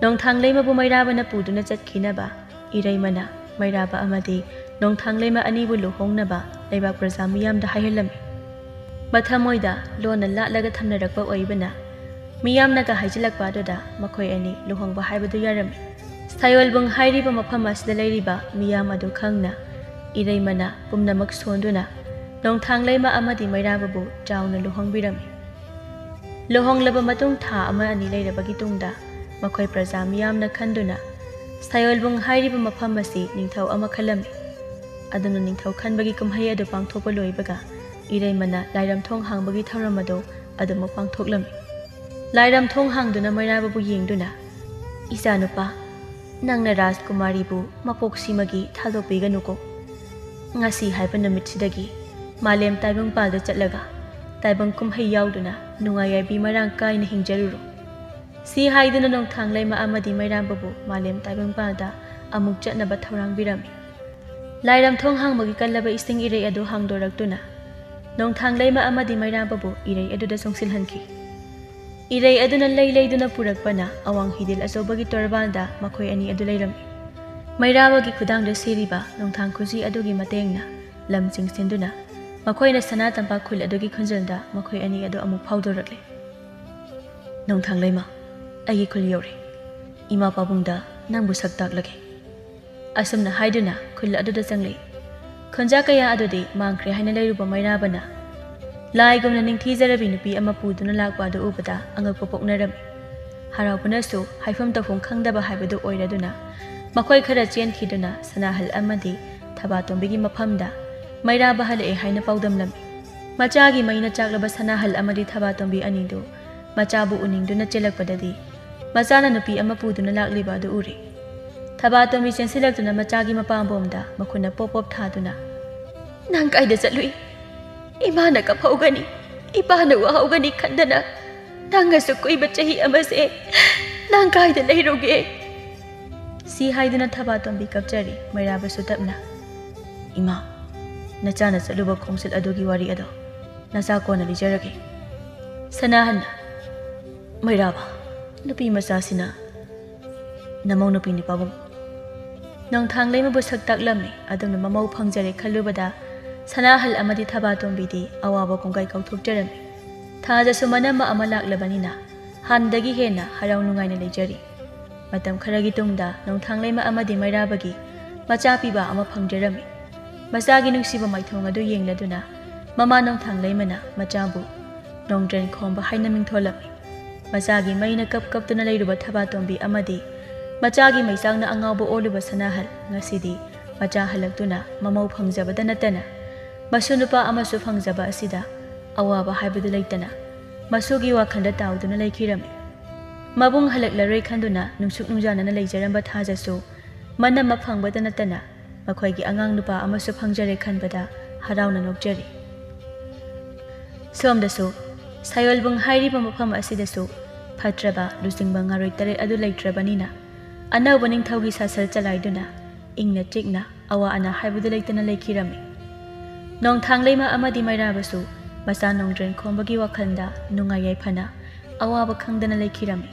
ꯅꯣꯡꯊꯥꯡ ꯂꯩꯃꯕꯨ ꯃꯩꯔꯥꯕꯅ ꯄꯨꯗꯨꯅ ꯆꯠꯈꯤꯅꯕ ꯏꯔꯩꯃꯅ ꯃꯩꯔꯥꯕ ꯑꯃꯗꯤ ꯅꯣꯡꯊꯥꯡ ꯂꯩꯃ ꯑꯅꯤꯕꯨ ꯂꯨꯍꯣꯡꯅꯕ ꯂꯩꯕꯥꯛ ꯄ꯭ꯔꯖꯥ ꯃꯤꯌꯥꯝꯗ ꯍꯥꯏꯍꯜꯂꯝꯃꯤ꯫ ꯃꯊꯃꯣꯏꯗ ꯂꯣꯟꯅ ꯂꯥꯠꯂꯒ ꯊꯝꯅꯔꯛꯄ ꯑꯣꯏꯕꯅ ꯃꯤꯌꯥꯝꯅꯒ ꯍꯥꯏꯖꯤꯜꯂꯛꯄ ꯑꯗꯨꯗ ꯃꯈꯣꯏ ꯑꯅꯤ ꯂꯨꯍꯣꯡꯕ ꯍꯥꯏꯕꯗꯨ ꯌꯥꯔꯝꯃꯤ꯫ ꯁꯥꯌꯣꯜꯕꯨꯡ ꯍꯥꯏꯔꯤꯕ ꯃꯐꯝ ꯑꯁꯤꯗ ꯂꯩꯔꯤꯕ ꯃꯤꯌꯥꯝ ꯑꯗꯨ ꯈꯪꯅ ꯏꯔꯩꯃꯅ ꯄꯨꯝꯅꯃꯛ ꯁꯣꯟꯗꯨꯅ ꯅꯣꯡꯊꯥꯡ ꯂꯩꯃ ꯑꯃꯗꯤ ꯃꯩꯔꯥꯕꯕꯨ ꯆꯥꯎꯅ ꯂꯨꯍꯣꯡꯕꯤꯔꯝꯃꯤ꯫ ꯂꯨꯍꯣꯡꯂꯕ ꯃꯇꯨꯡ ꯊꯥ ꯑꯃ ꯑꯅꯤ ꯂꯩꯔꯕꯒꯤ ꯇꯨꯡꯗ ꯃꯈꯣꯏ ꯄ꯭ꯔꯖꯥ ꯃꯤꯌꯥꯝꯅ ꯈꯟꯗꯨꯅ ꯁꯥꯌꯣꯜꯕꯨꯡ ꯍꯥꯏꯔꯤꯕ ꯃꯐꯝ ꯑꯁꯤ ꯅꯤꯡꯊꯧ ꯑꯃ ꯈꯜꯂꯝꯃꯤ꯫ ꯑꯗꯨꯅ ꯅꯤꯡꯊꯧ ꯈꯟꯕꯒꯤ ꯀꯨꯝꯍꯩ ꯑꯗꯨ ꯄꯥꯡꯊꯣꯛꯄ ꯂꯣꯏꯕꯒ ꯏꯔꯩꯃꯅ ꯂꯥꯏꯔꯝ ꯊꯣꯡ ꯍꯥꯡꯕꯒꯤ ꯊꯧꯔꯝ ꯑꯗꯨ ꯑꯗꯨꯃꯛ ꯄꯥꯡꯊꯣꯛꯂꯝꯃꯤ꯫ ꯂꯥꯏꯔꯝ ꯊꯣꯡ ꯍꯥꯡꯗꯨꯅ ꯃꯩꯔꯥꯕꯕꯨ ꯌꯦꯡꯗꯨꯅ "ꯏꯆꯥꯅꯨꯄꯥ, ꯅꯪꯅ ꯔꯥꯖꯀꯨꯃꯥꯔꯤꯕꯨ ꯃꯄꯣꯛꯁꯤꯃꯒꯤ ꯊꯥꯗꯣꯛꯄꯤꯒꯅꯨꯀꯣ꯫ ꯉꯁꯤ ꯍꯥꯏꯕ ꯅꯨꯃꯤꯠꯁꯤꯗꯒꯤ ꯃꯥꯂꯦꯝ ꯇꯥꯏꯕꯪꯄꯥꯜꯗ ꯆꯠꯂꯒ ꯇꯥꯏꯕꯪ ꯀꯨꯝꯍꯩ ꯌꯥꯎꯗꯨꯅ ꯅꯨꯡꯉꯥꯏ ꯌꯥꯏꯕꯤ ꯃꯔꯥꯡ ꯀꯥꯏꯅ ꯍꯤꯡꯖꯔꯨꯔꯣ"꯫ ꯁꯤ ꯍꯥꯏꯗꯨꯅ ꯅꯣꯡꯊꯥꯡ ꯂꯩꯃ ꯑꯃꯗꯤ ꯃꯩꯔꯥꯕꯕꯨ ꯃꯥꯂꯦꯝ ꯇꯥꯏꯕꯪꯄꯥꯜꯗ ꯑꯃꯨꯛ ꯆꯠꯅꯕ ꯊꯧꯔꯥꯡꯕꯤꯔꯝꯃꯤ꯫ ꯂꯥꯏꯔꯝ ꯊꯣꯡ ꯍꯥꯡꯕꯒꯤ ꯀꯜꯂꯕ ꯏꯁꯤꯡ ꯏꯔꯩ ꯑꯗꯨ ꯍꯥꯡꯗꯣꯔꯛꯇꯨꯅ ꯅꯣꯡꯊꯥꯡ ꯂꯩꯃ ꯑꯃꯗꯤ ꯃꯩꯔꯥꯕꯕꯨ ꯏꯔꯩ ꯑꯗꯨꯗ ꯆꯣꯡꯁꯤꯜꯍꯟꯈꯤ꯫ ꯏꯔꯩ ꯑꯗꯨꯅ ꯂꯩꯗꯨꯅ ꯄꯨꯔꯛꯄꯅ ꯑꯋꯥꯡ ꯍꯤꯗꯤꯜ ꯑꯆꯧꯕꯒꯤ ꯇꯣꯔꯕꯥꯟꯗ ꯃꯈꯣꯏ ꯑꯅꯤ ꯑꯗꯨ ꯂꯩꯔꯝꯃꯤ꯫ ꯃꯩꯔꯥꯕꯒꯤ ꯈꯨꯗꯥꯡꯗ ꯁꯤꯔꯤꯕ ꯅꯣꯡꯊꯥꯡ ꯈꯨꯖꯤ ꯑꯗꯨꯒꯤ ꯃꯇꯦꯡꯅ ꯂꯝ ꯆꯤꯡꯁꯤꯟꯗꯨꯅ ꯃꯈꯣꯏꯅ ꯁꯅꯥ ꯇꯝꯄꯥꯛ ꯈꯨꯜ ꯑꯗꯨꯒꯤ ꯈꯨꯟꯖꯦꯜꯗ ꯃꯈꯣꯏ ꯑꯅꯤ ꯑꯗꯨ ꯑꯃꯨꯛ ꯐꯥꯎꯗꯣꯔꯛꯂꯦ꯫ "ꯅꯣꯡꯊꯥꯡ ꯂꯩꯃ, ꯑꯩꯒꯤ ꯈꯨꯜ ꯌꯧꯔꯦ꯫ ꯏꯃꯥ ꯄꯥꯕꯨꯡꯗ ꯅꯪꯕꯨ ꯁꯛ ꯇꯥꯛꯂꯒꯦ"꯫ ꯑꯁꯨꯝꯅ ꯍꯥꯏꯗꯨꯅ ꯈꯨꯜ ꯑꯗꯨꯗ ꯆꯪꯂꯛꯏ꯫ ꯈꯨꯟꯖꯥ ꯀꯌꯥ ꯑꯗꯨꯗꯤ ꯃꯥꯡꯈ꯭ꯔꯦ ꯍꯥꯏꯅ ꯂꯩꯔꯨꯕ ꯃꯩꯔꯥꯕꯅ ꯂꯥꯏꯒꯨꯝꯅ ꯅꯤꯡꯊꯤꯖꯔꯕꯤ ꯅꯨꯄꯤ ꯑꯃ ꯄꯨꯗꯨꯅ ꯂꯥꯛꯄ ꯑꯗꯨ ꯎꯕꯗ ꯑꯉꯛꯄ ꯄꯣꯛꯅꯔꯝꯃꯤ꯫ ꯍꯔꯥꯎꯕꯅꯁꯨ ꯍꯥꯏꯐꯝ ꯇꯧꯐꯝ ꯈꯪꯗꯕ ꯍꯥꯏꯕꯗꯨ ꯑꯣꯏꯔꯗꯨꯅ ꯃꯈꯣꯏ ꯈꯔ ꯆꯦꯟꯈꯤꯗꯨꯅ ꯁꯅꯥꯍꯜ ꯑꯃꯗꯤ ꯊꯕꯥꯇꯣꯝꯕꯤꯒꯤ ꯃꯐꯝꯗ ꯃꯩꯔꯥꯕ ꯍꯜꯂꯛꯑꯦ ꯍꯥꯏꯅ ꯄꯥꯎꯗꯝꯂꯝꯃꯤ꯫ ꯃꯆꯥꯒꯤ ꯃꯩꯅ ꯆꯥꯛꯂꯕ ꯁꯅꯥꯍꯜ ꯑꯃꯗꯤ ꯊꯕꯥꯇꯣꯝꯕꯤ ꯑꯅꯤꯗꯨ ꯃꯆꯥꯕꯨ ꯎꯅꯤꯡꯗꯨꯅ ꯆꯦꯜꯂꯛꯄꯗꯗꯤ ꯃꯆꯥꯅ ꯅꯨꯄꯤ ꯑꯃ ꯄꯨꯗꯨꯅ ꯂꯥꯛꯂꯤꯕ ꯑꯗꯨ ꯎꯔꯦ꯫ ꯊꯕꯥꯇꯣꯝꯕꯤ ꯆꯦꯟꯁꯤꯜꯂꯛꯇꯨꯅ ꯃꯆꯥꯒꯤ ꯃꯄꯥꯝꯕꯣꯝꯗ ꯃꯈꯨꯠꯅ ꯄꯣꯞ ꯄꯣꯞ ꯊꯥꯗꯨꯅ "ꯅꯪ ꯀꯥꯏꯗ ꯆꯠꯂꯨꯏ? ꯏꯃꯥꯅ ꯀꯞꯍꯧꯒꯅꯤ, ꯏꯄꯥꯅ ꯋꯥꯍꯧꯒꯅꯤ ꯈꯟꯗꯅ ꯅꯪꯅꯁꯨ ꯀꯨꯏꯕ ꯆꯍꯤ ꯑꯃꯁꯦ ꯅꯪ ꯀꯥꯏꯗ ꯂꯩꯔꯨꯒꯦ?" ꯁꯤ ꯍꯥꯏꯗꯨꯅ ꯊꯕꯥꯇꯣꯝꯕꯤ ꯀꯞꯆꯔꯤ ꯃꯩꯔꯥꯕꯁꯨ ꯇꯞꯅ "ꯏꯃꯥ, ꯅꯆꯥꯅ ꯆꯠꯂꯨꯕ ꯈꯣꯡꯆꯠ ꯑꯗꯨꯒꯤ ꯋꯥꯔꯤ ꯑꯗꯣ ꯅꯆꯥ ꯀꯣꯟꯅ ꯂꯤꯖꯔꯒꯦ." ꯁꯅꯥꯍꯟꯅ "ꯃꯩꯔꯥꯕ, ꯅꯨꯄꯤ ꯃꯆꯥꯁꯤꯅ ꯅꯃꯧ ꯅꯨꯄꯤꯅꯤ ꯄꯥꯕꯨꯡ." ꯅꯣꯡꯊꯥꯡ ꯂꯩꯃꯕꯨ ꯁꯛ ꯇꯥꯛꯂꯝꯃꯤ ꯑꯗꯨꯝꯅ ꯃꯃꯧ ꯐꯪꯖꯔꯦ ꯈꯜꯂꯨꯕꯗ ꯁꯅꯥꯍꯜ ꯑꯃꯗꯤ ꯊꯕꯥꯇꯣꯝꯕꯤꯗꯤ ꯑꯋꯥꯕ ꯀꯣꯡꯒꯥꯏ ꯀꯥꯎꯊꯣꯛꯆꯔꯝꯃꯤ꯫ ꯊꯥꯗꯁꯨ ꯃꯅꯝꯃ ꯑꯃ ꯂꯥꯛꯂꯕꯅꯤꯅ ꯍꯥꯟꯅꯗꯒꯤ ꯍꯦꯟꯅ ꯍꯔꯥꯎ ꯅꯨꯡꯉꯥꯏꯅ ꯂꯩꯖꯔꯤ꯫ ꯃꯇꯝ ꯈꯔꯒꯤ ꯇꯨꯡꯗ ꯅꯣꯡꯊꯥꯡ ꯂꯩꯃ ꯑꯃꯗꯤ ꯃꯩꯔꯥꯕꯒꯤ ꯃꯆꯥ ꯄꯤꯕ ꯑꯃ ꯐꯪꯖꯔꯝꯃꯤ꯫ ꯃꯆꯥꯒꯤ ꯅꯨꯡꯁꯤꯕ ꯃꯥꯏꯊꯣꯡ ꯑꯗꯨ ꯌꯦꯡꯂꯗꯨꯅ ꯃꯃꯥ ꯅꯣꯡꯊꯥꯡ ꯂꯩꯃꯅ ꯃꯆꯥꯕꯨ ꯅꯣꯡꯗ꯭ꯔꯦꯟꯈꯣꯝꯕ ꯍꯥꯏꯅ ꯃꯤꯡꯊꯣꯜꯂꯝꯃꯤ꯫ ꯃꯆꯥꯒꯤ ꯃꯩꯅ ꯀꯞꯇꯨꯅ ꯂꯩꯔꯨꯕ ꯊꯕꯥꯇꯣꯝꯕꯤ ꯑꯃꯗꯤ ꯃꯆꯥꯒꯤ ꯃꯩꯆꯥꯛꯅ ꯑꯉꯥꯎꯕ ꯑꯣꯜꯂꯨꯕ ꯁꯅꯥꯍꯜ ꯉꯁꯤꯗꯤ ꯃꯆꯥ ꯍꯜꯂꯛꯇꯨꯅ ꯃꯃꯧ ꯐꯪꯖꯕꯗ ꯅꯠꯇꯅ ꯃꯁꯨ ꯅꯨꯄꯥ ꯑꯃꯁꯨ ꯐꯪꯖꯕ ꯑꯁꯤꯗ ꯑꯋꯥꯕ ꯍꯥꯏꯕꯗꯨ ꯂꯩꯇꯅ ꯃꯁꯨꯒꯤ ꯋꯥꯈꯜꯗ ꯇꯥꯎꯗꯨꯅ ꯂꯩꯈꯤꯔꯝꯃꯤ꯫ ꯃꯕꯨꯡ ꯍꯜꯂꯛꯂꯔꯣꯏ ꯈꯟꯗꯨꯅ ꯅꯨꯡꯁꯨꯛ ꯅꯨꯡꯖꯥꯅꯅ ꯂꯩꯖꯔꯝꯕ ꯊꯥꯖꯁꯨ ꯃꯅꯝꯃ ꯐꯪꯕꯗ ꯅꯠꯇꯅ ꯃꯈꯣꯏꯒꯤ ꯑꯉꯥꯡ ꯅꯨꯄꯥ ꯑꯃꯁꯨ ꯐꯪꯖꯔꯦ ꯈꯟꯕꯗ ꯍꯔꯥꯎꯅ ꯅꯣꯛꯆꯔꯤ꯫ ꯁꯣꯝꯗꯁꯨ ꯁꯥꯌꯣꯜꯕꯨꯡ ꯍꯥꯏꯔꯤꯕ ꯃꯐꯝ ꯑꯁꯤꯗꯁꯨ ꯐꯠꯇ꯭ꯔꯕ ꯂꯨꯆꯤꯡꯕ ꯉꯥꯔꯣꯏ ꯇꯔꯦꯠ ꯑꯗꯨ ꯂꯩꯇ꯭ꯔꯕꯅꯤꯅ ꯑꯅꯧꯕ ꯅꯤꯡꯊꯧꯒꯤ ꯁꯥꯁꯜ ꯆꯂꯥꯏꯗꯨꯅ ꯏꯪꯅ ꯆꯤꯛꯅ ꯑꯋꯥ ꯑꯅꯥ ꯍꯥꯏꯕꯗꯨ ꯂꯩꯇꯅ ꯂꯩꯈꯤꯔꯝꯃꯤ꯫ ꯅꯣꯡꯊꯥꯡ ꯂꯩꯃ ꯑꯃꯗꯤ ꯃꯩꯔꯥꯕꯁꯨ ꯃꯆꯥ ꯅꯣꯡꯗ꯭ꯔꯦꯟꯈꯣꯝꯕꯒꯤ ꯋꯥꯈꯜꯗ ꯅꯨꯡꯉꯥꯏ ꯌꯥꯏꯐꯅ ꯑꯋꯥꯕ ꯈꯪꯗꯅ ꯂꯩꯈꯤꯔꯝꯃꯤ꯫